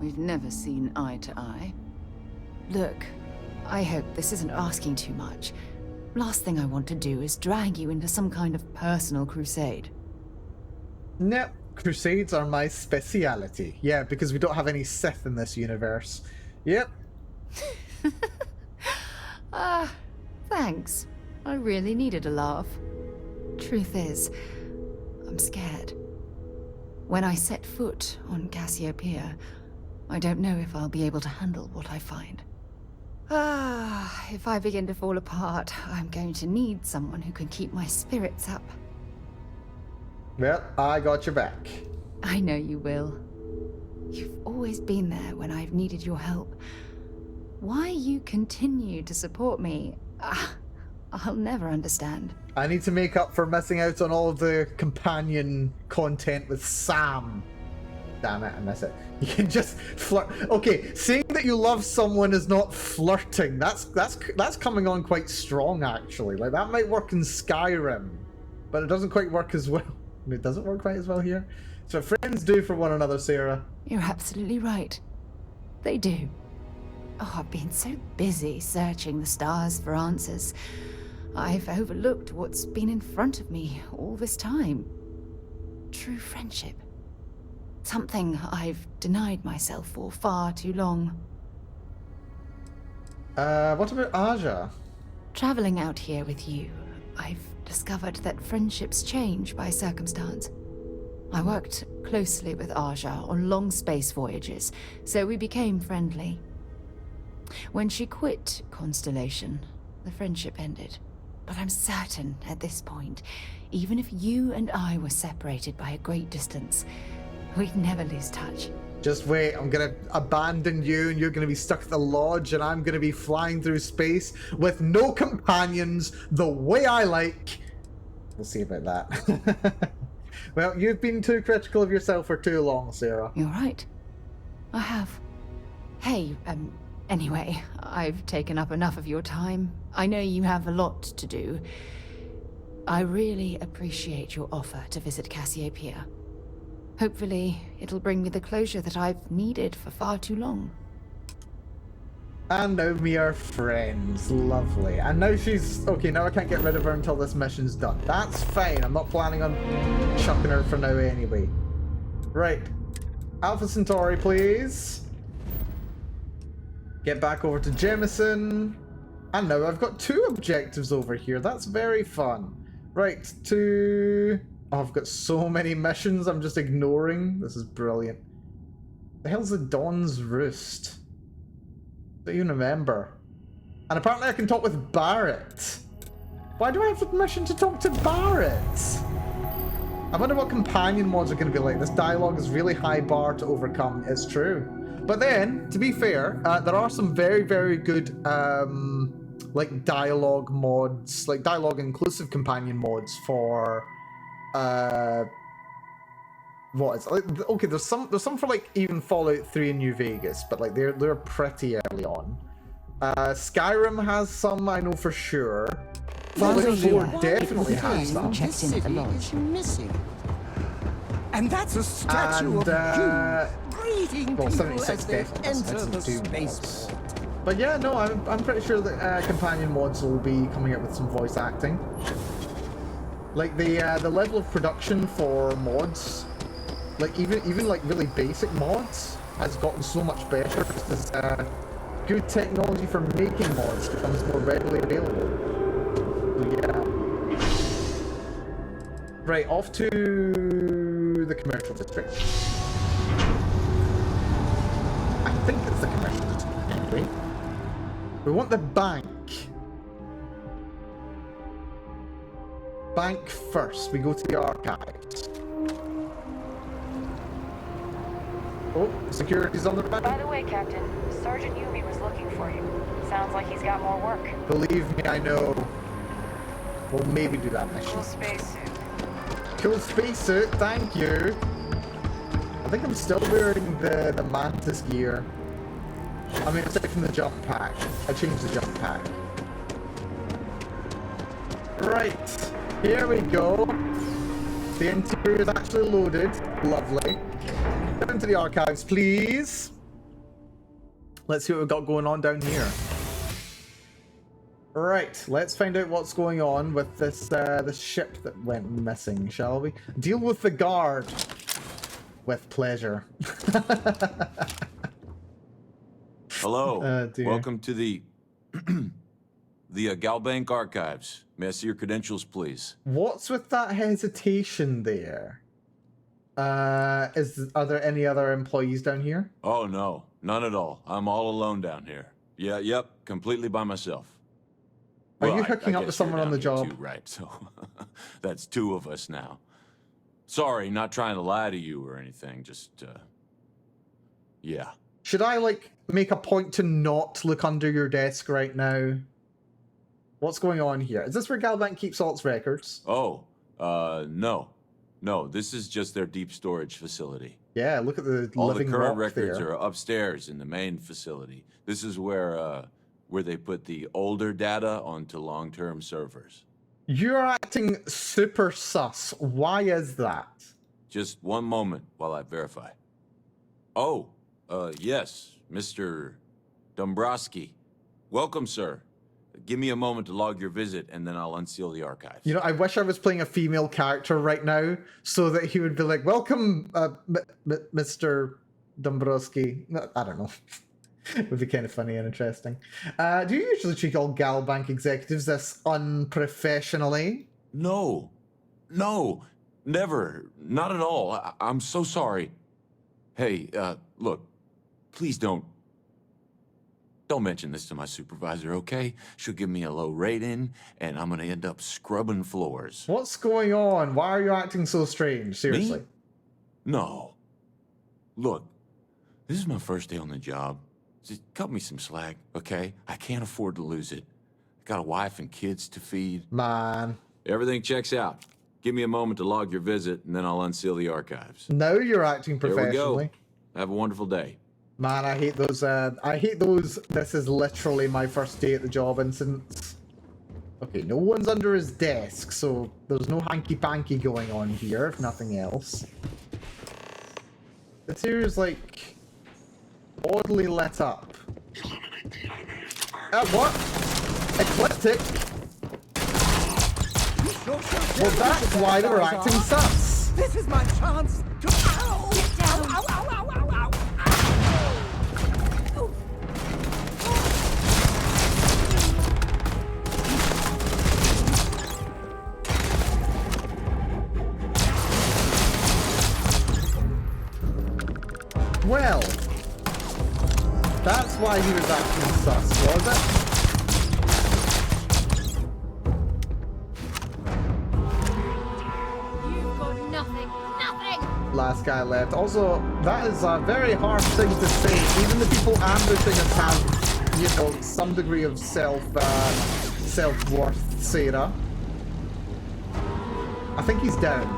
Speaker 2: We've never seen eye to eye. Look, I hope this isn't asking too much. Last thing I want to do is drag you into some kind of personal crusade.
Speaker 1: Nope, crusades are my speciality. Yeah, because we don't have any Sith in this universe. Yep.
Speaker 2: Thanks. I really needed a laugh. Truth is, I'm scared. When I set foot on Cassiopeia, I don't know if I'll be able to handle what I find. If I begin to fall apart, I'm going to need someone who can keep my spirits up.
Speaker 1: Well, I got your back.
Speaker 2: I know you will. You've always been there when I've needed your help. Why you continue to support me, I'll never understand.
Speaker 1: I need to make up for missing out on all of the companion content with Sam. Damn it, I miss it. You can just flirt. Okay, saying that you love someone is not flirting. That's coming on quite strong, actually. Like, that might work in Skyrim, but it doesn't quite work as well. It doesn't work quite as well here. So friends do for one another, Sarah.
Speaker 2: You're absolutely right. They do. Oh, I've been so busy searching the stars for answers. I've overlooked what's been in front of me all this time. True friendship. Something I've denied myself for far too long.
Speaker 1: What about Aja?
Speaker 2: Traveling out here with you, I've discovered that friendships change by circumstance. I worked closely with Aja on long space voyages, so we became friendly. When she quit Constellation, the friendship ended. But I'm certain at this point, even if you and I were separated by a great distance, we'd never lose touch.
Speaker 1: Just wait, I'm gonna abandon you and you're gonna be stuck at the lodge and I'm gonna be flying through space with no companions the way I like. We'll see about that. Well, you've been too critical of yourself for too long, Sarah.
Speaker 2: You're right. I have. Hey, anyway, I've taken up enough of your time. I know you have a lot to do. I really appreciate your offer to visit Cassiopeia. Hopefully, it'll bring me the closure that I've needed for far too long.
Speaker 1: And now we are friends. Lovely. And now she's... Okay, now I can't get rid of her until this mission's done. That's fine. I'm not planning on chucking her for now anyway. Right. Alpha Centauri, please. Get back over to Jemison. And now I've got 2 objectives over here. That's very fun. Right, to... Oh, I've got so many missions I'm just ignoring. This is brilliant. The hell's the Dawn's Roost? I don't even remember. And apparently I can talk with Barrett. Why do I have permission to talk to Barrett? I wonder what companion mods are going to be like. This dialogue is really high bar to overcome. It's true. But then, to be fair, there are some very, very good like dialogue mods, like dialogue inclusive companion mods for what is like, okay, there's some for like even Fallout 3 and New Vegas, but like they're pretty early on. Skyrim has some, I know for sure. Fallout 4 definitely has some.
Speaker 22: Checked in at the lodge. Missing. And that's a statue of you. Greeting
Speaker 1: well,
Speaker 22: people
Speaker 1: 76
Speaker 22: as they
Speaker 1: definitely
Speaker 22: enter the
Speaker 1: two
Speaker 22: space.
Speaker 1: mods. But yeah, no, I'm pretty sure that companion mods will be coming out with some voice acting. Like the level of production for mods, like even like really basic mods, has gotten so much better because good technology for making mods becomes more readily available. So, yeah. Right, off to the commercial district. I think it's the commercial district anyway. We want the bank. Bank first. We go to the archives. Oh, security's on the run.
Speaker 13: By the way, Captain, Sergeant Yumi was looking for you. Sounds like he's got more work.
Speaker 1: Believe me, I know. We'll maybe do that mission.
Speaker 13: Cool spacesuit.
Speaker 1: Cool spacesuit, thank you. I think I'm still wearing the Mantis gear. I mean, aside from the jump pack. I changed the jump pack. Right, here we go. The interior is actually loaded. Lovely. Down to the archives, please. Let's see what we've got going on down here. Right, let's find out what's going on with this this ship that went missing, shall we? Deal with the guard. With pleasure.
Speaker 11: Hello.
Speaker 1: Dear.
Speaker 11: Welcome to the Galbank Archives. May I see your credentials, please?
Speaker 1: What's with that hesitation there? Are there any other employees down here?
Speaker 11: Oh, no. None at all. I'm all alone down here. Yeah, yep. Completely by myself.
Speaker 1: Are
Speaker 11: Well,
Speaker 1: you
Speaker 11: I
Speaker 1: hooking up
Speaker 11: guess
Speaker 1: with someone
Speaker 11: you're
Speaker 1: on the
Speaker 11: down here
Speaker 1: job?
Speaker 11: too, right, so that's two of us now. Sorry, not trying to lie to you or anything. Just, yeah.
Speaker 1: Should I, like, make a point to not look under your desk right now? What's going on here? Is this where Galbank keeps all its records?
Speaker 11: Oh, no. No, this is just their deep storage facility.
Speaker 1: Yeah, look at the
Speaker 11: All the
Speaker 1: living
Speaker 11: current
Speaker 1: rock
Speaker 11: records
Speaker 1: there.
Speaker 11: are upstairs in the main facility. This is where they put the older data onto long-term servers.
Speaker 1: You're acting super sus. Why is that?
Speaker 11: Just one moment while I verify. Oh, yes, Mr. Dombrowski. Welcome, sir. Give me a moment to log your visit, and then I'll unseal the archives.
Speaker 1: You know, I wish I was playing a female character right now, so that he would be like, "Welcome, Mr. Dombrowski." No, I don't know. It would be kind of funny and interesting. Do you usually treat all Galbank executives this unprofessionally?
Speaker 11: No. No. Never. Not at all. I'm so sorry. Hey, look. Please don't mention this to my supervisor, okay? She'll give me a low rating, and I'm gonna end up scrubbing floors.
Speaker 1: What's going on? Why are you acting so strange? Seriously.
Speaker 11: Me? No. Look, this is my first day on the job. Just cut me some slack, okay? I can't afford to lose it. I got a wife and kids to feed.
Speaker 1: Man.
Speaker 11: Everything checks out. Give me a moment to log your visit, and then I'll unseal the archives.
Speaker 1: Now you're acting
Speaker 11: There we
Speaker 1: professionally.
Speaker 11: go. Have a wonderful day.
Speaker 1: Man, I hate those. I hate those. This is literally my first day at the job incidents. Okay, no one's under his desk, so there's no hanky-panky going on here, if nothing else. The interior's like oddly lit up. What? Ecliptic? Well, that's why they were acting sus.
Speaker 22: This is my chance to. Ow!
Speaker 4: Get down.
Speaker 22: Ow, ow, ow, ow, ow, ow.
Speaker 1: Well, that's why he was acting sus, was it?
Speaker 4: You've got nothing. Nothing!
Speaker 1: Last guy left. Also, that is a very harsh thing to say. Even the people ambushing us have, you know, some degree of self-worth, Sarah. I think he's down.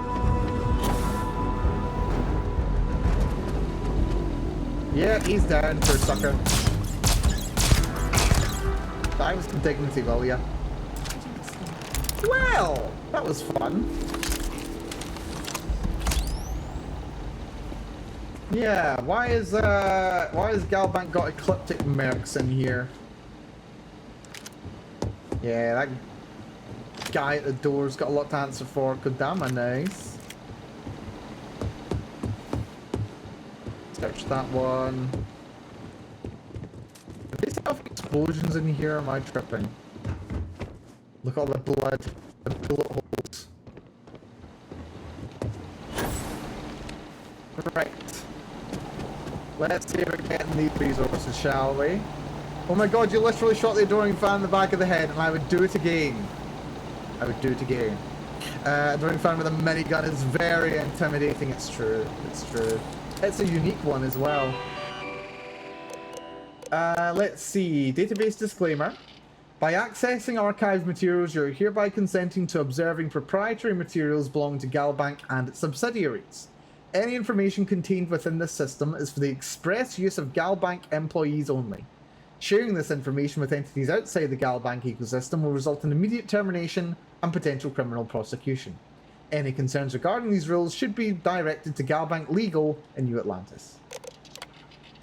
Speaker 1: Yeah, he's down for a sucker. Die with some dignity, will ya? Well, that was fun. Yeah, why is Galbank got ecliptic mercs in here? Yeah, that guy at the door's got a lot to answer for. Kodama, nice. Search that one. Do they still have explosions in here? Am I tripping? Look at all the blood, the bullet holes. Right. Let's see if we're getting these resources, shall we? Oh my god, you literally shot the adoring fan in the back of the head, and I would do it again. I would do it again. Adoring fan with a minigun is very intimidating. It's true. It's true. It's a unique one as well. Let's see. Database disclaimer. By accessing archived materials, you're hereby consenting to observing proprietary materials belonging to Galbank and its subsidiaries. Any information contained within this system is for the express use of Galbank employees only. Sharing this information with entities outside the Galbank ecosystem will result in immediate termination and potential criminal prosecution. Any concerns regarding these rules should be directed to Galbank Legal in New Atlantis.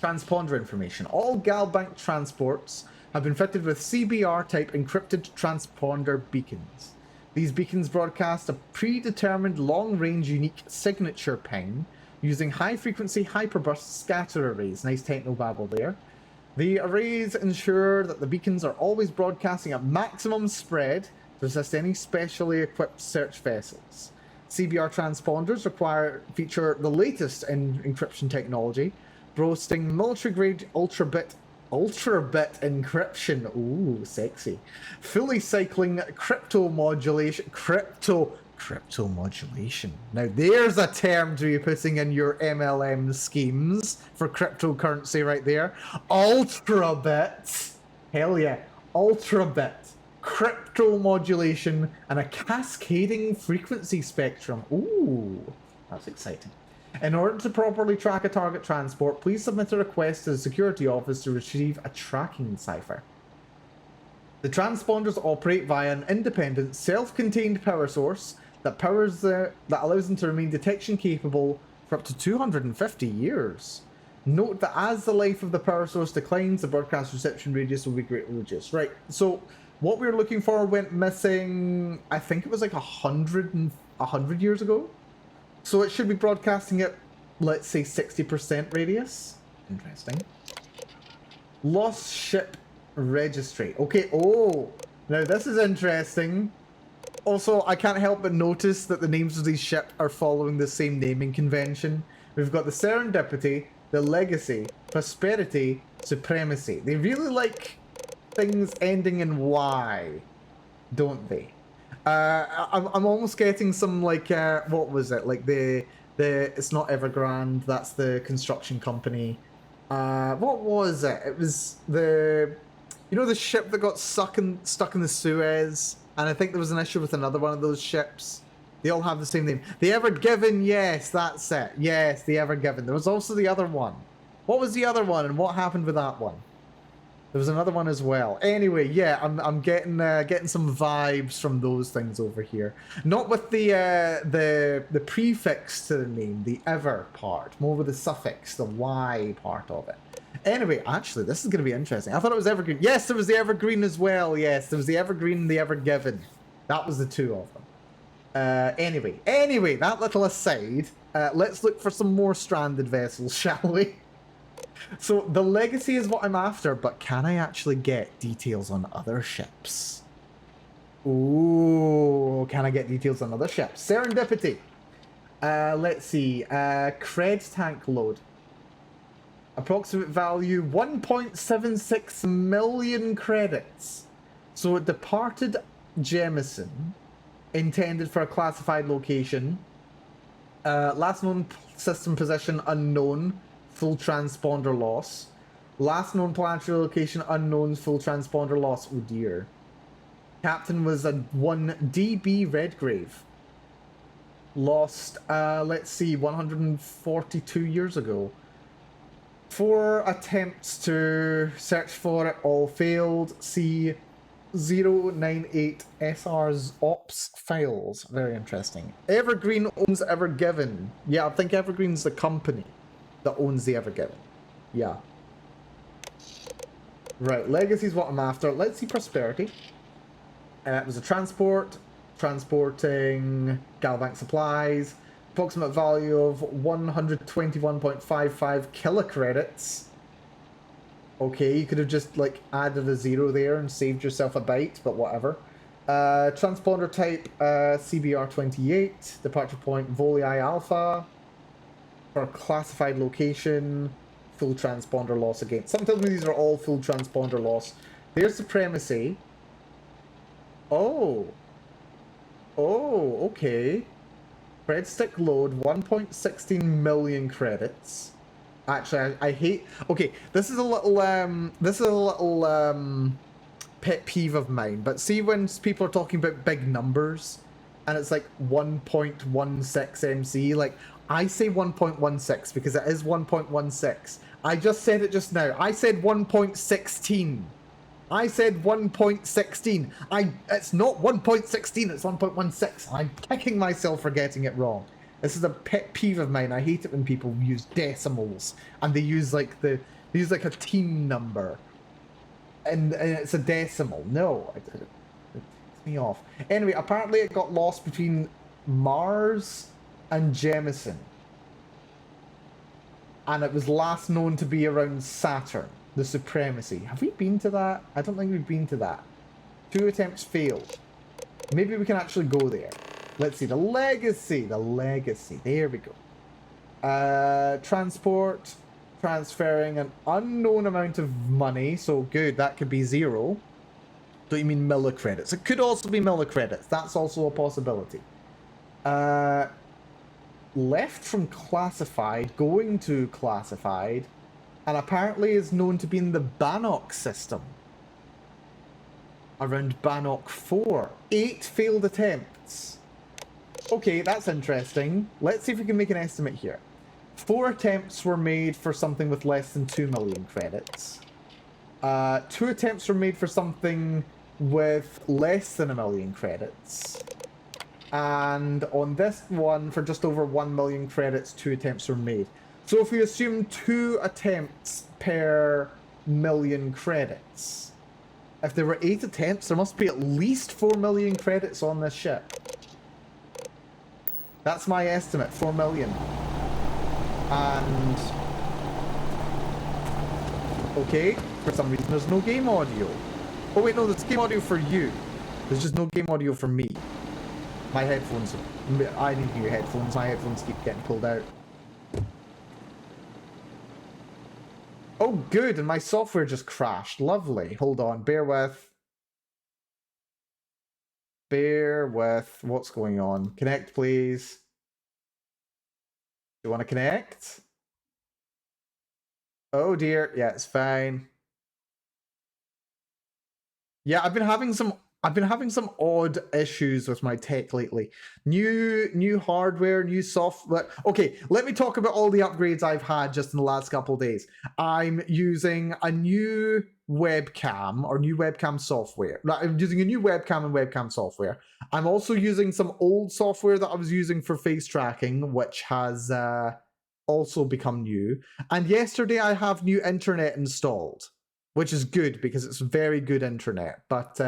Speaker 1: Transponder information. All Galbank transports have been fitted with CBR-type encrypted transponder beacons. These beacons broadcast a predetermined long-range unique signature ping using high-frequency hyperburst scatter arrays. Nice technobabble there. The arrays ensure that the beacons are always broadcasting at maximum spread to assist any specially equipped search vessels. CBR transponders feature the latest in encryption technology, boasting military-grade ultra-bit encryption. Ooh, sexy. Fully cycling crypto modulation. Crypto modulation. Now there's a term to be putting in your MLM schemes for cryptocurrency right there. Ultra-bit. Hell yeah. Ultra-bit. Crypto modulation and a cascading frequency spectrum. Ooh, that's exciting. In order to properly track a target transport, please submit a request to the security office to retrieve a tracking cipher. The transponders operate via an independent, self-contained power source that allows them to remain detection capable for up to 250 years. Note that as the life of the power source declines, the broadcast reception radius will be greatly reduced. Right, so what we were looking for went missing, I think it was like 100 years ago. So it should be broadcasting at, let's say, 60% radius. Interesting. Lost ship registry. Okay, oh, now this is interesting. Also, I can't help but notice that the names of these ships are following the same naming convention. We've got the Serendipity, the Legacy, Prosperity, Supremacy. They really like things ending in Y, don't they? I'm almost getting some like what was it, like the it's not Evergrande, that's the construction company. What was it? It was the, you know, the ship that got stuck in the Suez, and I think there was an issue with another one of those ships. They all have the same name. The Ever Given, yes, that's it. Yes, the Ever Given. There was also the other one. What was the other one, and what happened with that one? There was another one as well. Anyway, yeah, I'm getting some vibes from those things over here. Not with the prefix to the name, the ever part. More with the suffix, the Y part of it. Anyway, actually, this is going to be interesting. I thought it was Evergreen. Yes, there was the Evergreen as well. Yes, there was the Evergreen and the Ever Given. That was the two of them. Anyway, that little aside, let's look for some more stranded vessels, shall we? So the Legacy is what I'm after, but can I actually get details on other ships? Ooh, can I get details on other ships? Serendipity. Let's see. Cred tank load. Approximate value 1.76 million credits. So it departed Jemison, intended for a classified location. Last known system position unknown. Full transponder loss. Last known planetary location unknown, full transponder loss. Oh dear. Captain was a 1 DB Redgrave. Lost, let's see, 142 years ago. 4 attempts to search for it all failed. See 098 SR's ops files. Very interesting. Evergreen owns Ever Given. Yeah, I think Evergreen's the company that owns the Ever Given. Yeah. Right, Legacy's what I'm after. Let's see Prosperity. It was a transporting Galbank supplies. Approximate value of 121.55 kilocredits. Okay, you could have just like added a 0 there and saved yourself a byte, but whatever. Transponder type CBR-28. Departure point Volii Alpha. For classified location, full transponder loss again. Sometimes these are all full transponder loss. There's supremacy. Oh. Oh, okay. Breadstick load, 1.16 million credits. Actually, I hate... Okay, this is a little, pet peeve of mine, but see when people are talking about big numbers, and it's like 1.16 MC, like, I say 1.16 because it is 1.16. I just said it just now. I said 1.16. I said 1.16. It's not 1.16, it's 1.16. I'm kicking myself for getting it wrong. This is a pet peeve of mine. I hate it when people use decimals and they use like a teen number. And it's a decimal. No, it takes me off. Anyway, apparently it got lost between Mars and Jemison. And it was last known to be around Saturn. The supremacy. Have we been to that? I don't think we've been to that. 2 attempts failed. Maybe we can actually go there. Let's see. The legacy. The legacy. There we go. Transport. Transferring an unknown amount of money. So good. That could be 0. Don't you mean millicredits? It could also be millicredits. That's also a possibility. Left from classified. Going to classified. And apparently is known to be in the Bannock system. Around Bannock 4. 8 failed attempts. Okay, that's interesting. Let's see if we can make an estimate here. 4 attempts were made for something with less than 2 million credits. 2 attempts were made for something with less than 1 million credits. And on this one, for just over 1 million credits, 2 attempts were made. So if we assume 2 attempts per million credits, if there were 8 attempts, there must be at least 4 million credits on this ship. That's my estimate, 4 million. And... okay, for some reason there's no game audio. Oh wait, no, there's game audio for you. There's just no game audio for me. My headphones... I need new headphones. My headphones keep getting pulled out. Oh, good, and my software just crashed. Lovely. Hold on, bear with. Bear with. What's going on? Connect, please. Do you want to connect? Oh dear. Yeah, it's fine. Yeah, I've been having some odd issues with my tech lately. New hardware, new software. Okay, let me talk about all the upgrades I've had just in the last couple of days. I'm using a new webcam or new webcam software. I'm using a new webcam and webcam software. I'm also using some old software that I was using for face tracking, which has also become new. And yesterday I have new internet installed, which is good because it's very good internet. But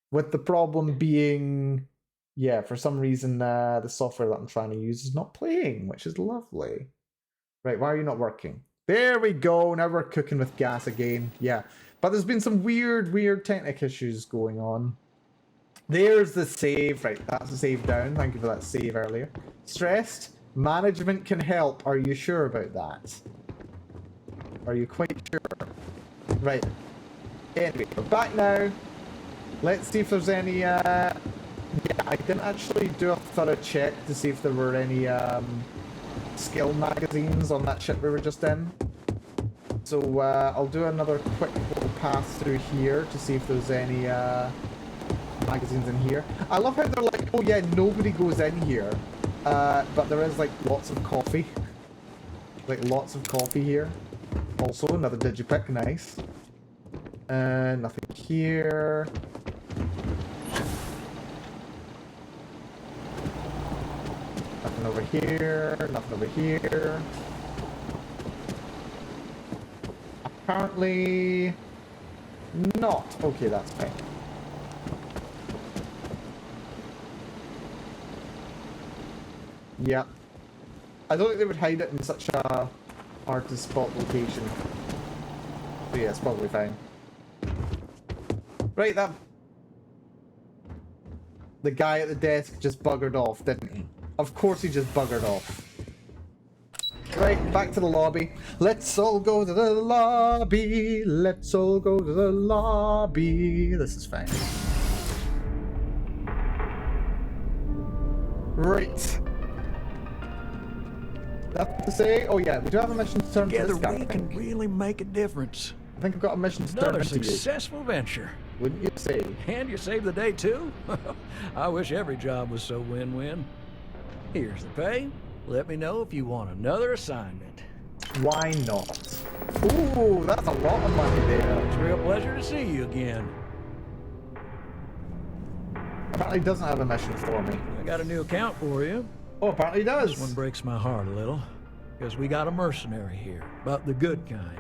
Speaker 1: with the problem being, yeah, for some reason the software that I'm trying to use is not playing, which is lovely. Right, why are you not working? There we go. Now we're cooking with gas again. Yeah, but there's been some weird technical issues going on. There's the save. Right, that's the save down. Thank you for that save earlier. Stressed? Management can help. Are you sure about that? Are you quite sure? Right. Anyway, we're back now. Let's see if there's any, yeah, I didn't actually do a thorough check to see if there were any, skill magazines on that ship we were just in. So, I'll do another quick little pass through here to see if there's any, magazines in here. I love how they're like, oh yeah, nobody goes in here. But there is, like, lots of coffee. Like, lots of coffee here. Also, another digipick, nice. Nothing here. Nothing over here. Nothing over here. Apparently not. Okay, that's fine. Yeah. I don't think they would hide it in such a hard to spot location. So yeah, it's probably fine. Right, that... the guy at the desk just buggered off, didn't he? Of course he just buggered off. Right, back to the lobby. Let's all go to the lobby. Let's all go to the lobby. This is fine. Right. Nothing to say? Oh yeah, we do have a mission to turn
Speaker 14: Together
Speaker 1: to this guy,
Speaker 14: we can really make a difference.
Speaker 1: I think I've got a mission to turn
Speaker 14: Another
Speaker 1: into you.
Speaker 14: successful venture.
Speaker 1: Wouldn't you say?
Speaker 14: And you saved the day too? I wish every job was so win-win. Here's the pay. Let me know if you want another assignment.
Speaker 1: Why not? Ooh, that's a lot of money there.
Speaker 14: It's a real pleasure to see you again.
Speaker 1: Apparently doesn't have a mission for me.
Speaker 14: I got a new account for you.
Speaker 1: Oh, apparently he does.
Speaker 14: This one breaks my heart a little, because we got a mercenary here, but the good kind.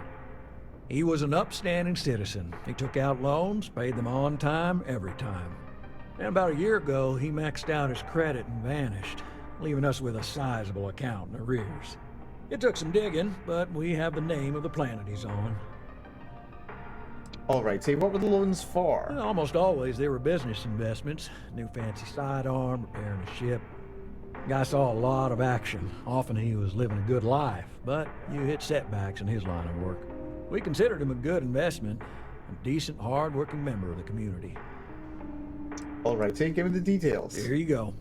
Speaker 14: He was an upstanding citizen. He took out loans, paid them on time, every time. And about a year ago, he maxed out his credit and vanished, leaving us with a sizable account in arrears. It took some digging, but we have the name of the planet he's on.
Speaker 1: Alright, so what were the loans for?
Speaker 14: Well, almost always they were business investments. New fancy sidearm, repairing a ship. Guy saw a lot of action. Often he was living a good life, but you hit setbacks in his line of work. We considered him a good investment, a decent, hard-working member of the community.
Speaker 1: Alright, so give me the details.
Speaker 14: Here you go.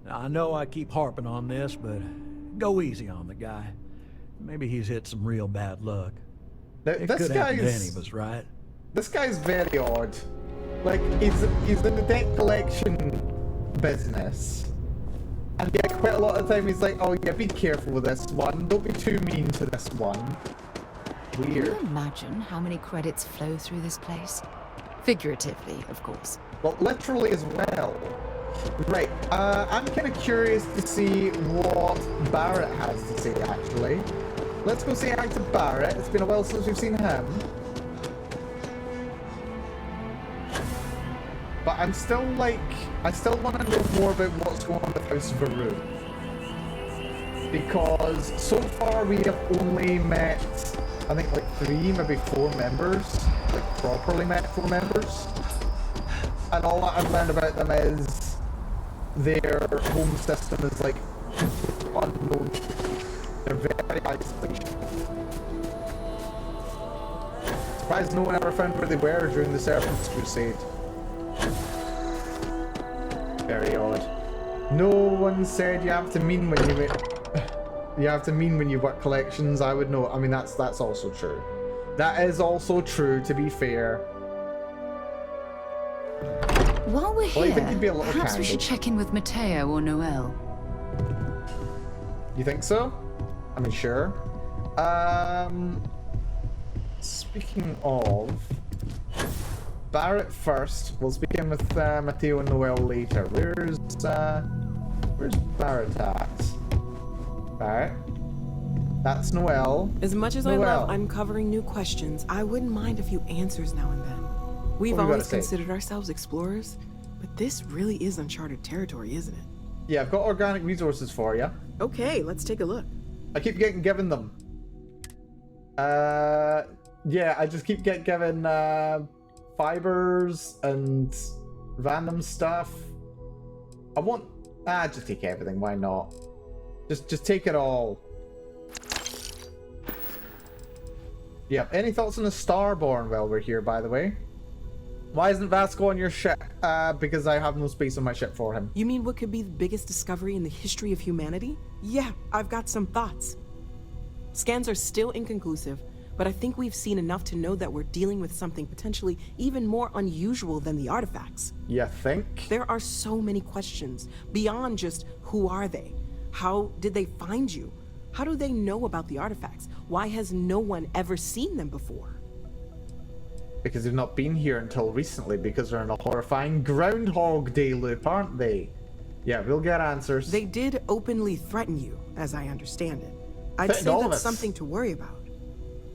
Speaker 14: Now, I know I keep harping on this, but go easy on the guy. Maybe he's hit some real bad luck.
Speaker 1: Now,
Speaker 14: It
Speaker 1: this
Speaker 14: could happen to
Speaker 1: guy's
Speaker 14: any of us, right?
Speaker 1: This guy's very odd. Like he's in the deck collection business, and yeah, quite a lot of the time he's like, "Oh yeah, be careful with this one. Don't be too mean to this one."
Speaker 2: Can
Speaker 1: Weird.
Speaker 2: you imagine how many credits flow through this place? Figuratively, of course.
Speaker 1: Well, literally as well. Right. I'm kind of curious to see what Barrett has to say. Actually, let's go say hi to Barrett. It's been a while since we've seen him. But I'm still like, I still want to know more about what's going on with House Varun. Because so far we have only met, I think like 3, maybe 4 members. Like properly met 4 members. And all that I've learned about them is their home system is like unknown. They're very isolated. Surprised no one ever found where they were during the Serpent's Crusade. Very odd. No one said you have to mean when you work collections. I would know. I mean, that's also true. That is also true, to be fair.
Speaker 2: While we're
Speaker 1: Well, I
Speaker 2: here,
Speaker 1: think you'd be a little
Speaker 2: perhaps we should
Speaker 1: candid.
Speaker 2: check in with Mateo or Noel.
Speaker 1: You think so? I mean, sure. Speaking of Barrett first, we'll speak in with Mateo and Noel later. Where's Barrett at? Barrett? That's Noel.
Speaker 15: As much as
Speaker 1: Noel.
Speaker 15: I love uncovering new questions, I wouldn't mind a few answers now and then. We've
Speaker 1: What we gotta
Speaker 15: always
Speaker 1: say?
Speaker 15: considered ourselves explorers, but this really is uncharted territory, isn't it?
Speaker 1: Yeah, I've got organic resources for you.
Speaker 15: Okay, let's take a look.
Speaker 1: I keep getting given them. Yeah, I just keep getting given fibers and random stuff. I want just take everything, why not? Just take it all. Yeah, any thoughts on the Starborn while we're here, by the way? Why isn't Vasco on your ship? Because I have no space on my ship for him.
Speaker 15: You mean what could be the biggest discovery in the history of humanity? Yeah, I've got some thoughts. Scans are still inconclusive, but I think we've seen enough to know that we're dealing with something potentially even more unusual than the artifacts.
Speaker 1: You think?
Speaker 15: There are so many questions beyond just who are they? How did they find you? How do they know about the artifacts? Why has no one ever seen them before?
Speaker 1: Because they've not been here until recently, because they're in a horrifying Groundhog Day loop, aren't they? Yeah, we'll get answers.
Speaker 15: They did openly threaten you, as I understand it. I'd
Speaker 1: Threatened
Speaker 15: say
Speaker 1: all of
Speaker 15: that's
Speaker 1: us.
Speaker 15: something to worry about.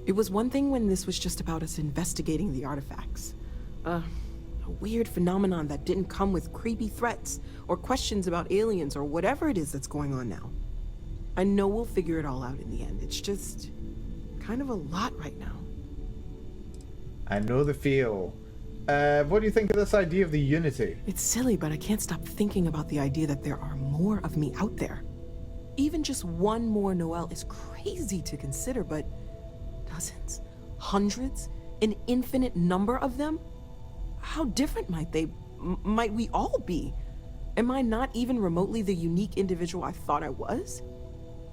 Speaker 15: It was one thing when this was just about us investigating the artifacts. A weird phenomenon that didn't come with creepy threats or questions about aliens or whatever it is that's going on now. I know we'll figure it all out in the end. It's just kind of a lot right now.
Speaker 1: I know the feel. What do you think of this idea of the Unity?
Speaker 15: It's silly, but I can't stop thinking about the idea that there are more of me out there. even just one more Noel is crazy to consider, but dozens, hundreds, an infinite number of them? How different might we all be? Am I not even remotely the unique individual I thought I was?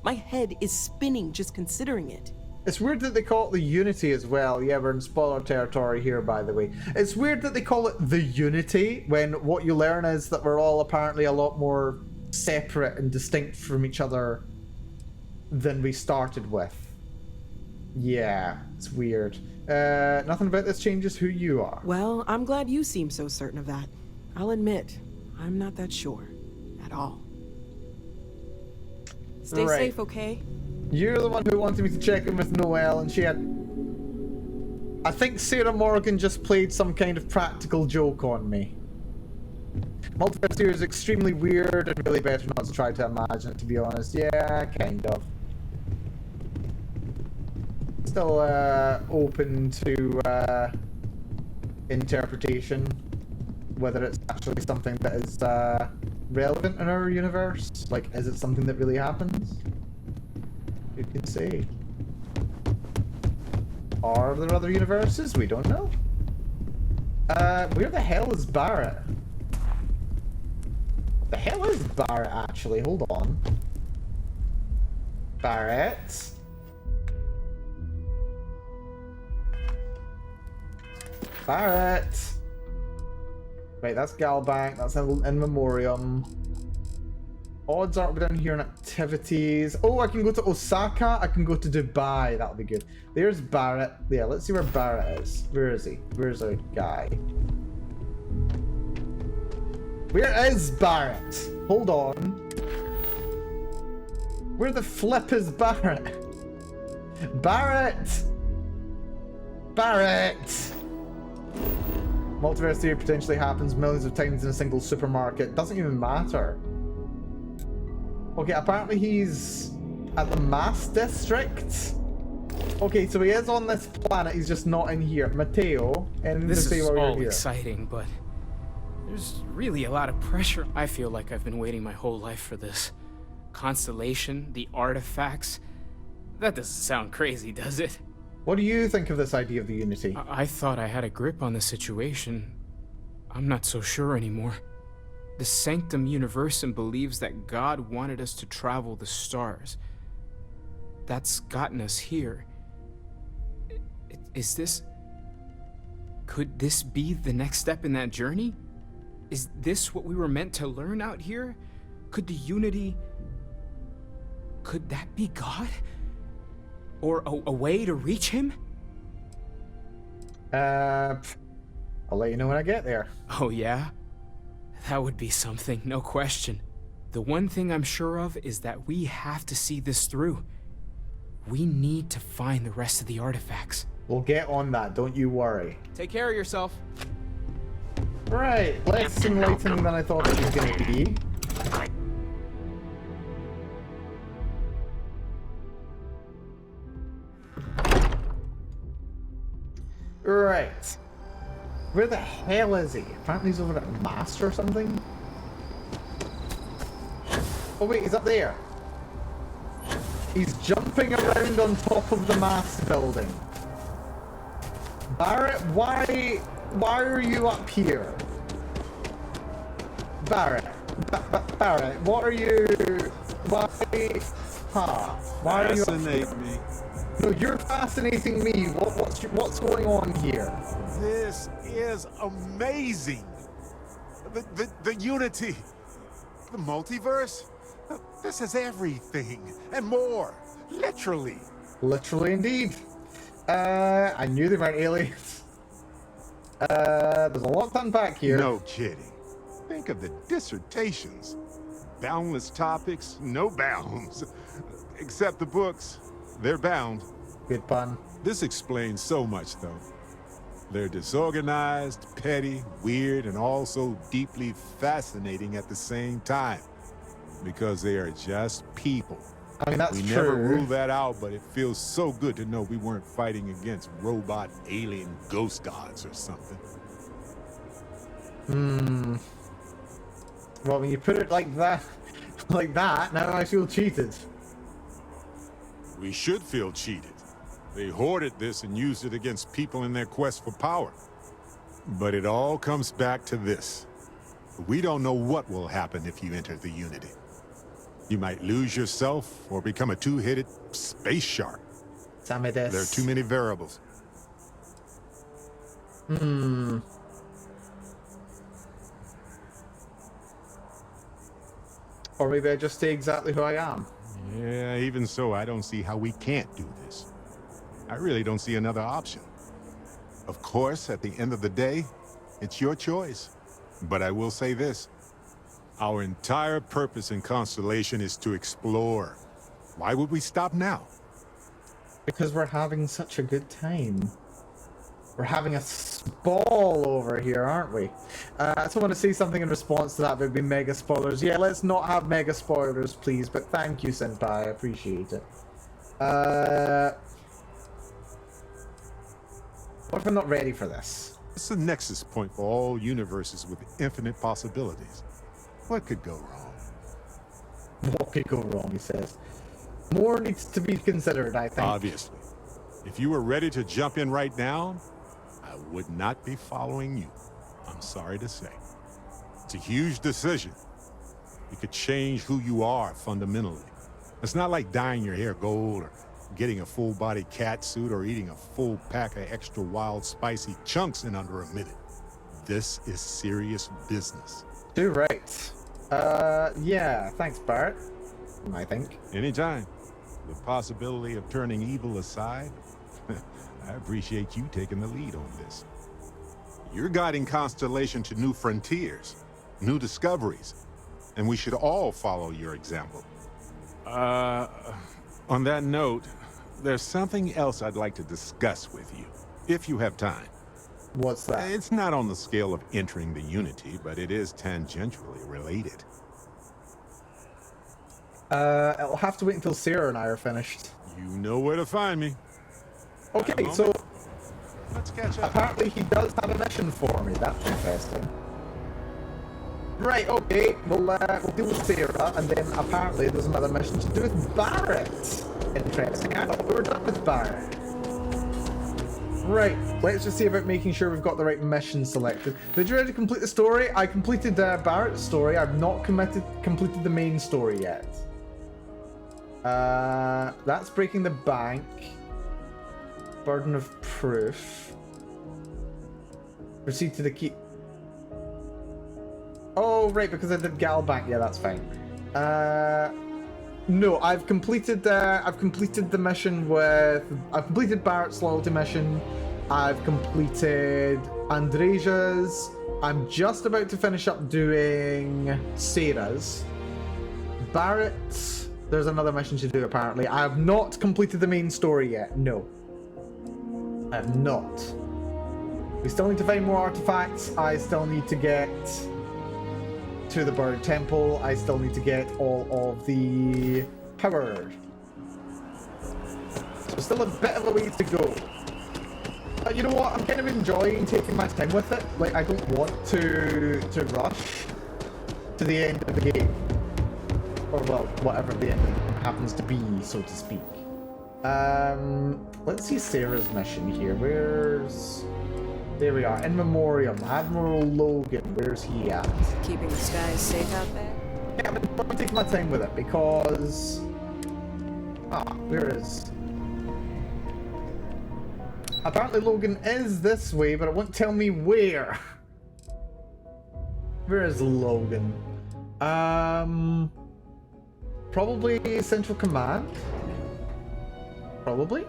Speaker 15: My head is spinning just considering it.
Speaker 1: It's weird that they call it the Unity as well. Yeah, we're in spoiler territory here, by the way. It's weird that they call it the Unity when what you learn is that we're all apparently a lot more separate and distinct from each other than we started with. Yeah, it's weird. Nothing about this changes who you are.
Speaker 15: Well, I'm glad you seem so certain of that. I'll admit, I'm not that sure. At all. Stay safe, okay?
Speaker 1: You're the one who wanted me to check in with Noelle, and she had... I think Sarah Morgan just played some kind of practical joke on me. Multiverse here is extremely weird and really better not to try to imagine it, to be honest. Yeah, kind of. Still open to interpretation, whether it's actually something that is relevant in our universe. Like, is it something that really happens? Who can say? Are there other universes? We don't know. Where the hell is Barrett? What the hell is Barrett, actually? Hold on. Barrett? Barrett! Right, that's Galbank, that's in memoriam. Odds aren't down here in activities. Oh, I can go to Osaka, I can go to Dubai, that'll be good. There's Barrett. Yeah, let's see where Barrett is. Where is he? Where's our guy? Where is Barrett? Hold on. Where the flip is Barrett? Barrett! Barrett! Multiverse theory potentially happens millions of times in a single supermarket. Doesn't even matter. Okay, apparently he's at the Mass District. Okay, so he is on this planet, he's just not in here. Mateo, and
Speaker 10: this is all
Speaker 1: here.
Speaker 10: exciting, but there's really a lot of pressure. I feel like I've been waiting my whole life for this. Constellation, the artifacts. That doesn't sound crazy, does it?
Speaker 1: What do you think of this idea of the Unity?
Speaker 10: I thought I had a grip on the situation. I'm not so sure anymore. The Sanctum Universum believes that God wanted us to travel the stars. That's gotten us here. Is this... Could this be the next step in that journey? Is this what we were meant to learn out here? Could the Unity... Could that be God? Or a way to reach him?
Speaker 1: I'll let you know when I get there.
Speaker 10: Oh yeah? That would be something, no question. The one thing I'm sure of is that we have to see this through. We need to find the rest of the artifacts.
Speaker 1: We'll get on that, don't you worry.
Speaker 10: Take care of yourself.
Speaker 1: Right, less enlightening than I thought it was going to be. Right. Where the hell is he? Apparently he's over at Mast or something. Oh wait, he's up there. He's jumping around on top of the Mast building. Barrett, why are you up here? Barrett, Barrett, what are you? Why? Why are you?
Speaker 18: Fascinate me.
Speaker 1: No, you're fascinating me. What's going on here?
Speaker 18: This is amazing. The Unity, the multiverse. This is everything and more. Literally.
Speaker 1: Literally, indeed. I knew they weren't aliens. There's a lot to unpack here.
Speaker 18: No kidding. Think of the dissertations. Boundless topics, no bounds. Except the books. They're bound.
Speaker 1: Good pun.
Speaker 18: This explains so much, though. They're disorganized, petty, weird, and also deeply fascinating at the same time. Because they are just people.
Speaker 1: I mean, that's
Speaker 18: we
Speaker 1: true.
Speaker 18: never rule that out, but it feels so good to know we weren't fighting against robot alien ghost gods or something.
Speaker 1: Well, when you put it like that, like that, now I feel cheated.
Speaker 18: We should feel cheated. They hoarded this and used it against people in their quest for power. But it all comes back to this. We don't know what will happen if you enter the Unity. You might lose yourself or become a two-headed space shark. There are too many variables.
Speaker 1: Or maybe I just stay exactly who I am.
Speaker 18: Yeah, even so, I don't see how we can't do this. I really don't see another option. Of course, at the end of the day, it's your choice. But I will say this. Our entire purpose in Constellation is to explore. Why would we stop now?
Speaker 1: Because we're having such a good time. We're having a ball over here, aren't we? I also want to say something in response to that. There'd be mega spoilers. Yeah, let's not have mega spoilers, please. But thank you, Senpai. I appreciate it. What if I'm not ready for this?
Speaker 18: It's a nexus point for all universes with infinite possibilities. What could go wrong?
Speaker 1: What could go wrong, he says. More needs to be considered, I think.
Speaker 18: Obviously. If you were ready to jump in right now, I would not be following you. I'm sorry to say. It's a huge decision. It could change who you are fundamentally. It's not like dyeing your hair gold or getting a full-body cat suit or eating a full pack of extra wild spicy chunks in under a minute. This is serious business.
Speaker 1: Do right. Yeah, thanks, Bart. I think.
Speaker 18: Anytime. The possibility of turning evil aside, I appreciate you taking the lead on this. You're guiding Constellation to new frontiers, new discoveries, and we should all follow your example. On that note, there's something else I'd like to discuss with you, if you have time.
Speaker 1: What's that?
Speaker 18: It's not on the scale of entering the Unity, but it is tangentially related.
Speaker 1: It'll have to wait until Sarah and I are finished.
Speaker 18: You know where to find me.
Speaker 1: Okay, so
Speaker 18: let's catch up.
Speaker 1: Apparently he does have a mission for me. That's interesting. Right, okay, we'll deal with Sarah, and then apparently there's another mission to do with Barrett. Interesting. I thought we were done with Barrett. Right, let's just see about making sure we've got the right mission selected. Did you already complete the story? I completed Barrett's story. I've not completed the main story yet. That's breaking the bank. Burden of proof. Proceed to the key. Oh, right, because I did Galbank. Yeah, that's fine. No, I've completed the mission with... I've completed Barrett's loyalty mission. I've completed Andresia's. I'm just about to finish up doing Sarah's. Barrett's... There's another mission to do, apparently. I have not completed the main story yet. No. I have not. We still need to find more artifacts. I still need to get to the Bird Temple. I still need to get all of the power. So still a bit of a way to go. But you know what? I'm kind of enjoying taking my time with it. Like, I don't want to rush to the end of the game. Or, well, whatever the end happens to be, so to speak. Let's see Sarah's mission here. Where's... There we are. In Memoriam. Admiral Logan. Where's he at?
Speaker 15: Keeping the skies safe out there?
Speaker 1: Yeah, I'm taking my time with it because... where is... Apparently Logan is this way, but it won't tell me where. Where is Logan? Probably Central Command? Probably?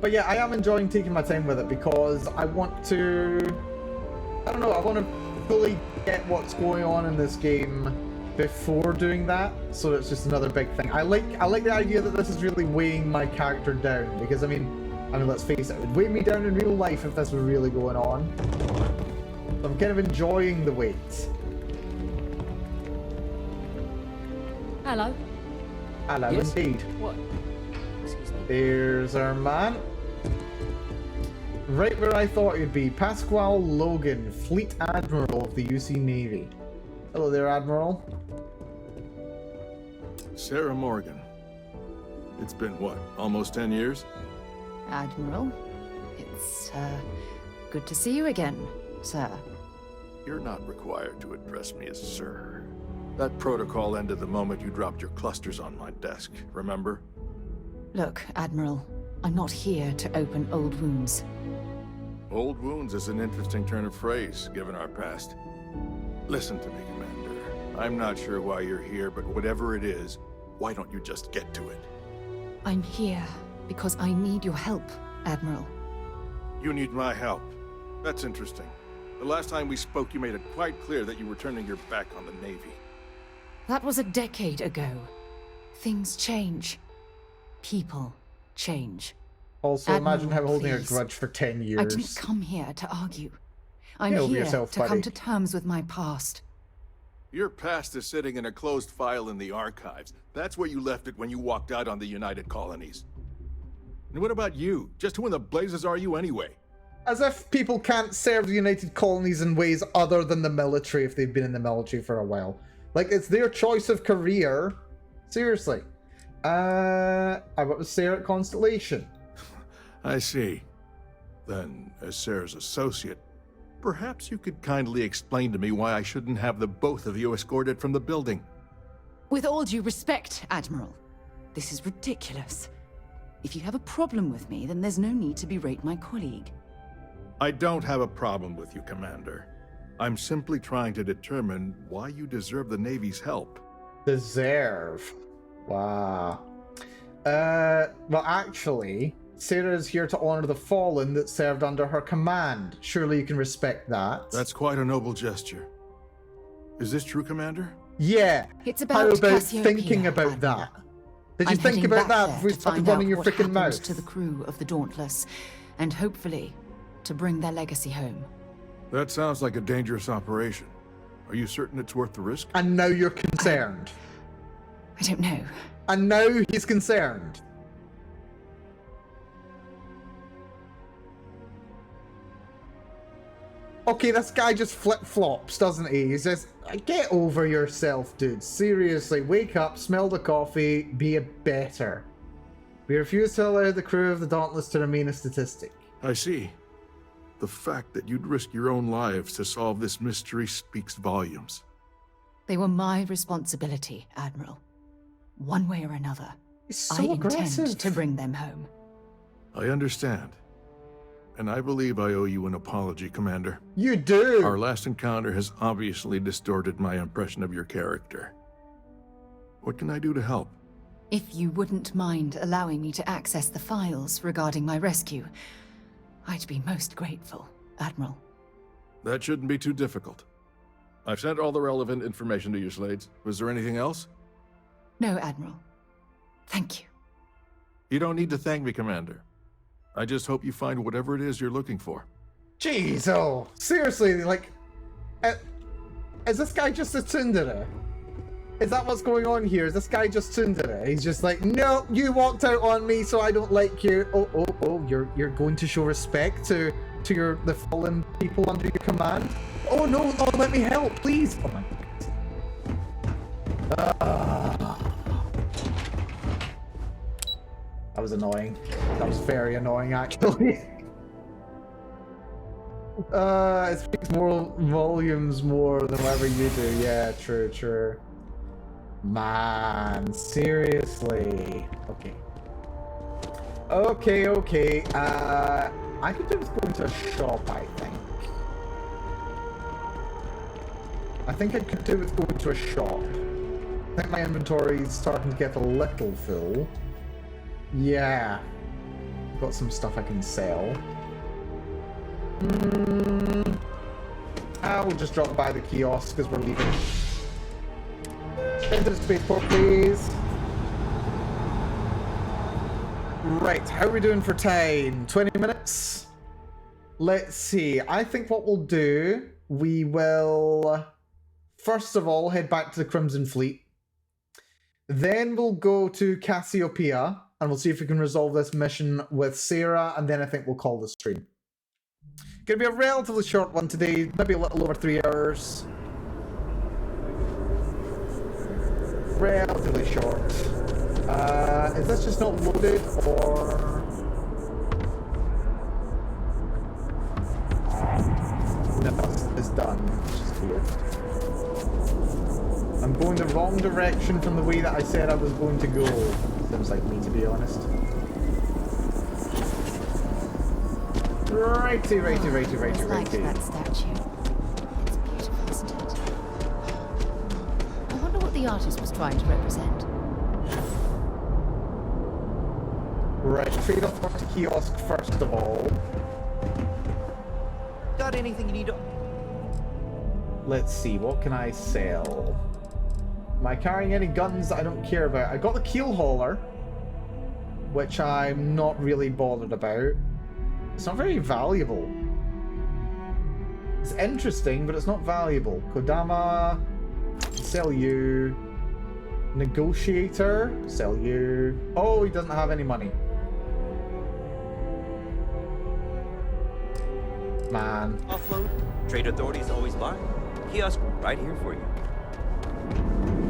Speaker 1: But yeah, I am enjoying taking my time with it because I want to... I don't know, I want to fully get what's going on in this game before doing that, so it's just another big thing. I like the idea that this is really weighing my character down, because I mean, let's face it would weigh me down in real life if this were really going on. So I'm kind of enjoying the weight.
Speaker 7: Hello.
Speaker 1: Hello,
Speaker 7: Yes?
Speaker 1: indeed.
Speaker 7: What? Excuse me.
Speaker 1: There's our man. Right where I thought you'd be. Pasquale Logan, Fleet Admiral of the UC Navy. Hello there, Admiral.
Speaker 3: Sarah Morgan. It's been, what, almost 10 years?
Speaker 2: Admiral, it's, good to see you again, sir.
Speaker 3: You're not required to address me as sir. That protocol ended the moment you dropped your clusters on my desk, remember?
Speaker 2: Look, Admiral, I'm not here to open old wounds.
Speaker 3: Old wounds is an interesting turn of phrase, given our past. Listen to me, Commander. I'm not sure why you're here, but whatever it is, why don't you just get to it?
Speaker 2: I'm here because I need your help, Admiral.
Speaker 3: You need my help. That's interesting. The last time we spoke, you made it quite clear that you were turning your back on the Navy.
Speaker 2: That was a decade ago. Things change. People change.
Speaker 1: Also,
Speaker 2: Admiral,
Speaker 1: imagine how holding a
Speaker 2: please.
Speaker 1: grudge for 10 years.
Speaker 2: I didn't come here to argue. I'm
Speaker 1: Get over
Speaker 2: here
Speaker 1: yourself,
Speaker 2: to come
Speaker 1: buddy.
Speaker 2: to terms with my past.
Speaker 3: Your past is sitting in a closed file in the archives. That's where you left it when you walked out on the United Colonies. And what about you? Just who in the blazes are you anyway?
Speaker 1: As if people can't serve the United Colonies in ways other than the military if they've been in the military for a while. Like, it's their choice of career. Seriously. I went with Sarah at Constellation.
Speaker 3: I see. Then, as Sarah's associate, perhaps you could kindly explain to me why I shouldn't have the both of you escorted from the building.
Speaker 2: With all due respect, Admiral, this is ridiculous. If you have a problem with me, then there's no need to berate my colleague.
Speaker 3: I don't have a problem with you, Commander. I'm simply trying to determine why you deserve the Navy's help.
Speaker 1: Deserve. Wow. Well, actually, Sarah's here to honor the fallen that served under her command. Surely you can respect that.
Speaker 3: That's quite a noble gesture. Is this true, Commander?
Speaker 1: Yeah.
Speaker 2: It's
Speaker 1: How
Speaker 2: about
Speaker 1: about
Speaker 2: Cassiopeia,
Speaker 1: thinking about
Speaker 2: Admiral.
Speaker 1: that? Did you
Speaker 2: I'm
Speaker 1: think
Speaker 2: heading
Speaker 1: about
Speaker 2: back
Speaker 1: that
Speaker 2: there
Speaker 1: before you
Speaker 2: to
Speaker 1: started
Speaker 2: find
Speaker 1: running
Speaker 2: out
Speaker 1: your
Speaker 2: what
Speaker 1: freaking
Speaker 2: happened
Speaker 1: mouth?
Speaker 2: to the crew of the Dauntless, and hopefully, to bring their legacy home.
Speaker 3: That sounds like a dangerous operation. Are you certain it's worth the risk?
Speaker 1: And now you're concerned.
Speaker 2: I don't know.
Speaker 1: And now he's concerned. Okay, this guy just flip-flops, doesn't he? He says, get over yourself, dude. Seriously, wake up, smell the coffee, be a better. We refuse to allow the crew of the Dauntless to remain a statistic.
Speaker 3: I see. The fact that you'd risk your own lives to solve this mystery speaks volumes.
Speaker 2: They were my responsibility, Admiral. One way or another,
Speaker 1: so
Speaker 2: I
Speaker 1: aggressive.
Speaker 2: intend to bring them home.
Speaker 3: I understand. And I believe I owe you an apology, Commander.
Speaker 1: You do!
Speaker 3: Our last encounter has obviously distorted my impression of your character. What can I do to help?
Speaker 2: If you wouldn't mind allowing me to access the files regarding my rescue, I'd be most grateful, Admiral.
Speaker 3: That shouldn't be too difficult. I've sent all the relevant information to you, Slades. Was there anything else?
Speaker 2: No, Admiral. Thank you.
Speaker 3: You don't need to thank me, Commander. I just hope you find whatever it is you're looking for.
Speaker 1: Jeez, oh. Seriously, like... is this guy just a tsundere? Is that what's going on here? Is this guy just tsundere? He's just like, no, you walked out on me, so I don't like you. Oh, you're going to show respect to the fallen people under your command? Oh no, let me help, please. Oh my god. That was annoying. That was very annoying, actually. It speaks more volumes more than whatever you do. Yeah, true. Man, seriously. Okay. I could do with going to a shop, I think. I could do with going to a shop. I think my inventory is starting to get a little full. Yeah. Got some stuff I can sell. I will just drop by the kiosk because we're leaving. Into the spaceport, please. Right, how are we doing for time? 20 minutes? Let's see. I think what we'll do, we will first of all head back to the Crimson Fleet. Then we'll go to Cassiopeia and we'll see if we can resolve this mission with Sarah, and then I think we'll call the stream. Gonna be a relatively short one today, maybe a little over 3 hours. Relatively short. Is this just not loaded, or... No, it's done, which is weird. I'm going the wrong direction from the way that I said I was going to go. Seems like me, to be honest. Righty.
Speaker 2: I like that statue. It's beautiful, isn't it? I wonder what the artist was trying to represent.
Speaker 1: Right, trade off for the kiosk first of all.
Speaker 7: Got anything you need to...
Speaker 1: Let's see, what can I sell? Am I carrying any guns that I don't care about? I got the keel hauler, which I'm not really bothered about. It's not very valuable. It's interesting, but it's not valuable. Kodama, sell you. Negotiator, sell you. Oh, he doesn't have any money. Man.
Speaker 7: Offload. Trade authorities always buy. Kiosk right here for you.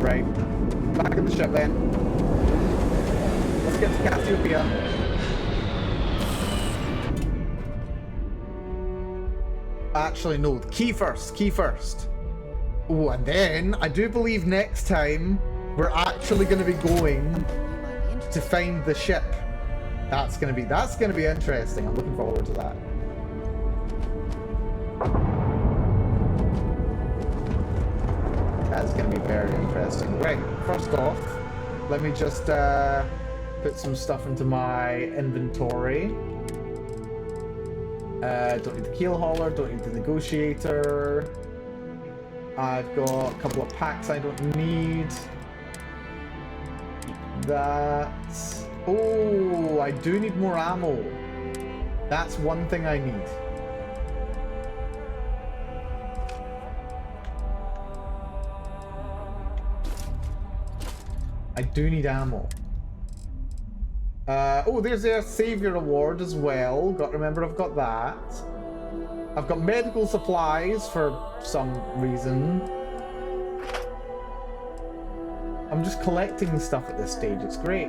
Speaker 1: Right. Back in the ship then. Let's get to Cassiopeia. Actually, no. Key first. Oh, and then I do believe next time we're actually going to be going to find the ship. That's going to be interesting. I'm looking forward to that. That's going to be very interesting. Right, first off, let me just put some stuff into my inventory. Don't need the keel hauler, don't need the negotiator. I've got a couple of packs I don't need. That. Oh, I do need more ammo. That's one thing I need. I do need ammo. Oh, there's their Savior Award as well. Got to remember I've got that. I've got medical supplies for some reason. I'm just collecting stuff at this stage. It's great.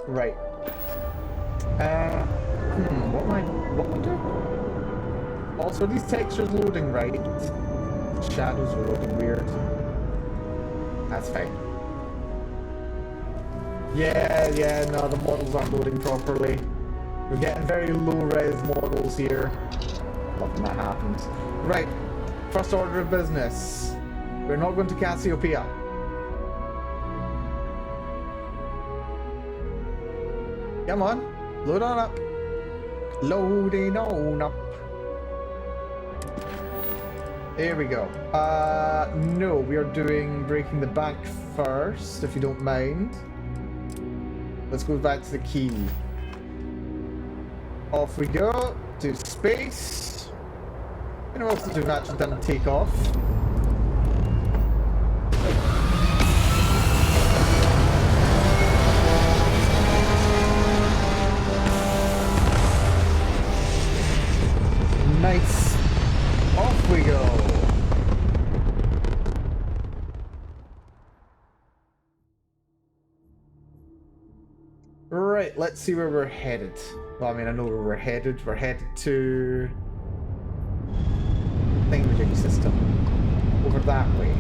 Speaker 1: Right. What am I doing? Also, are these textures loading right? Shadows are looking weird. That's fine. Yeah, no, the models aren't loading properly. We're getting very low-res models here. Love when that happens. Right, first order of business. We're not going to Cassiopeia. Come on, load on up. Loading on up. There we go. No, we are doing breaking the bank first, if you don't mind. Let's go back to the key. Off we go to space. You know what else we've actually done? Take off. Nice. Off we go. Right, let's see where we're headed. Well, I mean, I know where we're headed. We're headed to... thingamajig system. Over that way.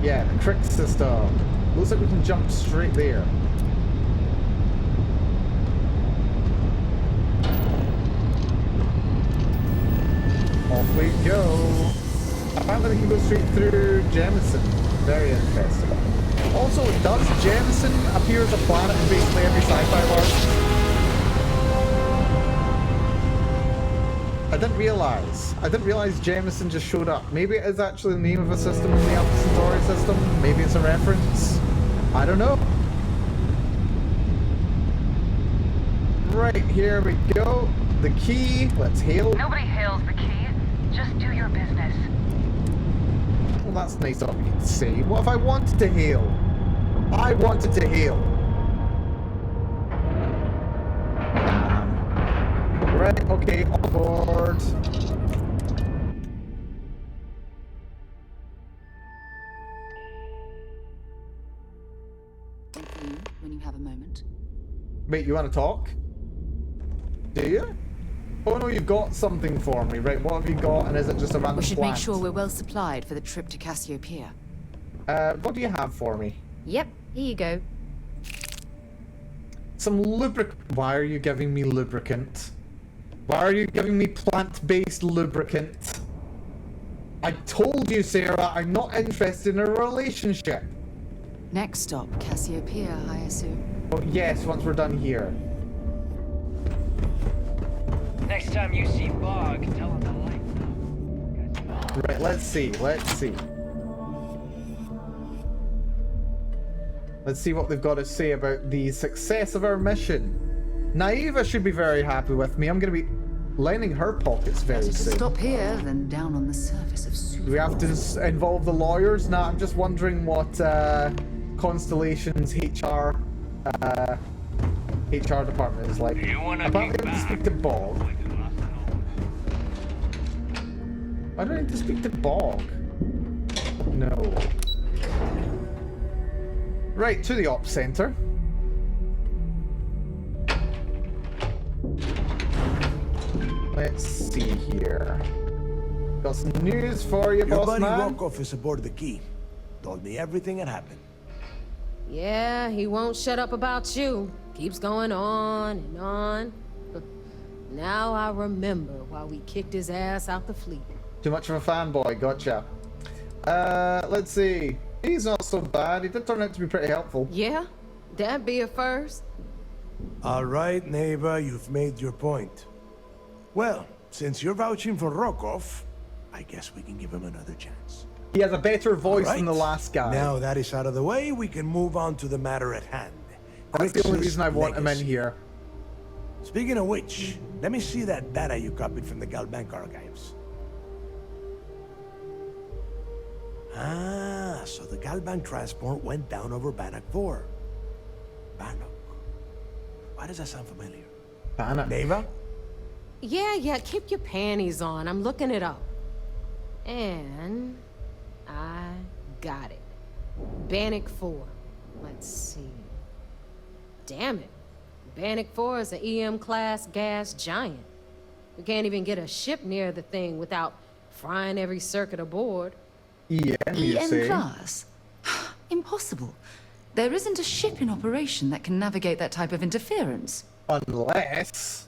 Speaker 1: Yeah, the crick system. Looks like we can jump straight there. Off we go. Apparently we can go straight through Jemison. Very interesting. Also, does Jemison appear as a planet in basically every sci-fi world? I didn't realize Jemison just showed up. Maybe it is actually the name of a system in the Alpha Centauri system. Maybe it's a reference. I don't know. Right, here we go. The key. Let's hail.
Speaker 12: Nobody hails the key. Just do your business.
Speaker 1: Well, that's nice of you to say. What if I wanted to hail? I wanted to hail. Right, okay, on board.
Speaker 2: When you have a moment.
Speaker 1: Wait, you want to talk? Do you? Oh no, you've got something for me, right? What have you got, and is it just a random
Speaker 2: We should
Speaker 1: plant?
Speaker 2: make sure we're well supplied for the trip to Cassiopeia.
Speaker 1: What do you have for me?
Speaker 2: Yep, here you go.
Speaker 1: Some lubricant. Why are you giving me lubricant? Why are you giving me plant-based lubricant? I told you, Sarah, I'm not interested in a relationship.
Speaker 2: Next stop, Cassiopeia, I assume.
Speaker 1: Oh, yes, once we're done here.
Speaker 6: Next time you see Bog, tell him to like.
Speaker 1: Right, let's see. Let's see what they've got to say about the success of our mission. Naiva should be very happy with me. I'm going to be lining her pockets very soon.
Speaker 2: Stop here, then down on the surface of Suvra.
Speaker 1: Do we have to involve the lawyers? Nah, I'm just wondering what Constellation's HR department is like. Apparently I have to speak to Bog. Why do I need to speak to Bog? No. Right, to the Ops Center. Let's see here. Got some news for you,
Speaker 17: Your
Speaker 1: boss
Speaker 17: buddy
Speaker 1: man.
Speaker 17: Rokov is aboard the Key. Told me everything that happened.
Speaker 23: Yeah, he won't shut up about you. Keeps going on and on. Now I remember why we kicked his ass out the fleet.
Speaker 1: Too much of a fanboy, gotcha. Let's see. He's not so bad. He did turn out to be pretty helpful.
Speaker 23: Yeah? That'd be a first.
Speaker 17: All right, neighbor, you've made your point. Well, since you're vouching for Rokov, I guess we can give him another chance.
Speaker 1: He has a better voice than the last guy.
Speaker 17: Now that is out of the way, we can move on to the matter at hand.
Speaker 1: That's the only reason I want him in
Speaker 17: legacy.
Speaker 1: here.
Speaker 17: Speaking of which, let me see that data you copied from the Galbank archives. Ah, so the Galbank transport went down over Bannock 4. Bannock. Why does that sound familiar?
Speaker 1: Bannock.
Speaker 17: Neva?
Speaker 23: Yeah, keep your panties on. I'm looking it up. And I got it. Bannock 4. Let's see. Damn it. Bannock 4 is an EM-class gas giant. We can't even get a ship near the thing without frying every circuit aboard.
Speaker 2: EM class? Impossible. There isn't a ship in operation that can navigate that type of interference.
Speaker 1: Unless...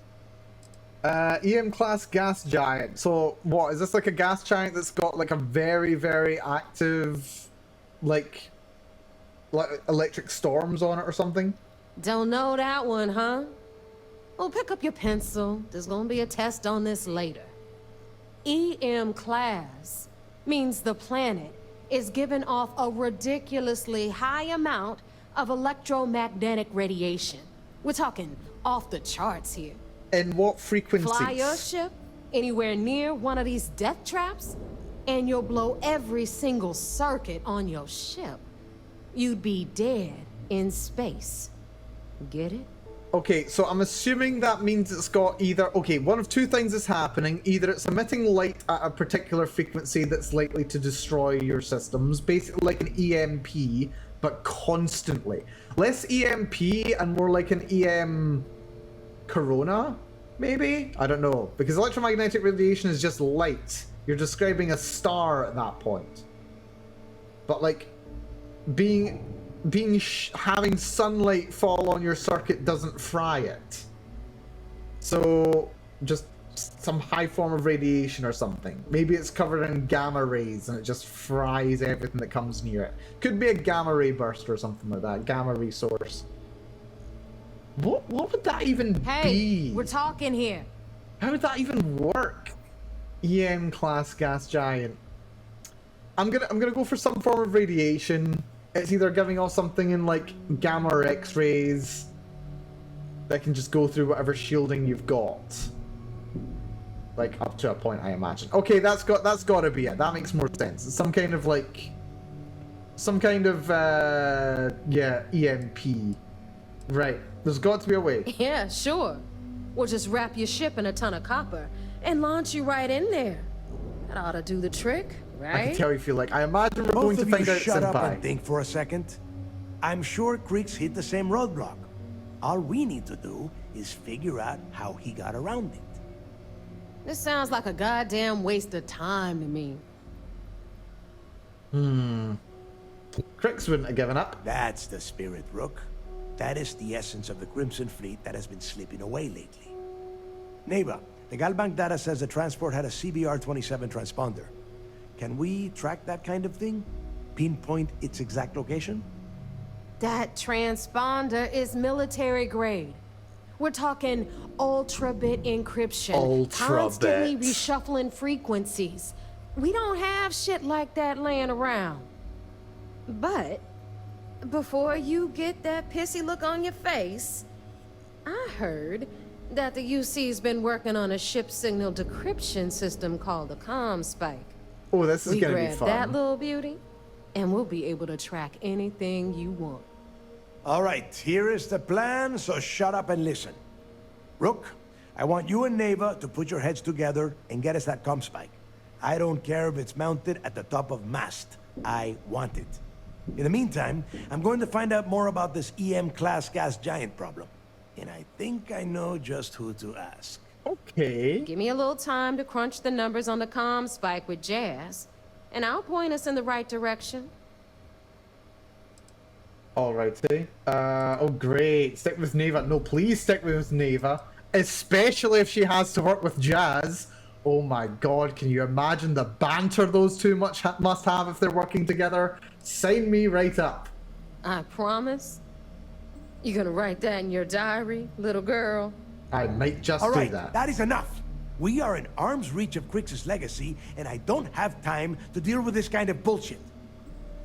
Speaker 1: EM class gas giant. So what, is this like a gas giant that's got like a very, very active, like electric storms on it or something?
Speaker 23: Don't know that one, huh? Well, pick up your pencil. There's gonna be a test on this later. EM class means the planet is giving off a ridiculously high amount of electromagnetic radiation. We're talking off the charts here.
Speaker 1: In what frequencies?
Speaker 23: Fly your ship anywhere near one of these death traps, and you'll blow every single circuit on your ship. You'd be dead in space. Get it?
Speaker 1: Okay, so I'm assuming that means it's got either... Okay, one of two things is happening. Either it's emitting light at a particular frequency that's likely to destroy your systems, basically like an EMP, but constantly. Less EMP and more like an EM... Corona? Maybe? I don't know. Because electromagnetic radiation is just light. You're describing a star at that point. But like, having sunlight fall on your circuit doesn't fry it. So, just some high form of radiation or something. Maybe it's covered in gamma rays and it just fries everything that comes near it. Could be a gamma ray burst or something like that. Gamma ray source. What would that even be?
Speaker 23: We're talking here.
Speaker 1: How would that even work? EM class gas giant. I'm gonna go for some form of radiation. It's either giving off something in like gamma or X-rays that can just go through whatever shielding you've got. Like up to a point, I imagine. Okay, that's got to be it. That makes more sense. It's some kind of yeah, EMP. Right. There's got to be a way.
Speaker 23: Yeah, sure. We'll just wrap your ship in a ton of copper and launch you right in there. That ought to do the trick, right?
Speaker 1: I can tell you feel like. I imagine we're going to find out
Speaker 17: shut up
Speaker 1: Senpai.
Speaker 17: and think for a second. I'm sure Creeks hit the same roadblock. All we need to do is figure out how he got around it.
Speaker 23: This sounds like a goddamn waste of time to me.
Speaker 1: Crix wouldn't have given up.
Speaker 17: That's the spirit, Rook. That is the essence of the Crimson Fleet that has been slipping away lately. Neva, the Galbank data says the transport had a CBR-27 transponder. Can we track that kind of thing? Pinpoint its exact location?
Speaker 23: That transponder is military grade. We're talking ultra-bit encryption. Constantly reshuffling frequencies. We don't have shit like that laying around. But before you get that pissy look on your face, I heard that the UC's been working on a ship signal decryption system called the comm spike.
Speaker 1: Oh, this is gonna be
Speaker 23: grab
Speaker 1: fun.
Speaker 23: that little beauty, and we'll be able to track anything you want.
Speaker 17: All right, here is the plan, so shut up and listen. Rook, I want you and Neva to put your heads together and get us that comm spike. I don't care if it's mounted at the top of mast. I want it. In the meantime, I'm going to find out more about this EM-class gas giant problem. And I think I know just who to ask.
Speaker 1: Okay.
Speaker 23: Give me a little time to crunch the numbers on the comm spike with Jazz, and I'll point us in the right direction.
Speaker 1: Alrighty. Oh great. Stick with Neva. No, please stick with Neva. Especially if she has to work with Jazz. Oh my god, can you imagine the banter those two must have if they're working together? Sign me right up.
Speaker 23: I promise. You gonna write that in your diary, little girl?
Speaker 1: I might just
Speaker 17: All right,
Speaker 1: do that.
Speaker 17: that is enough. We are in arm's reach of Crix's legacy, and I don't have time to deal with this kind of bullshit.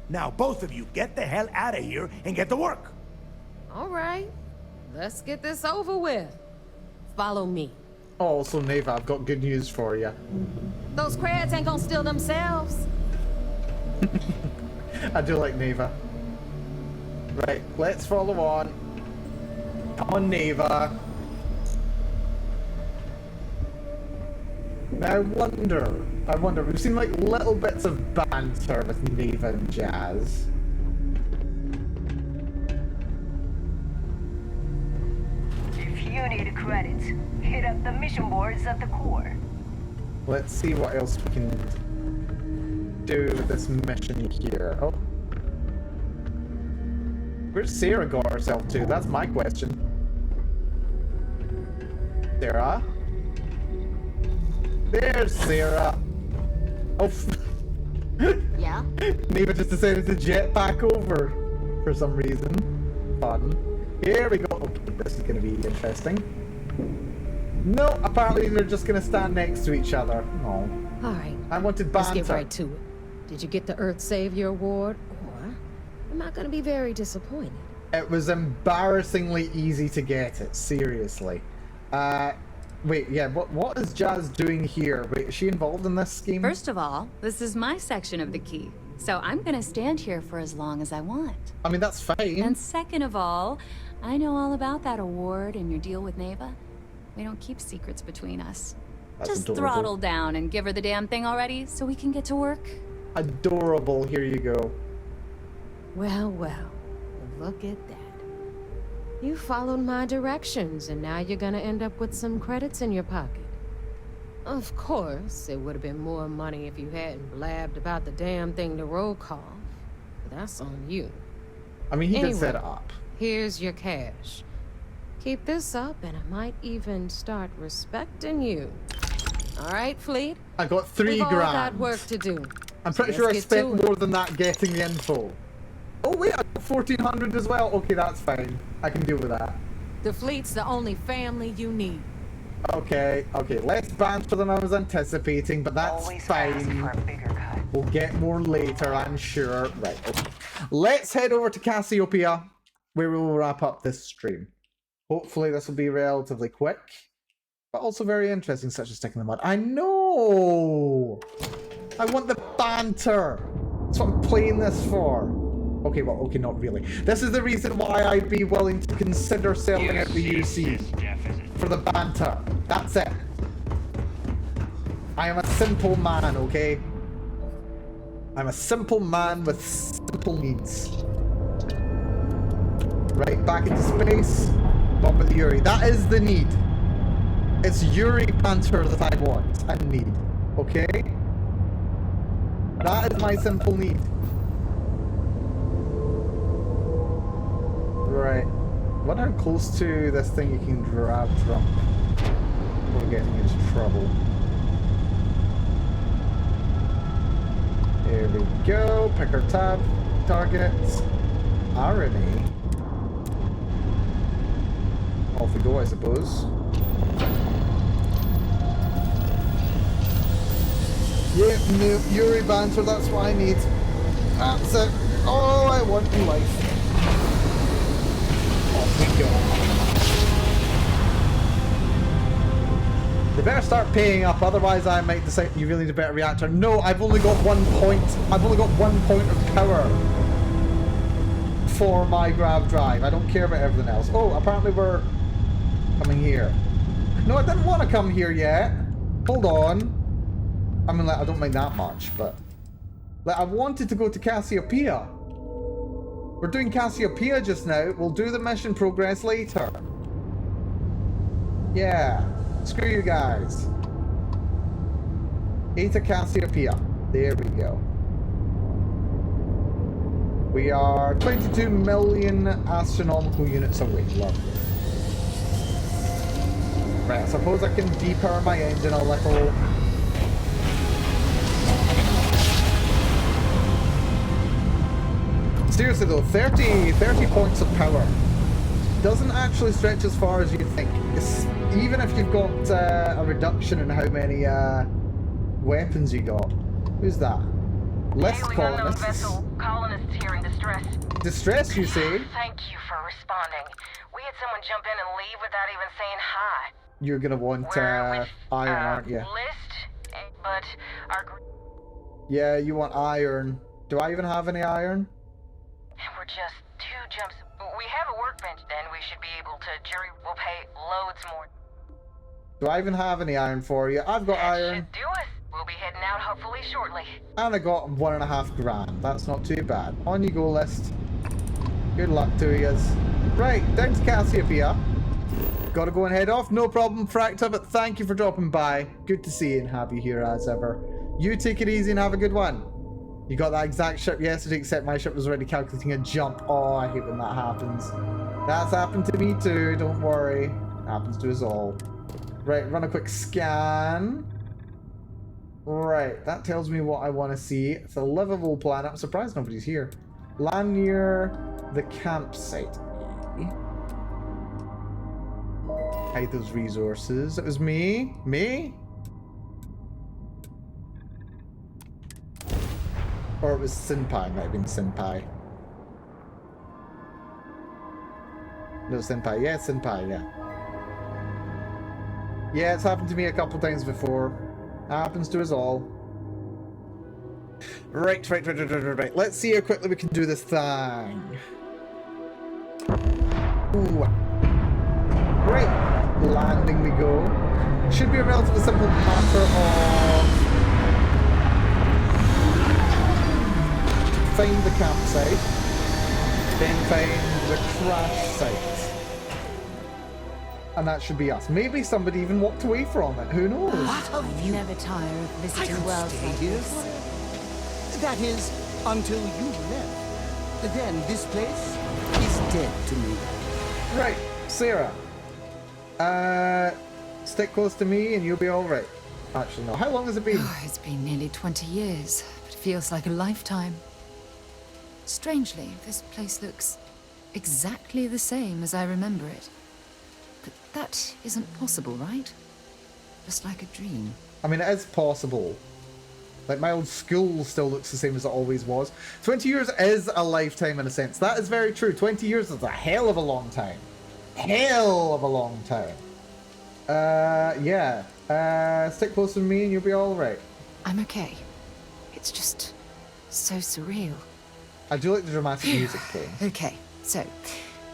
Speaker 17: Now, both of you, get the hell out of here and get to work.
Speaker 23: All right, let's get this over with. Follow me.
Speaker 1: Oh, so Neva, I've got good news for you.
Speaker 23: Those crabs ain't gonna steal themselves.
Speaker 1: I do like Neva. Right, let's follow on. Come on, Neva. Now, I wonder, we've seen like little bits of banter with Neva and Jazz.
Speaker 9: If you need credits, hit up the mission boards at the core.
Speaker 1: Let's see what else we can do with this mission here. Oh. Where's Sarah got herself to? That's my question. Sarah? There's Sarah. Oh.
Speaker 4: Yeah?
Speaker 1: Neva just decided to jet back over for some reason. Fun. Here we go. Okay, this is going to be interesting. No, apparently they're just going to stand next to each other. No.
Speaker 23: All right.
Speaker 1: I wanted banter.
Speaker 23: Let's get right to it. Did you get the Earth Savior Award? Or I'm not going to be very disappointed.
Speaker 1: It was embarrassingly easy to get it. Seriously. Wait, yeah, what is Jazz doing here? Wait, is she involved in this scheme?
Speaker 16: First of all, this is my section of the key, so I'm gonna stand here for as long as I want.
Speaker 1: I mean, that's fine.
Speaker 16: And second of all, I know all about that award and your deal with Neva. We don't keep secrets between us.
Speaker 1: That's
Speaker 16: Just
Speaker 1: adorable.
Speaker 16: throttle down and give her the damn thing already so we can get to work.
Speaker 1: Adorable, here you go.
Speaker 23: Well, well, look at that. You followed my directions, and now you're gonna end up with some credits in your pocket. Of course, it would have been more money if you hadn't blabbed about the damn thing to roll call. But that's on you.
Speaker 1: I mean, he did
Speaker 23: Anyway,
Speaker 1: set it up.
Speaker 23: Here's your cash. Keep this up, and I might even start respecting you. All right, Fleet?
Speaker 1: I got 3
Speaker 23: We've all
Speaker 1: grand.
Speaker 23: got work to do.
Speaker 1: I'm
Speaker 23: So
Speaker 1: pretty sure I
Speaker 23: let's get
Speaker 1: spent
Speaker 23: to it.
Speaker 1: more than that getting the info. Oh wait, I got 1400 as well. Okay, that's fine. I can deal with that.
Speaker 23: The Fleet's the only family you need.
Speaker 1: Okay, less banter than I was anticipating, but that's fine. We'll get more later, I'm sure. Right, okay. Let's head over to Cassiopeia, where we will wrap up this stream. Hopefully this will be relatively quick, but also very interesting, such as sticking in the mud. I know! I want the banter! That's what I'm playing this for. Okay, well, okay, not really. This is the reason why I'd be willing to consider selling out the UC. for the banter. That's it. I am a simple man, okay? I'm a simple man with simple needs. Right, back into space. Up with Yuri. That is the need. It's Yuri banter that I want and need. Okay? That is my simple need. Right. Wonder how close to this thing you can grab from. We're getting into trouble. Here we go. Pick our targets. Irony. Off we go, I suppose. Yeah, no, Yuri banter, that's what I need. That's it. All I want in life. Off we go. They better start paying up, otherwise I might decide you really need a better reactor. No, I've only got 1 point. I've only got 1 point of power for my grav drive. I don't care about everything else. Oh, apparently we're coming here. No, I didn't want to come here yet. Hold on. I mean, like, I don't mind that much, but like, I wanted to go to Cassiopeia. We're doing Cassiopeia just now. We'll do the mission progress later. Yeah. Screw you guys. Eta Cassiopeia. There we go. We are 22 million astronomical units away. Lovely. Right, I suppose I can depower my engine a little. Seriously though, 30 points of power doesn't actually stretch as far as you think. Even if you've got a reduction in how many weapons you got. Who's that? Less colonists.
Speaker 12: Vessel. Colonists here in distress.
Speaker 1: Distress, you say?
Speaker 12: Thank you for responding. We had someone jump in and leave without even saying hi.
Speaker 1: You're gonna want iron, aren't you?
Speaker 12: List, but our...
Speaker 1: Yeah, you want iron. Do I even have any iron?
Speaker 12: We're just 2 jumps. We have a workbench then. We should be able to. Jury will pay loads more.
Speaker 1: Do I even have any iron for you? I've got iron.
Speaker 12: Should do us. We'll be heading out hopefully shortly.
Speaker 1: And I got 1.5 grand. That's not too bad. On you go, List. Good luck to you. Right, down to Cassiopeia. Gotta go and head off. No problem, Fracta, but thank you for dropping by. Good to see you and have you here as ever. You take it easy and have a good one. You got that exact ship yesterday, except my ship was already calculating a jump. Oh, I hate when that happens. That's happened to me too, don't worry. Happens to us all. Right, run a quick scan. Right, that tells me what I want to see. It's a livable planet. I'm surprised nobody's here. Land near the campsite. Hide those resources. It was me? Me? Or it was Senpai. Might have been Senpai. No, Senpai. Yeah, Senpai, yeah. Yeah, it's happened to me a couple times before. Happens to us all. Right. Let's see how quickly we can do this thing. Ooh. Right. Landing we go. Should be a relatively simple matter of find the campsite, then find the crash site. And that should be us. Maybe somebody even walked away from it. Who knows?
Speaker 2: What of you? Never tire of visiting worlds like this.
Speaker 22: That is, until you left. Then this place is dead to me.
Speaker 1: Right, Sarah. Stick close to me and you'll be alright. Actually, no. How long has it been?
Speaker 2: Oh, it's been nearly 20 years, but it feels like a lifetime. Strangely, this place looks exactly the same as I remember it. But that isn't possible, right? Just like a dream.
Speaker 1: I mean, it is possible. Like, my old school still looks the same as it always was. 20 years is a lifetime in a sense. That is very true. 20 years is a hell of a long time. Hell of a long time. Yeah. Stick close to me and you'll be alright.
Speaker 2: I'm okay. It's just so surreal.
Speaker 1: I do like the dramatic music playing.
Speaker 2: Okay, so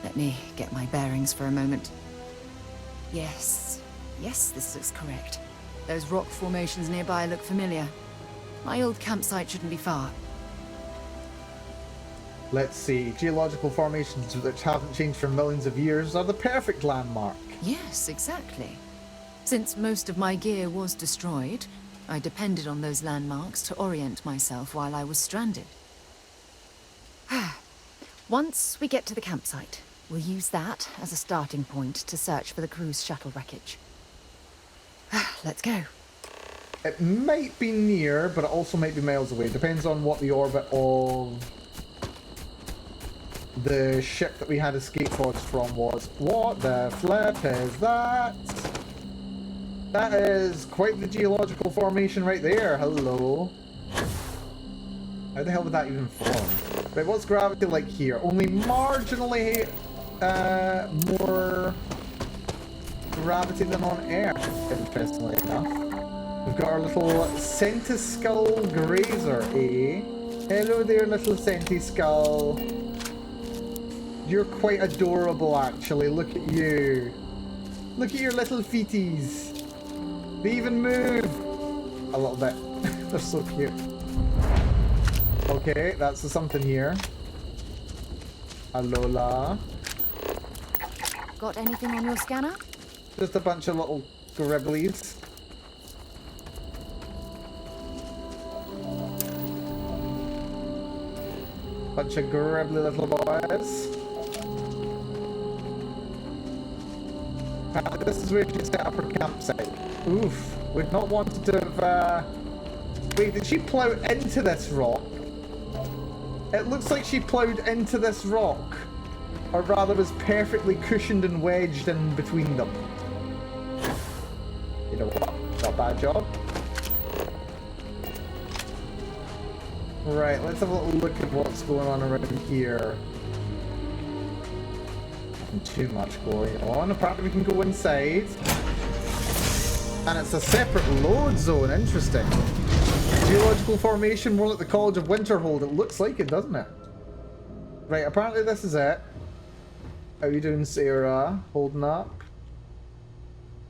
Speaker 2: let me get my bearings for a moment. Yes. Yes, this looks correct. Those rock formations nearby look familiar. My old campsite shouldn't be far.
Speaker 1: Let's see. Geological formations which haven't changed for millions of years are the perfect landmark.
Speaker 2: Yes, exactly. Since most of my gear was destroyed, I depended on those landmarks to orient myself while I was stranded. Once we get to the campsite, we'll use that as a starting point to search for the cruise shuttle wreckage. Let's go.
Speaker 1: It might be near, but it also might be miles away. Depends on what the orbit of the ship that we had escape pods from was. What the flip is that? That is quite the geological formation right there. Hello. How the hell would that even form? Right, what's gravity like here? Only marginally more gravity than on Earth, interestingly enough. We've got our little Centiskull grazer, eh? Hello there, little Centiskull. You're quite adorable, actually. Look at you. Look at your little feeties. They even move a little bit. They're so cute. Okay, that's something here. Alola.
Speaker 2: Got anything on your scanner?
Speaker 1: Just a bunch of little gribblies. Bunch of gribbly little boys. This is where she set up her campsite. Oof. We'd not wanted to have... Wait, did she plow into this rock? It looks like she plowed into this rock. Or rather was perfectly cushioned and wedged in between them. You know what? Not a bad job. Right, let's have a little look at what's going on around here. Nothing too much going on. Apparently we can go inside. And it's a separate load zone. Interesting. Geological formation, more like the College of Winterhold. It looks like it, doesn't it? Right, apparently this is it. How you doing, Sarah? Holding up?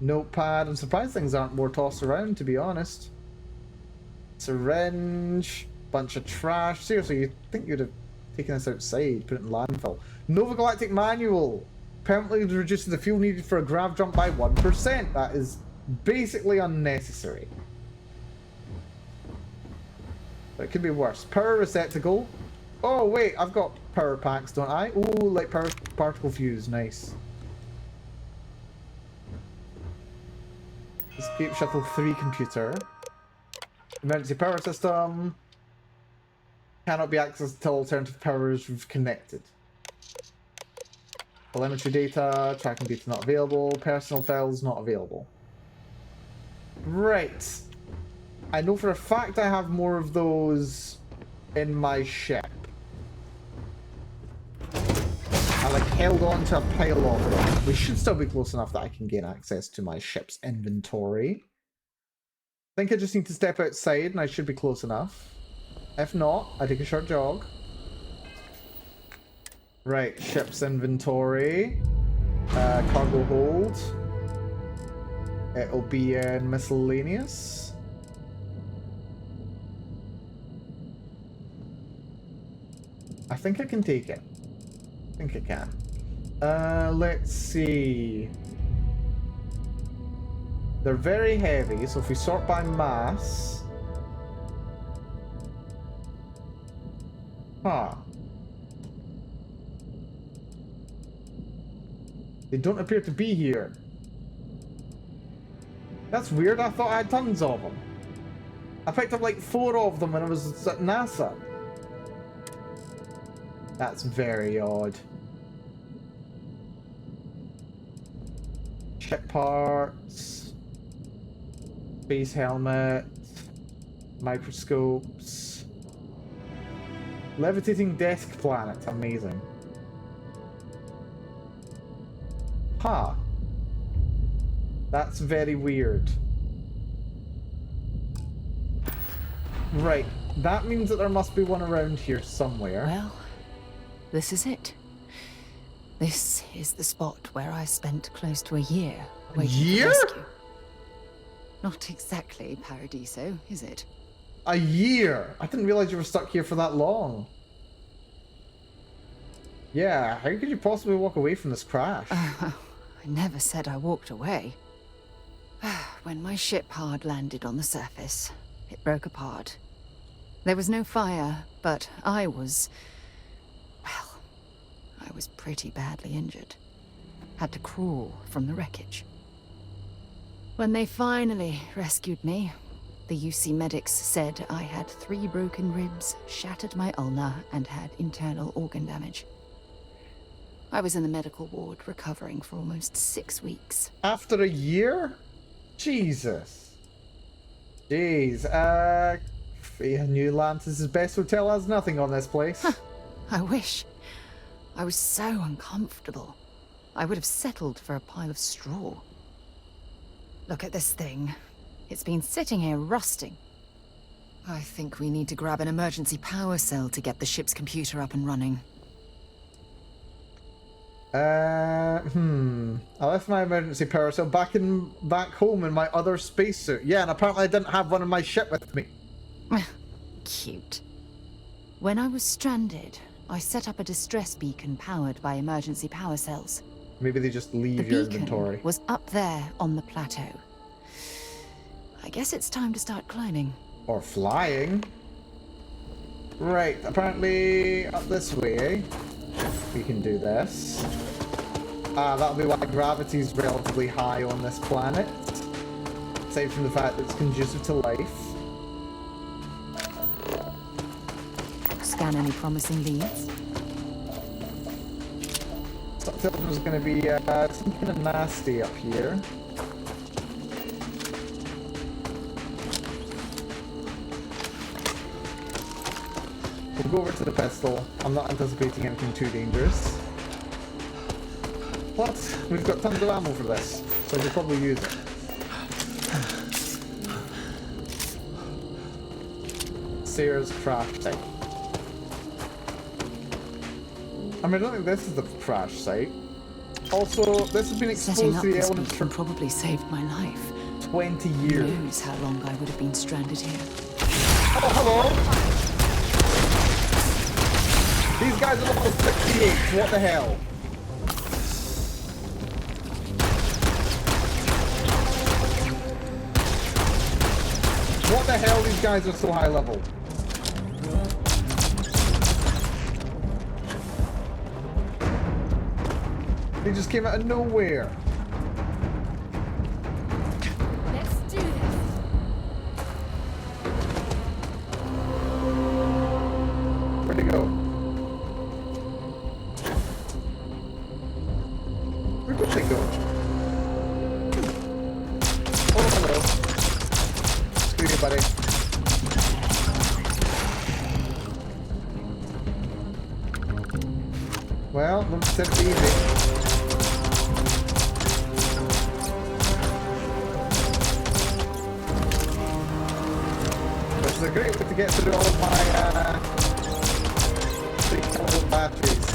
Speaker 1: Notepad. I'm surprised things aren't more tossed around, to be honest. Syringe. Bunch of trash. Seriously, you'd think you'd have taken this outside, put it in landfill. Nova Galactic Manual. Permanently reduces the fuel needed for a grav jump by 1%. That is basically unnecessary. But it could be worse. Power receptacle. Oh wait, I've got power packs, don't I? Ooh, like power particle fuse. Nice. Escape Shuttle 3 computer. Emergency power system. Cannot be accessed until alternative power is connected. Telemetry data. Tracking data not available. Personal files not available. Right. I know for a fact I have more of those in my ship. I like held on to a pile of them. We should still be close enough that I can gain access to my ship's inventory. I think I just need to step outside and I should be close enough. If not, I take a short jog. Right, ship's inventory. Cargo hold. It'll be in miscellaneous. I think I can take it. I think I can. Let's see. They're very heavy, so if we sort by mass... Huh. They don't appear to be here. That's weird, I thought I had tons of them. I picked up like 4 of them when I was at NASA. That's very odd. Ship parts. Space helmet. Microscopes. Levitating desk planet. Amazing. Huh. That's very weird. Right. That means that there must be one around here somewhere.
Speaker 2: Well, this is it. This is the spot where I spent close to a year waiting
Speaker 1: year?
Speaker 2: for rescue. Not exactly Paradiso, is it?
Speaker 1: A year? I didn't realize you were stuck here for that long. Yeah, how could you possibly walk away from this crash?
Speaker 2: I never said I walked away. When my ship hard landed on the surface, it broke apart. There was no fire, but I was pretty badly injured. Had to crawl from the wreckage. When they finally rescued me, the UC medics said I had 3 broken ribs, shattered my ulna, and had internal organ damage. I was in the medical ward recovering for almost 6 weeks.
Speaker 1: After a year? Jesus. Jeez, New Atlantis' best hotel has nothing on this place.
Speaker 2: I wish. I was so uncomfortable. I would have settled for a pile of straw. Look at this thing. It's been sitting here rusting. I think we need to grab an emergency power cell to get the ship's computer up and running.
Speaker 1: I left my emergency power cell back home in my other spacesuit. Yeah, and apparently I didn't have one on my ship with me.
Speaker 2: Cute. When I was stranded, I set up a distress beacon powered by emergency power cells.
Speaker 1: Maybe they just leave
Speaker 2: The
Speaker 1: your
Speaker 2: beacon
Speaker 1: inventory.
Speaker 2: was up there on the plateau. I guess it's time to start climbing.
Speaker 1: Or flying. Right, apparently up this way. We can do this. That'll be why gravity's relatively high on this planet. Aside from the fact that it's conducive to life.
Speaker 2: Scan any promising leads?
Speaker 1: Something was going to be some kind of nasty up here. We'll go over to the pistol. I'm not anticipating anything too dangerous. Plus, we've got tons of ammo for this, so we'll probably use it. Sayers crash site. I mean, I don't think this is the crash site. Also, this has been
Speaker 2: Setting
Speaker 1: exposed
Speaker 2: up
Speaker 1: to the
Speaker 2: this
Speaker 1: elements for
Speaker 2: beacon probably saved my life.
Speaker 1: 20 years.
Speaker 2: Who knows how long I would have been stranded here.
Speaker 1: Oh, hello! These guys are level 68, what the hell? What the hell, these guys are so high level? They just came out of nowhere.
Speaker 2: Let's do this.
Speaker 1: Where'd they go? Where did they go? Oh, hello. Screw you, buddy. Well, looks so easy. Which is a great way to get through all of my 3 batteries.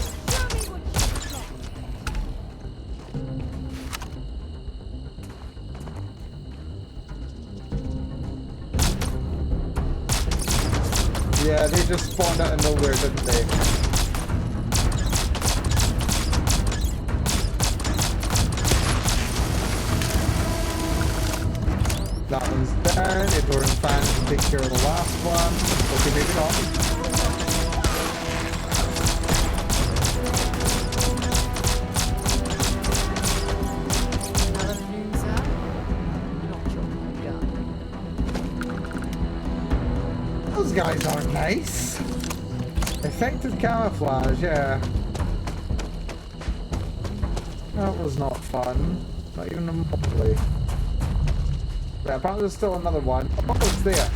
Speaker 1: Yeah, they just spawned out of nowhere, didn't they? That one's down. Edward and Fan can take care of the last one. Okay, maybe not. Those guys are nice. Effective camouflage, yeah. That was not fun. Not even remotely. Yeah, apparently there's still another one. Oh, it's there.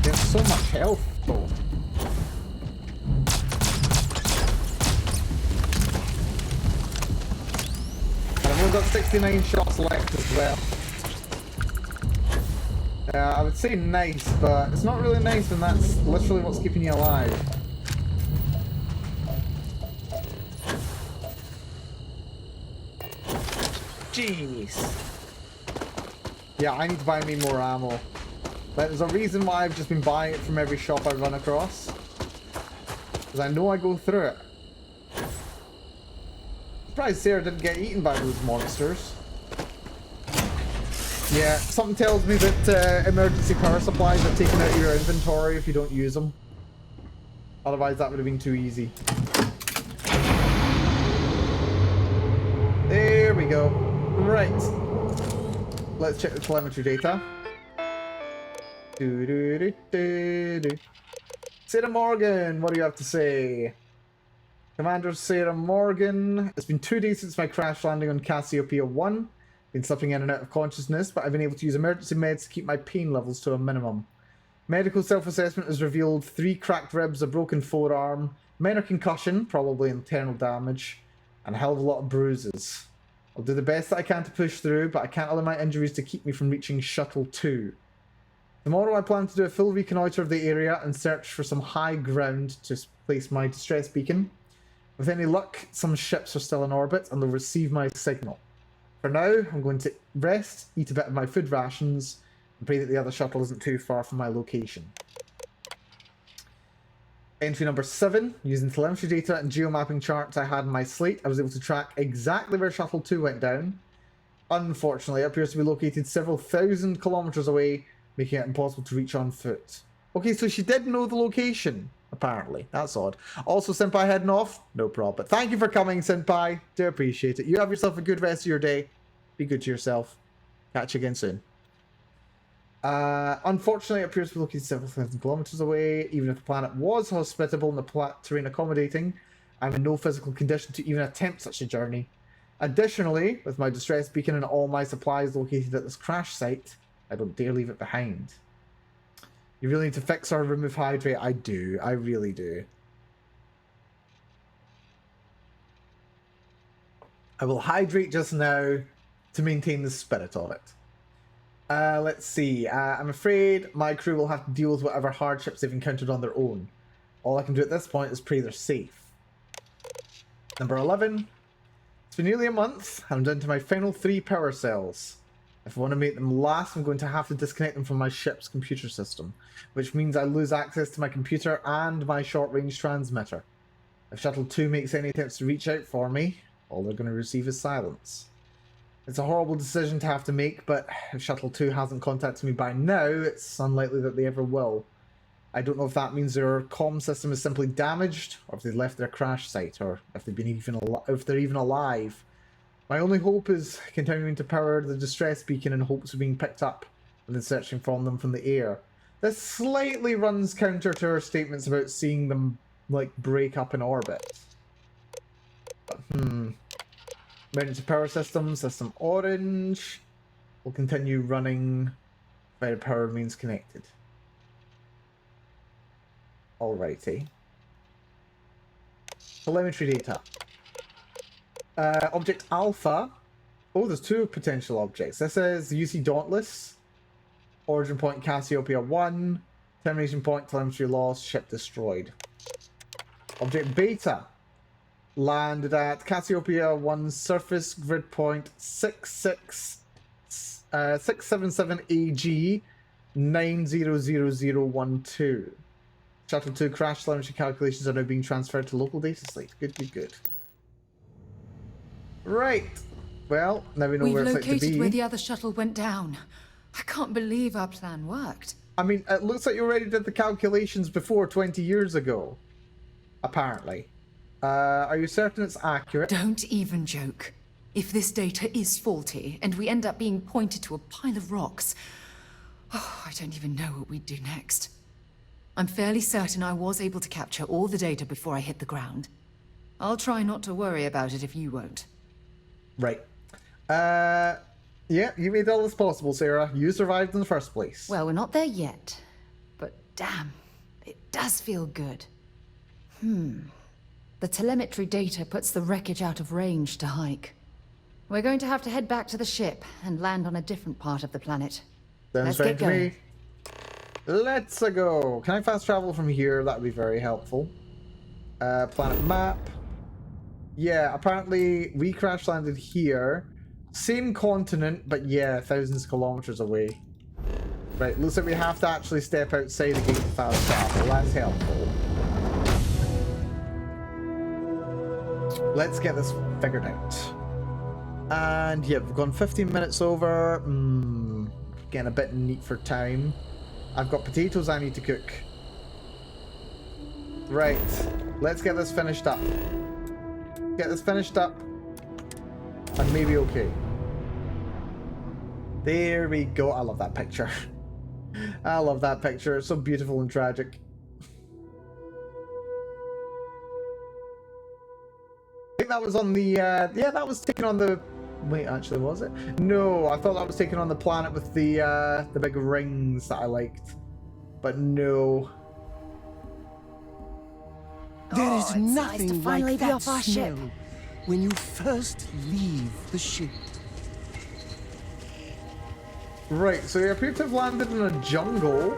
Speaker 1: There's so much health, though. I've got 69 shots left as well. I would say nice, but it's not really nice when that's literally what's keeping you alive. Jeez. Yeah, I need to buy me more ammo. But there's a reason why I've just been buying it from every shop I run across. Because I know I go through it. Surprised Sarah didn't get eaten by those monsters. Yeah, something tells me that emergency power supplies are taken out of your inventory if you don't use them. Otherwise that would have been too easy. There we go. Right. Let's check the telemetry data. Sarah Morgan, what do you have to say? Commander Sarah Morgan, it's been 2 days since my crash landing on Cassiopeia 1. Been slipping in and out of consciousness, but I've been able to use emergency meds to keep my pain levels to a minimum. Medical self-assessment has revealed 3 cracked ribs, a broken forearm, minor concussion, probably internal damage, and a hell of a lot of bruises. I'll do the best that I can to push through, but I can't allow my injuries to keep me from reaching Shuttle 2. Tomorrow I plan to do a full reconnoitre of the area and search for some high ground to place my distress beacon. With any luck, some ships are still in orbit and they'll receive my signal. For now, I'm going to rest, eat a bit of my food rations, and pray that the other shuttle isn't too far from my location. Entry number 7. Using telemetry data and geomapping charts I had in my slate, I was able to track exactly where Shuttle 2 went down. Unfortunately, it appears to be located several thousand kilometers away, making it impossible to reach on foot. Okay, so she did know the location, apparently. That's odd. Also, Senpai heading off? No problem. But thank you for coming, Senpai. Do appreciate it. You have yourself a good rest of your day. Be good to yourself. Catch you again soon. Unfortunately, it appears to be located several thousand kilometers away. Even if the planet was hospitable and the terrain accommodating, I'm in no physical condition to even attempt such a journey. Additionally, with my distress beacon and all my supplies located at this crash site, I don't dare leave it behind. You really need to fix or remove hydrate? I do. I really do. I will hydrate just now to maintain the spirit of it. Let's see. I'm afraid my crew will have to deal with whatever hardships they've encountered on their own. All I can do at this point is pray they're safe. Number 11. It's been nearly a month, and I'm down to my final 3 power cells. If I want to make them last, I'm going to have to disconnect them from my ship's computer system, which means I lose access to my computer and my short-range transmitter. If Shuttle 2 makes any attempts to reach out for me, all they're going to receive is silence. It's a horrible decision to have to make, but if Shuttle 2 hasn't contacted me by now, it's unlikely that they ever will. I don't know if that means their comm system is simply damaged, or if they've left their crash site, or if they're even alive. My only hope is continuing to power the distress beacon in hopes of being picked up and then searching for them from the air. This slightly runs counter to her statements about seeing them, like, break up in orbit. Emergency power system orange. Will continue running while power remains connected. Alrighty. Telemetry data. Object Alpha. Oh, there's 2 potential objects. This is UC Dauntless. Origin point Cassiopeia 1. Termination point telemetry lost. Ship destroyed. Object Beta. Landed at Cassiopeia 1 surface grid point 677 AG 900012. Shuttle 2 crash telemetry calculations are now being transferred to local data slate. Good. Right. Well, now we know where it's like to be.
Speaker 2: We've located where the other shuttle went down. I can't believe our plan worked.
Speaker 1: I mean, it looks like you already did the calculations before 20 years ago. Apparently. Are you certain it's accurate?
Speaker 2: Don't even joke. If this data is faulty, and we end up being pointed to a pile of rocks, I don't even know what we'd do next. I'm fairly certain I was able to capture all the data before I hit the ground. I'll try not to worry about it if you won't.
Speaker 1: Right. Yeah, you made all this possible, Sarah. You survived in the first place.
Speaker 2: Well, we're not there yet. But damn, it does feel good. The telemetry data puts the wreckage out of range to hike. We're going to have to head back to the ship and land on a different part of the planet.
Speaker 1: Sounds
Speaker 2: Let's get
Speaker 1: fine to
Speaker 2: going.
Speaker 1: me. Let's go. Can I fast travel from here? That would be very helpful. Planet map. Yeah, apparently we crash landed here. Same continent, but yeah, thousands of kilometers away. Right, looks like we have to actually step outside the gate to fast travel. That's helpful. Let's get this figured out. And yeah, we've gone 15 minutes over. Getting a bit neat for time. I've got potatoes I need to cook. Right, let's get this finished up. Get this finished up. And maybe okay. There we go. I love that picture. I love that picture. It's so beautiful and tragic. I think that was on the, yeah, that was taken on the, wait, actually, was it? No, I thought that was taken on the planet with the big rings that I liked. But no.
Speaker 22: There is nothing
Speaker 2: to finally
Speaker 22: like
Speaker 2: be
Speaker 22: that
Speaker 2: off our
Speaker 22: smell
Speaker 2: ship.
Speaker 22: when you first leave the ship.
Speaker 1: Right, so we appear to have landed in a jungle.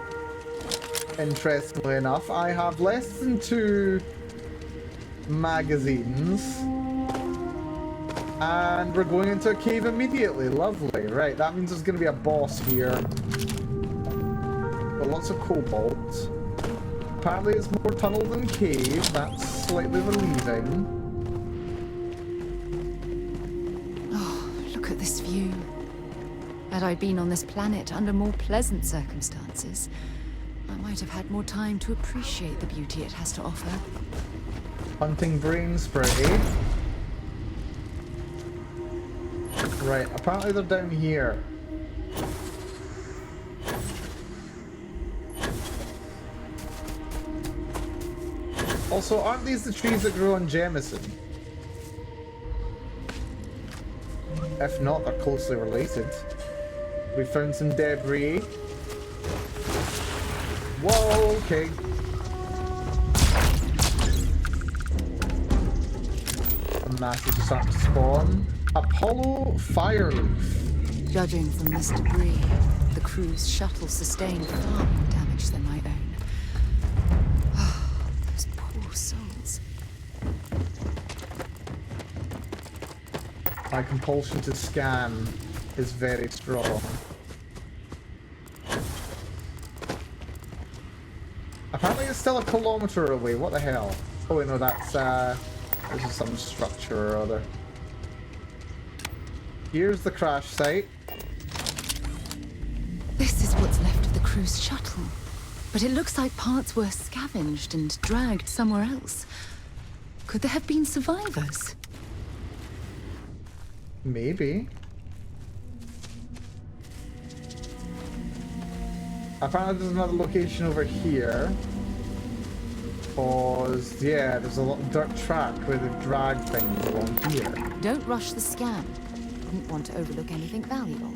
Speaker 1: Interestingly enough, I have less than 2 magazines. And we're going into a cave immediately. Lovely. Right, that means there's going to be a boss here. Got lots of cobalt. Apparently it's more tunnel than cave. That's slightly relieving.
Speaker 2: Oh, look at this view. Had I been on this planet under more pleasant circumstances, I might have had more time to appreciate the beauty it has to offer.
Speaker 1: Hunting brain spray. Right, apparently they're down here. Also, aren't these the trees that grow on Jemison? If not, they're closely related. We found some debris. Whoa, okay. A massive start to spawn. Apollo Fireleaf.
Speaker 2: Judging from this debris, the crew's shuttle sustained far more damage than my own. Oh, those poor souls.
Speaker 1: My compulsion to scan is very strong. Apparently it's still a kilometer away. What the hell? Oh wait, no, that's this is some structure or other. Here's the crash site.
Speaker 2: This is what's left of the crew's shuttle. But it looks like parts were scavenged and dragged somewhere else. Could there have been survivors?
Speaker 1: Maybe. Apparently there's another location over here. Cause, yeah, there's a lot of dirt track where they've dragged things along here.
Speaker 2: Don't rush the scan. Wouldn't want to overlook anything valuable.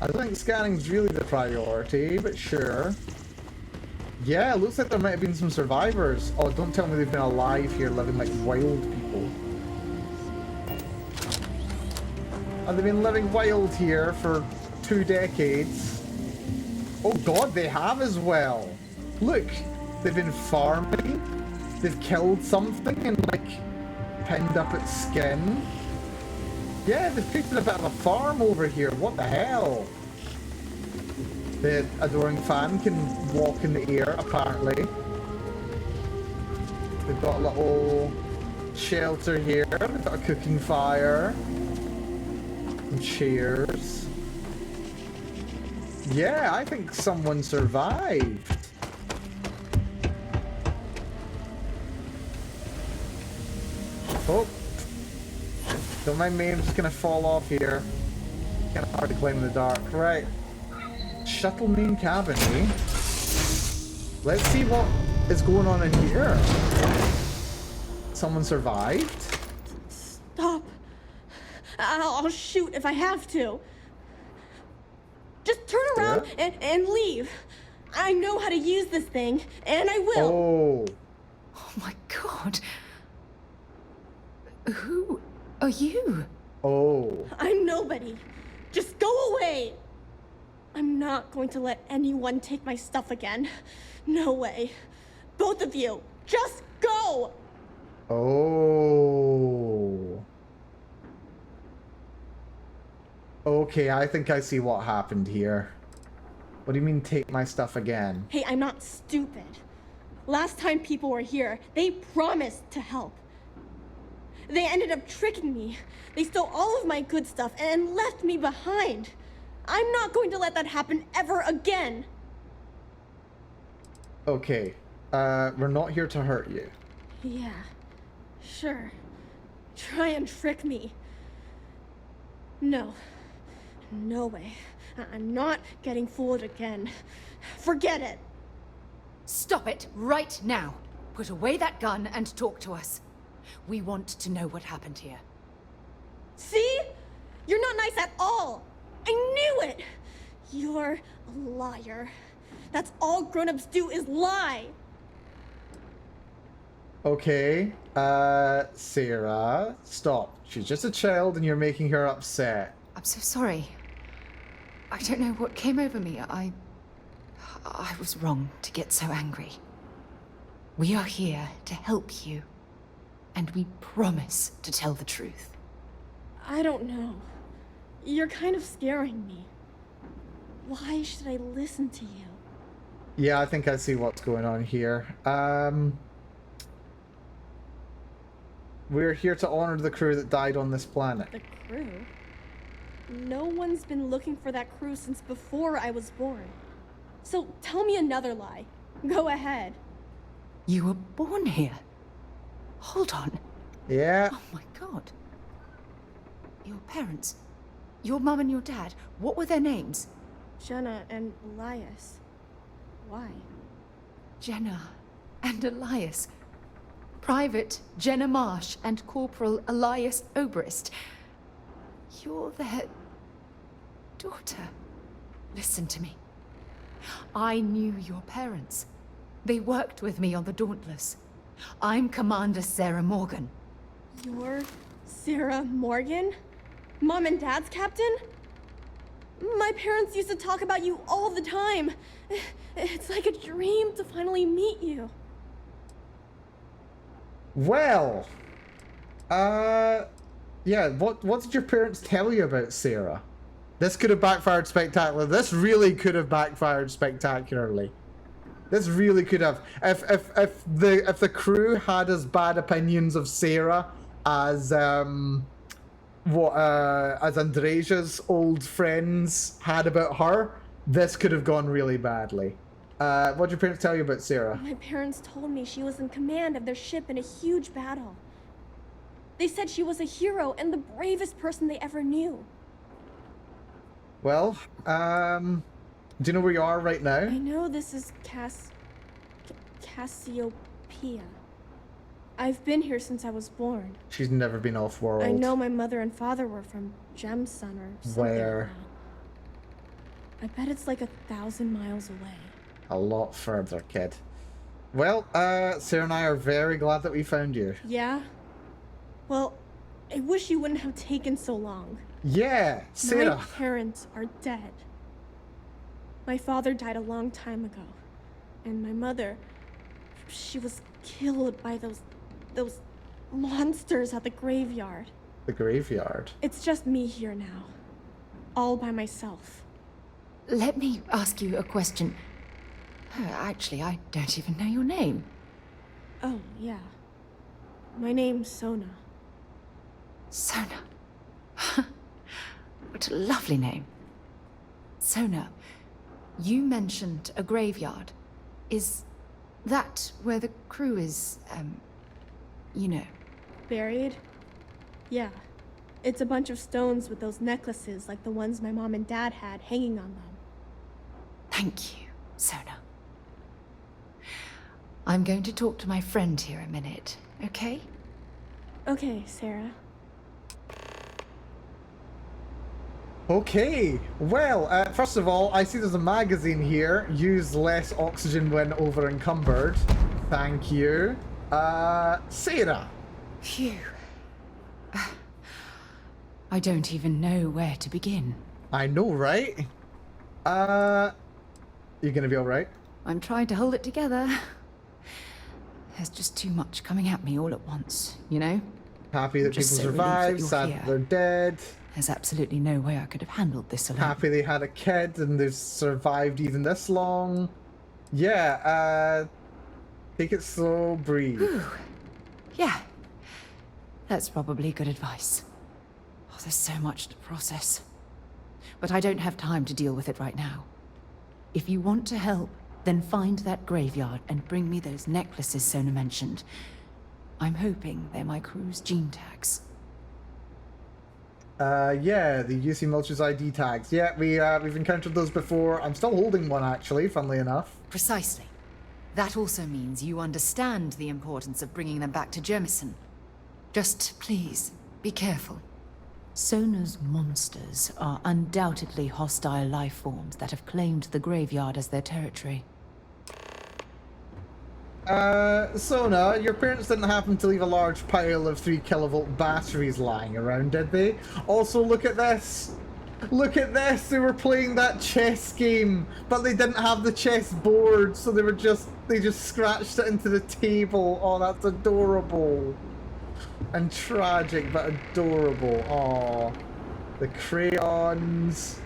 Speaker 1: I don't think scanning's really the priority, but sure. Yeah, it looks like there might have been some survivors. Oh, don't tell me they've been alive here, living like wild people. And they've been living wild here for 2 decades. Oh god, they have as well. Look, they've been farming. They've killed something and like pinned up its skin. Yeah, they've created a bit of a farm over here. What the hell? The adoring fan can walk in the air, apparently. They've got a little shelter here. They've got a cooking fire. Some chairs. Yeah, I think someone survived. Oh. Don't mind me, I'm just gonna fall off here. Kinda hard to climb in the dark. Right. Shuttle main cabin, eh? Let's see what is going on in here. Someone survived?
Speaker 8: Stop. I'll shoot if I have to. Just turn around and leave. I know how to use this thing, and I will.
Speaker 1: Oh.
Speaker 2: Oh my god. Who are you?
Speaker 1: Oh.
Speaker 8: I'm nobody. Just go away. I'm not going to let anyone take my stuff again. No way. Both of you, just go!
Speaker 1: Oh. Okay, I think I see what happened here. What do you mean, take my stuff again?
Speaker 8: Hey, I'm not stupid. Last time people were here, they promised to help. They ended up tricking me. They stole all of my good stuff and left me behind. I'm not going to let that happen ever again.
Speaker 1: Okay, we're not here to hurt you.
Speaker 8: Yeah, sure. Try and trick me. No. No way. I'm not getting fooled again. Forget it.
Speaker 2: Stop it right now. Put away that gun and talk to us. We want to know what happened here.
Speaker 8: See? You're not nice at all. I knew it. You're a liar. That's all grown-ups do is lie.
Speaker 1: Okay, Sarah, stop. She's just a child and you're making her upset.
Speaker 2: I'm so sorry. I don't know what came over me. I was wrong to get so angry. We are here to help you, and we promise to tell the truth.
Speaker 8: I don't know. You're kind of scaring me. Why should I listen to you?
Speaker 1: Yeah, I think I see what's going on here. We're here to honor the crew that died on this planet.
Speaker 8: The crew? No one's been looking for that crew since before I was born. So tell me another lie. Go ahead.
Speaker 2: You were born here? Hold on.
Speaker 1: Yeah.
Speaker 2: Oh my god. Your parents, your mum and your dad, what were their names?
Speaker 8: Jenna and Elias. Why?
Speaker 2: Jenna and Elias. Private Jenna Marsh and Corporal Elias Obrist. You're their daughter. Listen to me. I knew your parents. They worked with me on the Dauntless. I'm Commander Sarah Morgan.
Speaker 8: You're Sarah Morgan? Mom and Dad's captain? My parents used to talk about you all the time. It's like a dream to finally meet you.
Speaker 1: Well, yeah, what did your parents tell you about Sarah? This could have backfired spectacularly. This really could have backfired spectacularly. This really could have. If the crew had as bad opinions of Sarah as as Andresia's old friends had about her, this could have gone really badly. What did your parents tell you about Sarah?
Speaker 8: My parents told me she was in command of their ship in a huge battle. They said she was a hero and the bravest person they ever knew.
Speaker 1: Well, do you know where you are right now?
Speaker 8: I know this is Cassiopeia. I've been here since I was born.
Speaker 1: She's never been off-world.
Speaker 8: I know my mother and father were from Gemsun or something.
Speaker 1: Where?
Speaker 8: I bet it's like 1,000 miles away.
Speaker 1: A lot further, kid. Well, Sarah and I are very glad that we found you.
Speaker 8: Yeah? Well, I wish you wouldn't have taken so long.
Speaker 1: Yeah, Sarah.
Speaker 8: My parents are dead. My father died a long time ago. And my mother, she was killed by those monsters at the graveyard.
Speaker 1: The graveyard?
Speaker 8: It's just me here now. All by myself.
Speaker 2: Let me ask you a question. Actually, I don't even know your name.
Speaker 8: Oh, yeah. My name's Sona.
Speaker 2: Sona. What a lovely name. Sona, you mentioned a graveyard. Is that where the crew is, you know?
Speaker 8: Buried? Yeah. It's a bunch of stones with those necklaces like the ones my mom and dad had hanging on them.
Speaker 2: Thank you, Sona. I'm going to talk to my friend here a minute, okay?
Speaker 8: Okay, Sarah.
Speaker 1: Okay, well, first of all, I see there's a magazine here. Use less oxygen when over encumbered. Thank you. Sarah.
Speaker 2: Phew. I don't even know where to begin.
Speaker 1: I know, right? You gonna be alright?
Speaker 2: I'm trying to hold it together. There's just too much coming at me all at once, you know?
Speaker 1: Happy that
Speaker 2: I'm
Speaker 1: people
Speaker 2: just so relieved that
Speaker 1: survived,
Speaker 2: you're
Speaker 1: sad
Speaker 2: here.
Speaker 1: that they're dead.
Speaker 2: There's absolutely no way I could have handled this alone.
Speaker 1: Happy they had a kid and they've survived even this long. Yeah, take it slow, breathe.
Speaker 2: Whew. Yeah, that's probably good advice. Oh, there's so much to process. But I don't have time to deal with it right now. If you want to help, then find that graveyard and bring me those necklaces Sona mentioned. I'm hoping they're my crew's gene tags.
Speaker 1: Yeah, the UC Mulcher's ID tags. Yeah, we've encountered those before. I'm still holding one, actually, funnily enough.
Speaker 2: Precisely. That also means you understand the importance of bringing them back to Jemison. Just please, be careful. Sona's monsters are undoubtedly hostile life forms that have claimed the graveyard as their territory.
Speaker 1: Sona, your parents didn't happen to leave a large pile of 3 kilovolt batteries lying around, did they? Also, look at this! Look at this! They were playing that chess game, but they didn't have the chess board, so they just scratched it into the table. Oh, that's adorable. And tragic, but adorable. Oh, the crayons.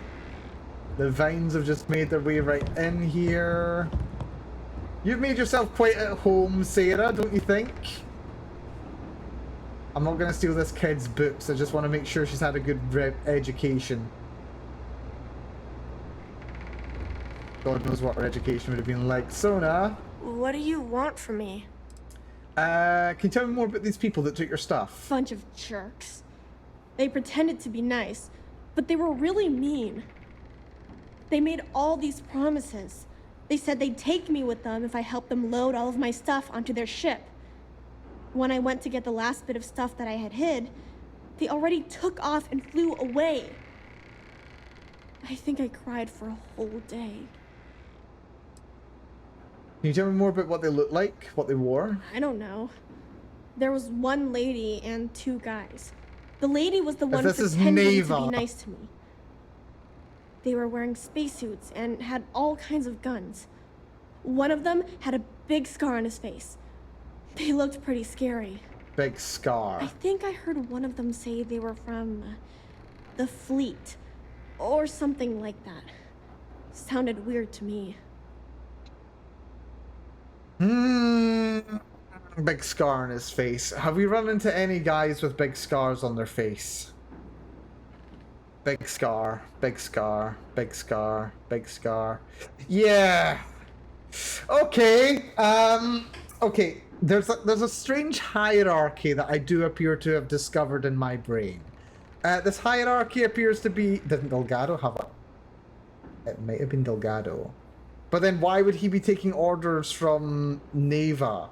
Speaker 1: The vines have just made their way right in here. You've made yourself quite at home, Sarah, don't you think? I'm not going to steal this kid's books. I just want to make sure she's had a good education. God knows what her education would have been like. Sona?
Speaker 8: What do you want from me?
Speaker 1: Can you tell me more about these people that took your stuff?
Speaker 8: Bunch of jerks. They pretended to be nice, but they were really mean. They made all these promises. They said they'd take me with them if I helped them load all of my stuff onto their ship. When I went to get the last bit of stuff that I had hid, they already took off and flew away. I think I cried for a whole day.
Speaker 1: Can you tell me more about what they looked like, what they wore?
Speaker 8: I don't know. There was one lady and 2 guys. The lady was the one pretending to be nice to me. They were wearing spacesuits and had all kinds of guns. One of them had a big scar on his face. They looked pretty scary.
Speaker 1: Big scar.
Speaker 8: I think I heard one of them say they were from the fleet or something like that. Sounded weird to me.
Speaker 1: Big scar on his face. Have we run into any guys with big scars on their face? Big scar, big scar, big scar, big scar. Yeah. Okay. Okay. There's a strange hierarchy that I do appear to have discovered in my brain. This hierarchy appears to be... Didn't Delgado have a... It might have been Delgado. But then why would he be taking orders from Neva?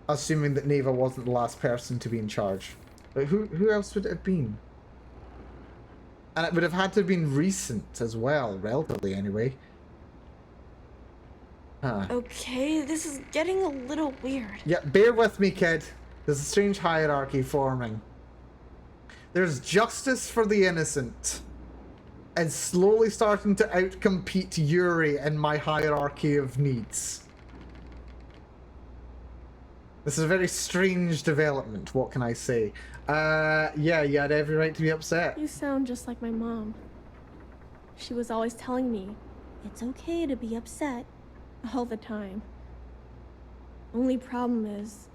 Speaker 1: Assuming that Neva wasn't the last person to be in charge. But who else would it have been? And it would have had to have been recent as well, relatively anyway. Huh.
Speaker 8: Okay, this is getting a little weird.
Speaker 1: Yeah, bear with me, kid. There's a strange hierarchy forming. There's justice for the innocent. And slowly starting to outcompete Yuri in my hierarchy of needs. This is a very strange development, what can I say? Yeah, you had every right to be upset.
Speaker 8: You sound just like my mom. She was always telling me, it's okay to be upset all the time. Only problem is,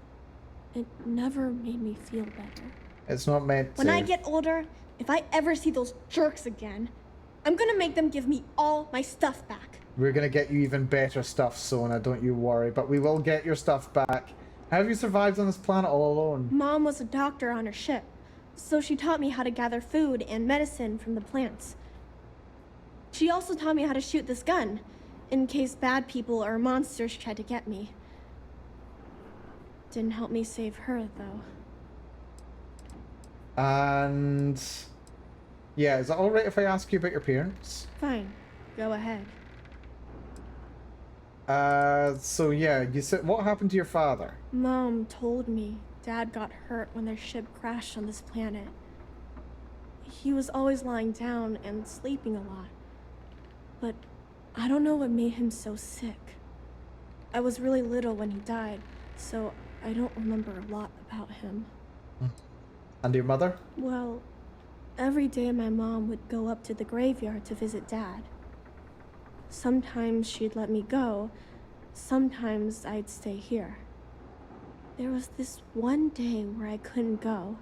Speaker 8: it never made me feel better.
Speaker 1: It's not meant to.
Speaker 8: When I get older, if I ever see those jerks again, I'm gonna make them give me all my stuff back.
Speaker 1: We're gonna get you even better stuff, Sona, don't you worry. But we will get your stuff back. How have you survived on this planet all alone?
Speaker 8: Mom was a doctor on her ship, so she taught me how to gather food and medicine from the plants. She also taught me how to shoot this gun, in case bad people or monsters tried to get me. Didn't help me save her, though.
Speaker 1: And... yeah, is it alright if I ask you about your parents?
Speaker 8: Fine, go ahead.
Speaker 1: So yeah, you said, what happened to your father?
Speaker 8: Mom told me Dad got hurt when their ship crashed on this planet. he was always lying down and sleeping a lot. But I don't know what made him so sick. I was really little when he died, so I don't remember a lot about him.
Speaker 1: And your mother?
Speaker 8: Well, every day my mom would go up to the graveyard to visit Dad. Sometimes she'd let me go, sometimes I'd stay here. There was this one day where I couldn't go,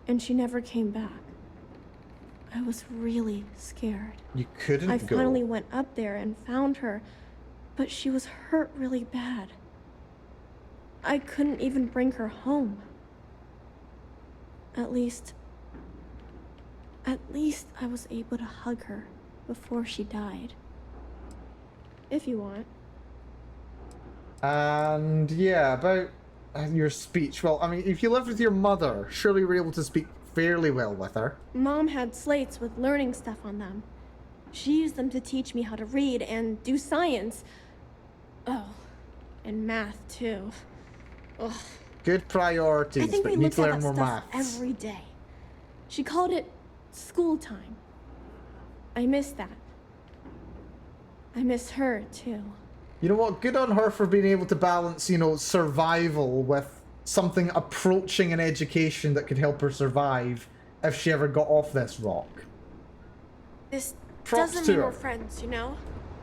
Speaker 8: and she never came back. I was really scared.
Speaker 1: You couldn't go?
Speaker 8: I finally went up there and found her, but she was hurt really bad. I couldn't even bring her home. At least I was able to hug her before she died. If you want.
Speaker 1: And yeah, about your speech. Well, I mean, if you lived with your mother, surely you were able to speak fairly well with her.
Speaker 8: Mom had slates with learning stuff on them. She used them to teach me how to read and do science. Oh, and math too. Ugh.
Speaker 1: Good priorities,
Speaker 8: I think
Speaker 1: but
Speaker 8: we
Speaker 1: you need
Speaker 8: looked
Speaker 1: to
Speaker 8: at
Speaker 1: learn
Speaker 8: that
Speaker 1: more
Speaker 8: stuff
Speaker 1: maths.
Speaker 8: every day. She called it school time. I miss that. I miss her too.
Speaker 1: You know what? Good on her for being able to balance, you know, survival with something approaching an education that could help her survive if she ever got off this rock.
Speaker 8: This
Speaker 1: Props
Speaker 8: doesn't
Speaker 1: to
Speaker 8: mean
Speaker 1: her.
Speaker 8: we're friends, you know?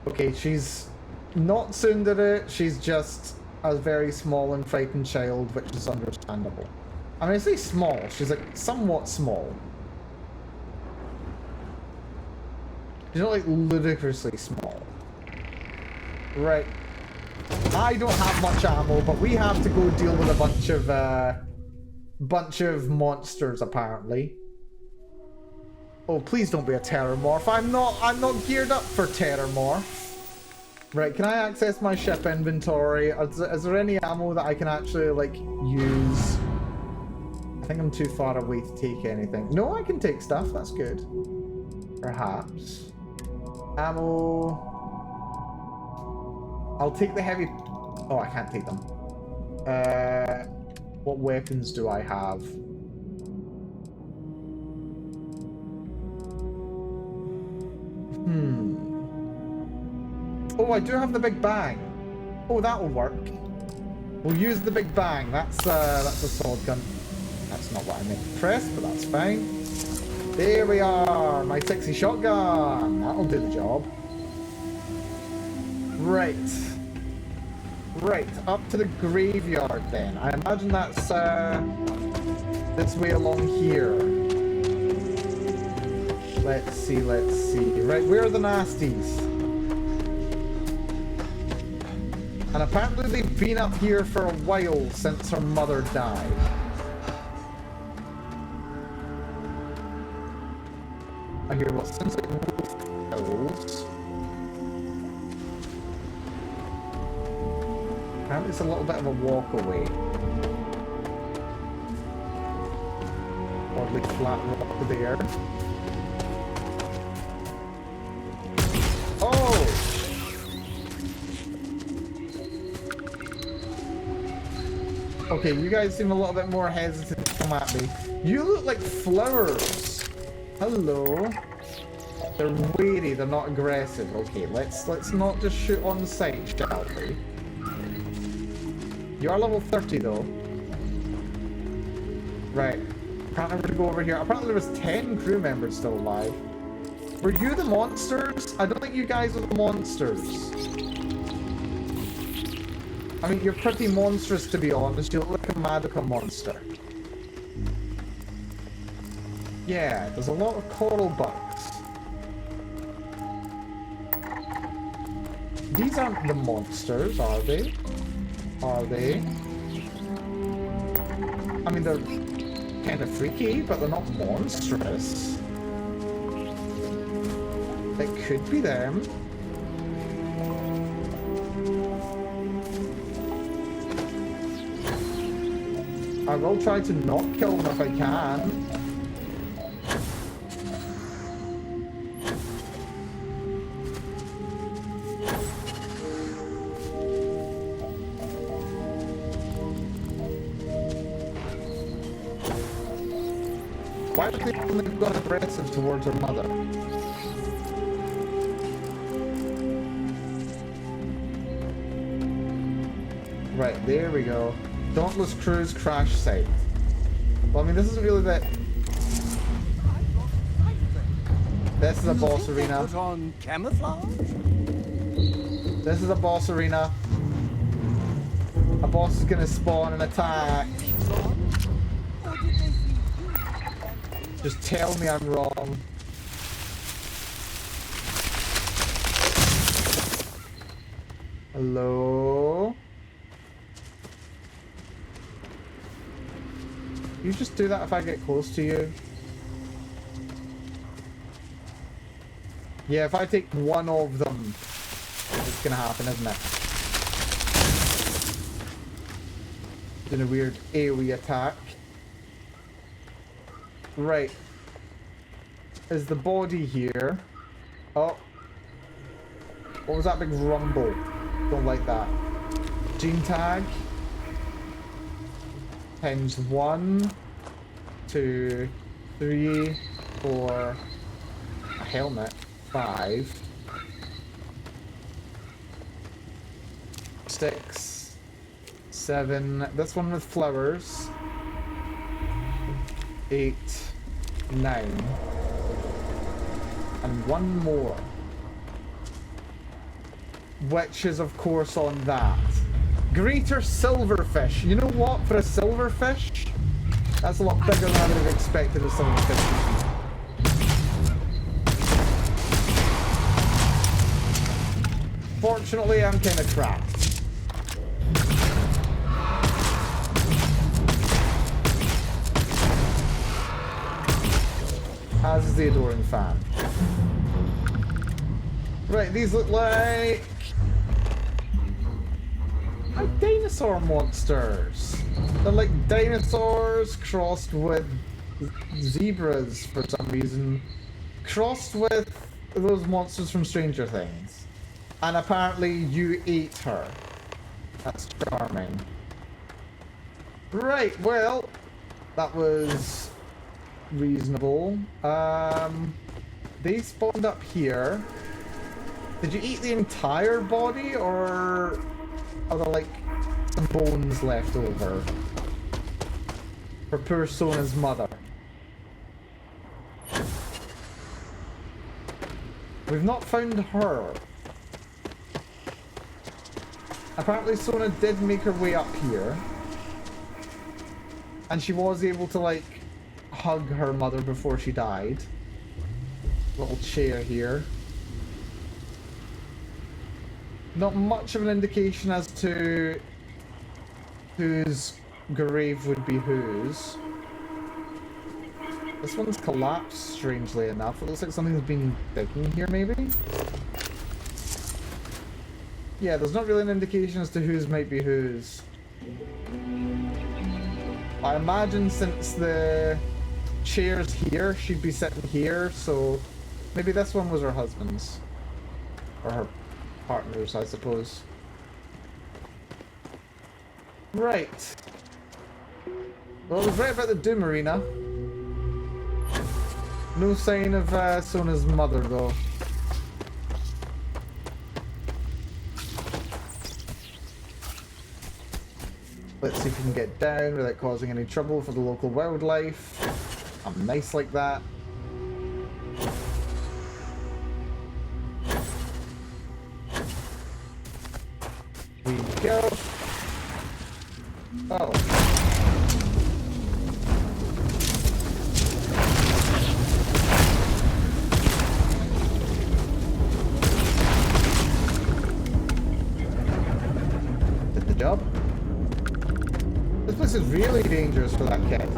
Speaker 1: Okay, she's not tsundere, she's just a very small and frightened child, which is understandable. I mean, I say small, she's like somewhat small. She's not like ludicrously small. Right. I don't have much ammo, but we have to go deal with a bunch of monsters apparently. Oh, please don't be a terrormorph. I'm not geared up for terrormorph. Right, can I access my ship inventory? Is there any ammo that I can actually, like, use? I think I'm too far away to take anything. No, I can take stuff. That's good. Perhaps. Ammo. I'll take the heavy... Oh, I can't take them. What weapons do I have? Oh, I do have the Big Bang. Oh, that'll work. We'll use the Big Bang. That's a sword gun. That's not what I meant to press, but that's fine. There we are. My sexy shotgun. That'll do the job. Right. Right, up to the graveyard then. I imagine that's this way along here. Let's see. Right, where are the nasties? And apparently they've been up here for a while since her mother died. I hear what sounds like wolf howls. Apparently it's a little bit of a walk away. Oddly flat rock there. Oh! Okay, you guys seem a little bit more hesitant to come at me. You look like flowers. Hello. They're wary, they're not aggressive. Okay, let's not just shoot on sight, shall we? You are level 30 though. Right. Apparently we're gonna go over here. Apparently there was 10 crew members still alive. Were you the monsters? I don't think you guys were the monsters. I mean, you're pretty monstrous to be honest. You look like a Madoka monster. Yeah, there's a lot of coral bugs. These aren't the monsters, are they? Are they? I mean, they're kind of freaky, but they're not monstrous. It could be them. I will try to not kill them if I can. Why would they only have gone aggressive towards her mother? Right, there we go. Dauntless Cruise crash site. Well, I mean, this isn't really that... This is a boss arena.
Speaker 22: Put on camouflage?
Speaker 1: This is a boss arena. A boss is gonna spawn and attack. Just tell me I'm wrong. Hello? You just do that if I get close to you? Yeah, if I take one of them, it's gonna happen, isn't it? Doing a weird AoE attack. Right. Is the body here? Oh. What was that big rumble? Don't like that. Gene tag. Times 1, 2, 3, 4. A helmet. 5. 6. 7. This one with flowers. 8. 9. And one more. Which is, of course, on that. Greater silverfish. You know what? For a silverfish, that's a lot bigger than I would have expected a silverfish to be. Fortunately, I'm kind of trapped. As is the adoring fan. Right, these look like dinosaur monsters. They're like dinosaurs crossed with zebras for some reason. Crossed with those monsters from Stranger Things. And apparently you ate her. That's charming. Right, well, that was reasonable. They spawned up here. Did you eat the entire body, or are there like some bones left over for poor Sona's mother? We've not found her. Apparently Sona did make her way up here, and she was able to like hug her mother before she died. Little chair here. Not much of an indication as to whose grave would be whose. This one's collapsed, strangely enough. It looks like something's been digging here, maybe? Yeah, there's not really an indication as to whose might be whose. I imagine since the chair's here, she'd be sitting here, so maybe this one was her husband's. Or her partners, I suppose. Right. Well, I was right about the Doom Arena. No sign of Sona's mother, though. Let's see if we can get down without causing any trouble for the local wildlife. I'm nice like that. Here we go. Oh. Did the job. This place is really dangerous for that kid.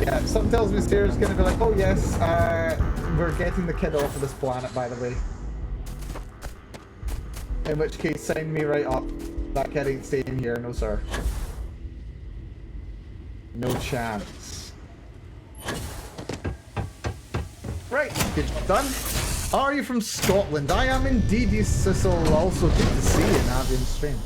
Speaker 1: Yeah, something tells me Sarah's gonna be like, oh yes, we're getting the kid off of this planet, by the way. In which case, sign me right up. That kid ain't staying here, no sir. No chance. Right, good job done. Are you from Scotland? I am indeed, Cecil. Also good to see you in Avian stream.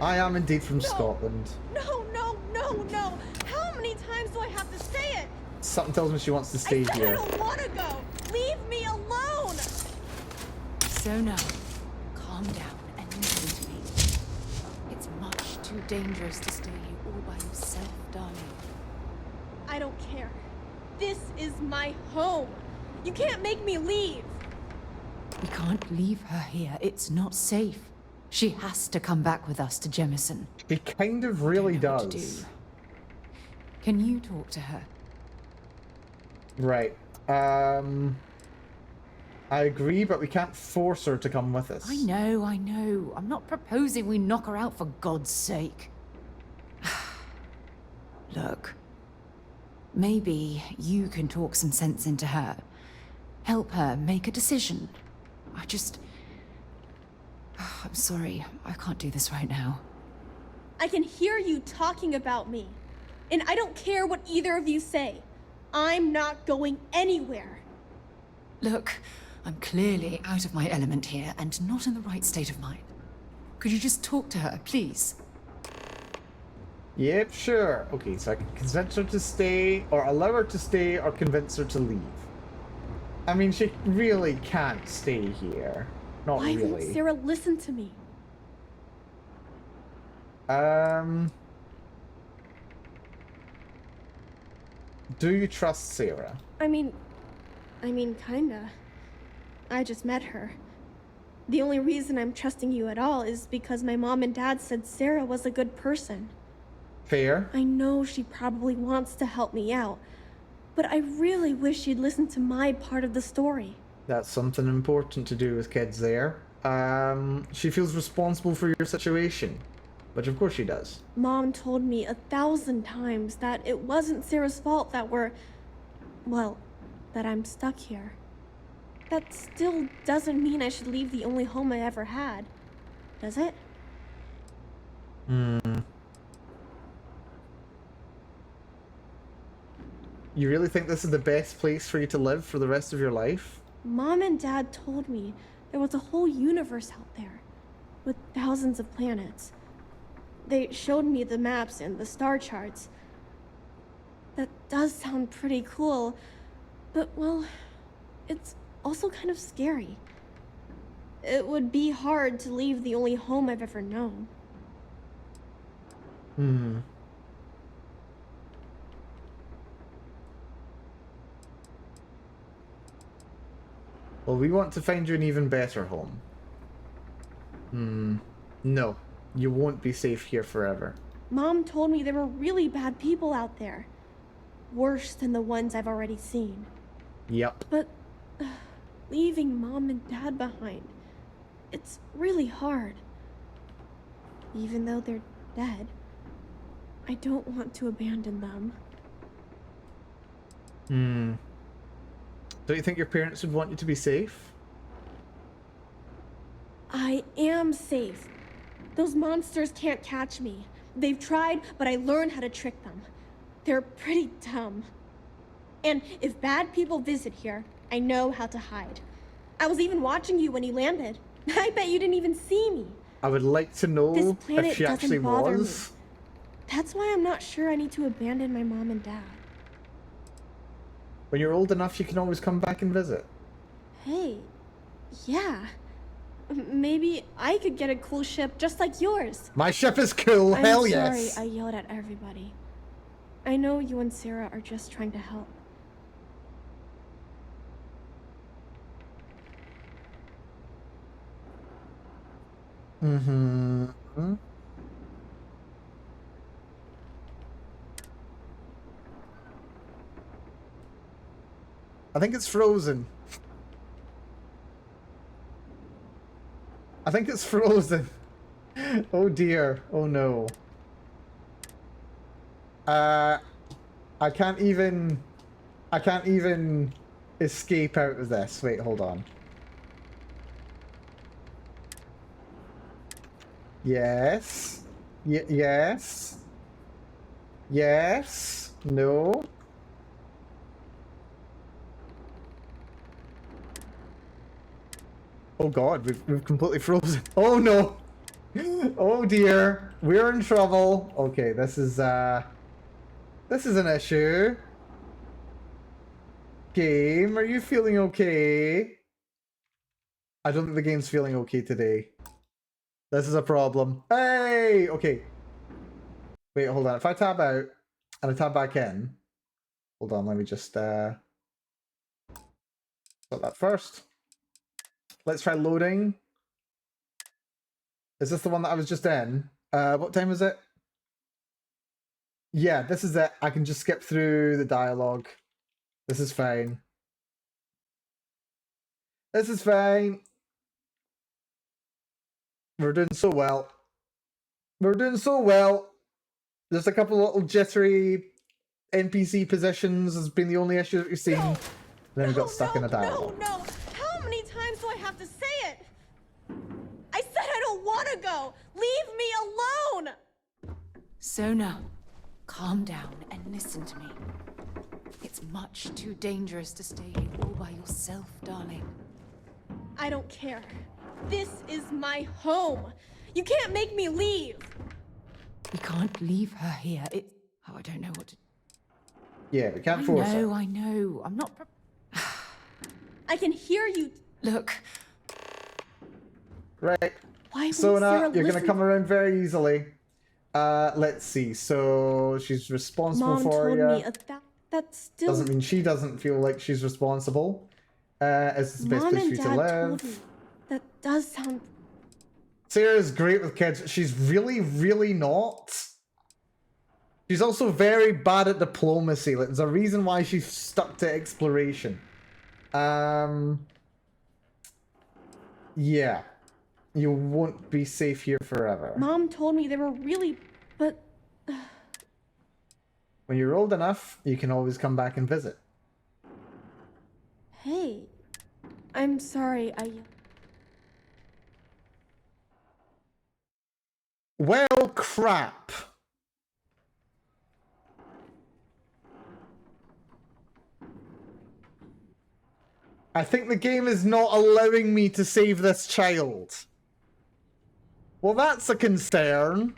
Speaker 1: I am indeed from Scotland.
Speaker 8: No, no, no, no! How many times do I have to say it?
Speaker 1: something tells me she wants to stay
Speaker 8: I
Speaker 1: here.
Speaker 8: don't want to go. Leave me alone.
Speaker 2: So now, calm down and listen to me. It's much too dangerous to stay here all by yourself, darling.
Speaker 8: I don't care. This is my home. You can't make me leave.
Speaker 2: We can't leave her here. It's not safe. She has to come back with us to Jemison.
Speaker 1: She kind of really
Speaker 2: What to
Speaker 1: does.
Speaker 2: do. Can you talk to her?
Speaker 1: Right. I agree, but we can't force her to come with us.
Speaker 2: I know. I'm not proposing we knock her out for God's sake. Look, maybe you can talk some sense into her. Help her make a decision. I'm sorry, I can't do this right now.
Speaker 8: I can hear you talking about me. And I don't care what either of you say. I'm not going anywhere.
Speaker 2: Look, I'm clearly out of my element here and not in the right state of mind. Could you just talk to her, please?
Speaker 1: Yep, sure. Okay, so I can convince her to stay, or allow her to stay, or convince her to leave. I mean, she really can't stay here. Not
Speaker 8: Why
Speaker 1: really.
Speaker 8: didn't Sarah listen to me?
Speaker 1: Do you trust Sarah?
Speaker 8: I mean, kinda. I just met her. The only reason I'm trusting you at all is because my mom and dad said Sarah was a good person.
Speaker 1: Fair.
Speaker 8: I know she probably wants to help me out, but I really wish she'd listen to my part of the story.
Speaker 1: That's something important to do with kids there. She feels responsible for your situation, which of course she does.
Speaker 8: Mom told me 1,000 times that it wasn't Sarah's fault that that I'm stuck here. That still doesn't mean I should leave the only home I ever had, does it?
Speaker 1: You really think this is the best place for you to live for the rest of your life?
Speaker 8: Mom and Dad told me there was a whole universe out there, with thousands of planets. They showed me the maps and the star charts. That does sound pretty cool, but well, it's also kind of scary. It would be hard to leave the only home I've ever known.
Speaker 1: Well, we want to find you an even better home. No, you won't be safe here forever.
Speaker 8: Mom told me there were really bad people out there. Worse than the ones I've already seen.
Speaker 1: Yep.
Speaker 8: But leaving Mom and Dad behind, it's really hard. Even though they're dead, I don't want to abandon them.
Speaker 1: Don't you think your parents would want you to be safe?
Speaker 8: I am safe. Those monsters can't catch me. They've tried, but I learned how to trick them. They're pretty dumb. And if bad people visit here, I know how to hide. I was even watching you when you landed. I bet you didn't even see me.
Speaker 1: I would like to know
Speaker 8: This planet
Speaker 1: if she actually
Speaker 8: doesn't bother
Speaker 1: was.
Speaker 8: me. That's why I'm not sure I need to abandon my mom and dad.
Speaker 1: When you're old enough, you can always come back and visit.
Speaker 8: Hey, yeah. Maybe I could get a cool ship just like yours.
Speaker 1: My ship is cool, hell
Speaker 8: I'm
Speaker 1: yes!
Speaker 8: sorry I yelled at everybody. I know you and Sarah are just trying to help.
Speaker 1: I think it's frozen. I think it's frozen. Oh dear. Oh no. I can't even escape out of this. Wait, hold on. Yes. Yes. Yes. No. Oh god, we've completely frozen. Oh no! Oh dear, we're in trouble. Okay, this is an issue. Game, are you feeling okay? I don't think the game's feeling okay today. This is a problem. Hey! Okay. Wait, hold on. If I tab out and I tab back in, hold on, let me just start that first. Let's try loading. Is this the one that I was just in? What time is it? Yeah, this is it. I can just skip through the dialogue. This is fine. This is fine. We're doing so well. We're doing so well. There's a couple of little jittery NPC positions has been the only issue that we've seen. No, then we got stuck in a dialogue.
Speaker 8: No, how many times do I have to say it? I said I don't want to go. Leave me alone.
Speaker 2: Sona, calm down and listen to me. It's much too dangerous to stay here all by yourself, darling.
Speaker 8: I don't care. This is my home. You can't make me leave.
Speaker 2: We can't leave her here. Oh, I don't know what to...
Speaker 1: Yeah, we can't force her.
Speaker 2: I know. I'm not...
Speaker 8: I can hear you.
Speaker 2: Look.
Speaker 1: Right.
Speaker 8: Why
Speaker 1: Sona, you're going to come around very easily. Let's see. So she's responsible for you.
Speaker 8: Mom told me that still...
Speaker 1: Doesn't mean she doesn't feel like she's responsible. Is this the best place for you to live?
Speaker 8: Told me. That does sound...
Speaker 1: Sarah's great with kids. She's really, really not. She's also very bad at diplomacy. Like, there's a reason why she's stuck to exploration. Yeah. You won't be safe here forever.
Speaker 8: Mom told me they were really... but...
Speaker 1: When you're old enough, you can always come back and visit.
Speaker 8: Hey. I'm sorry,
Speaker 1: Well, crap. I think the game is not allowing me to save this child. Well, that's a concern.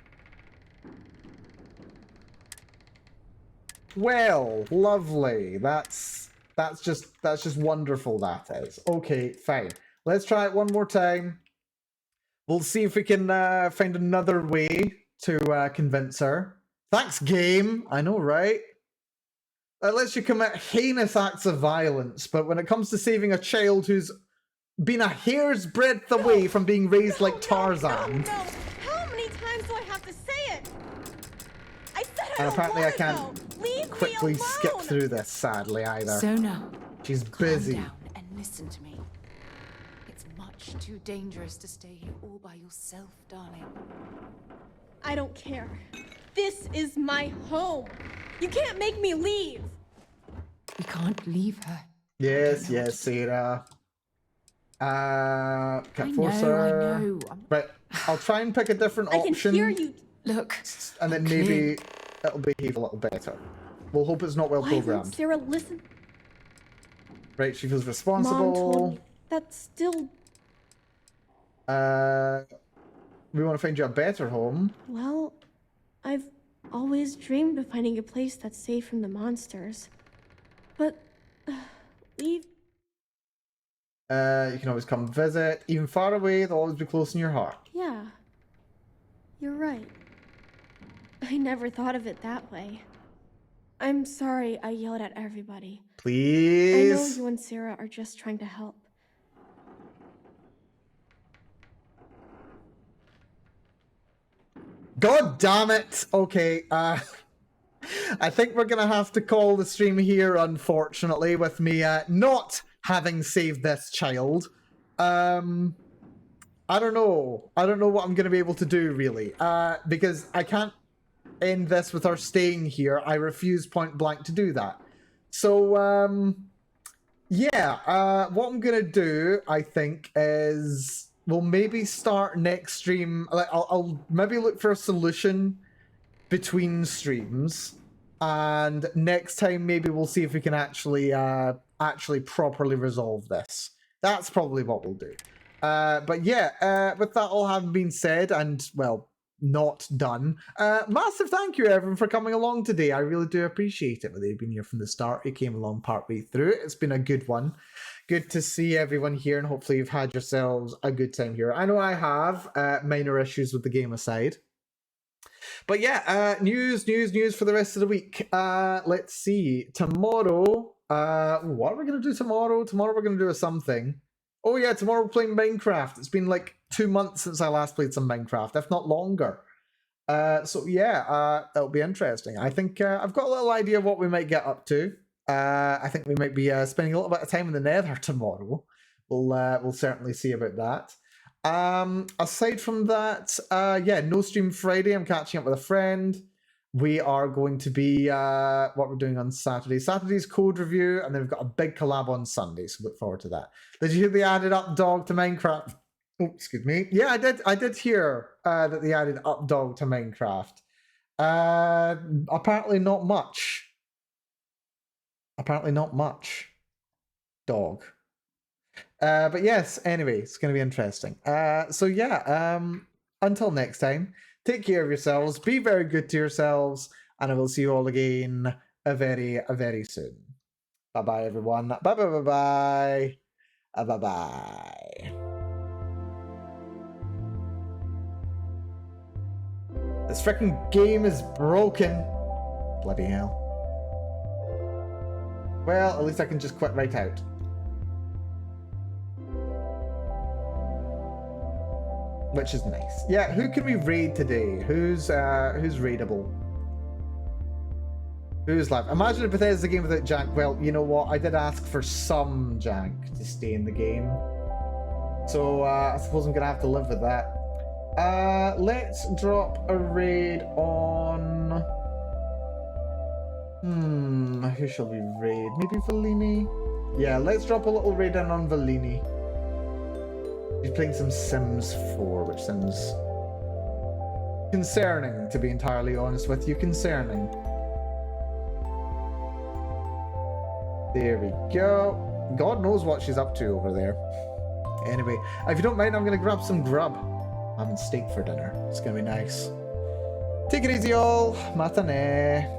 Speaker 1: Well, lovely. That's just wonderful, that is. Okay, fine. Let's try it one more time. We'll see if we can find another way to convince her. Thanks, game. I know, right? That lets you commit heinous acts of violence, but when it comes to saving a child who's been a hair's breadth away from being raised like Tarzan...
Speaker 8: No. How many times do I have to say it? I said I
Speaker 1: and apparently I can't
Speaker 8: Leave
Speaker 1: quickly
Speaker 8: me alone.
Speaker 1: skip through this, sadly, either.
Speaker 2: Sona,
Speaker 1: she's busy.
Speaker 2: Calm down and listen to me. It's much too dangerous to stay here all by yourself, darling.
Speaker 8: I don't care. This is my home. You can't make me leave.
Speaker 2: We can't leave her.
Speaker 1: Yes, Sarah. Can't force her.
Speaker 2: I know.
Speaker 1: Right, I'll try and pick a different option.
Speaker 8: I can hear you.
Speaker 2: Look.
Speaker 1: And then maybe it'll behave a little better. We'll hope it's not well
Speaker 8: Why won't
Speaker 1: programmed.
Speaker 8: Sarah listen?
Speaker 1: Right, she feels responsible.
Speaker 8: Mom told me that's still...
Speaker 1: we want to find you a better home.
Speaker 8: Well, I've always dreamed of finding a place that's safe from the monsters. But... leave...
Speaker 1: You can always come visit. Even far away, they'll always be close in your heart.
Speaker 8: Yeah. You're right. I never thought of it that way. I'm sorry I yelled at everybody.
Speaker 1: Please?
Speaker 8: I know you and Sarah are just trying to help.
Speaker 1: God damn it! Okay, I think we're gonna have to call the stream here, unfortunately, with me not having saved this child. I don't know. I don't know what I'm gonna be able to do, really. Because I can't end this with her staying here. I refuse point blank to do that. So, yeah, what I'm gonna do, I think, is we'll maybe start next stream. Like, I'll maybe look for a solution between streams, and next time maybe we'll see if we can actually properly resolve this. That's probably what we'll do. But yeah, with that all having been said, and well, not done. Massive thank you, everyone, for coming along today. I really do appreciate it. Whether you've been here from the start, you came along partway through it. It's been a good one. Good to see everyone here, and hopefully you've had yourselves a good time here. I know I have, minor issues with the game aside. But yeah, news for the rest of the week. Let's see. Tomorrow, what are we going to do tomorrow? Tomorrow we're going to do a something. Oh yeah, tomorrow we're playing Minecraft. It's been like 2 months since I last played some Minecraft, if not longer. So yeah, that'll be interesting. I think I've got a little idea of what we might get up to. I think we might be spending a little bit of time in the Nether tomorrow. We'll certainly see about that. Aside from that, yeah, no stream Friday. I'm catching up with a friend. We are going to be what we're doing on Saturday. Saturday's code review, and then we've got a big collab on Sunday, so look forward to that. Did you hear they added up dog to Minecraft? Oh, excuse me. Yeah, I did hear that they added up dog to Minecraft. Apparently not much. Apparently not much. Dog. But yes, anyway, it's going to be interesting. So yeah, until next time, take care of yourselves, be very good to yourselves, and I will see you all again very soon. Bye-bye, everyone. Bye-bye. Bye-bye. This freaking game is broken. Bloody hell. Well, at least I can just quit right out. Which is nice. Yeah, who can we raid today? Who's raidable? Who's live? Imagine if Bethesda game without Jank. Well, you know what? I did ask for some Jank to stay in the game. So I suppose I'm gonna have to live with that. Let's drop a raid on... who shall we raid? Maybe Valini? Yeah, let's drop a little raid in on Valini. He's playing some Sims 4, which sounds concerning, to be entirely honest with you. Concerning. There we go. God knows what she's up to over there. Anyway, if you don't mind, I'm going to grab some grub. I'm having steak for dinner. It's going to be nice. Take it easy, all. Matane.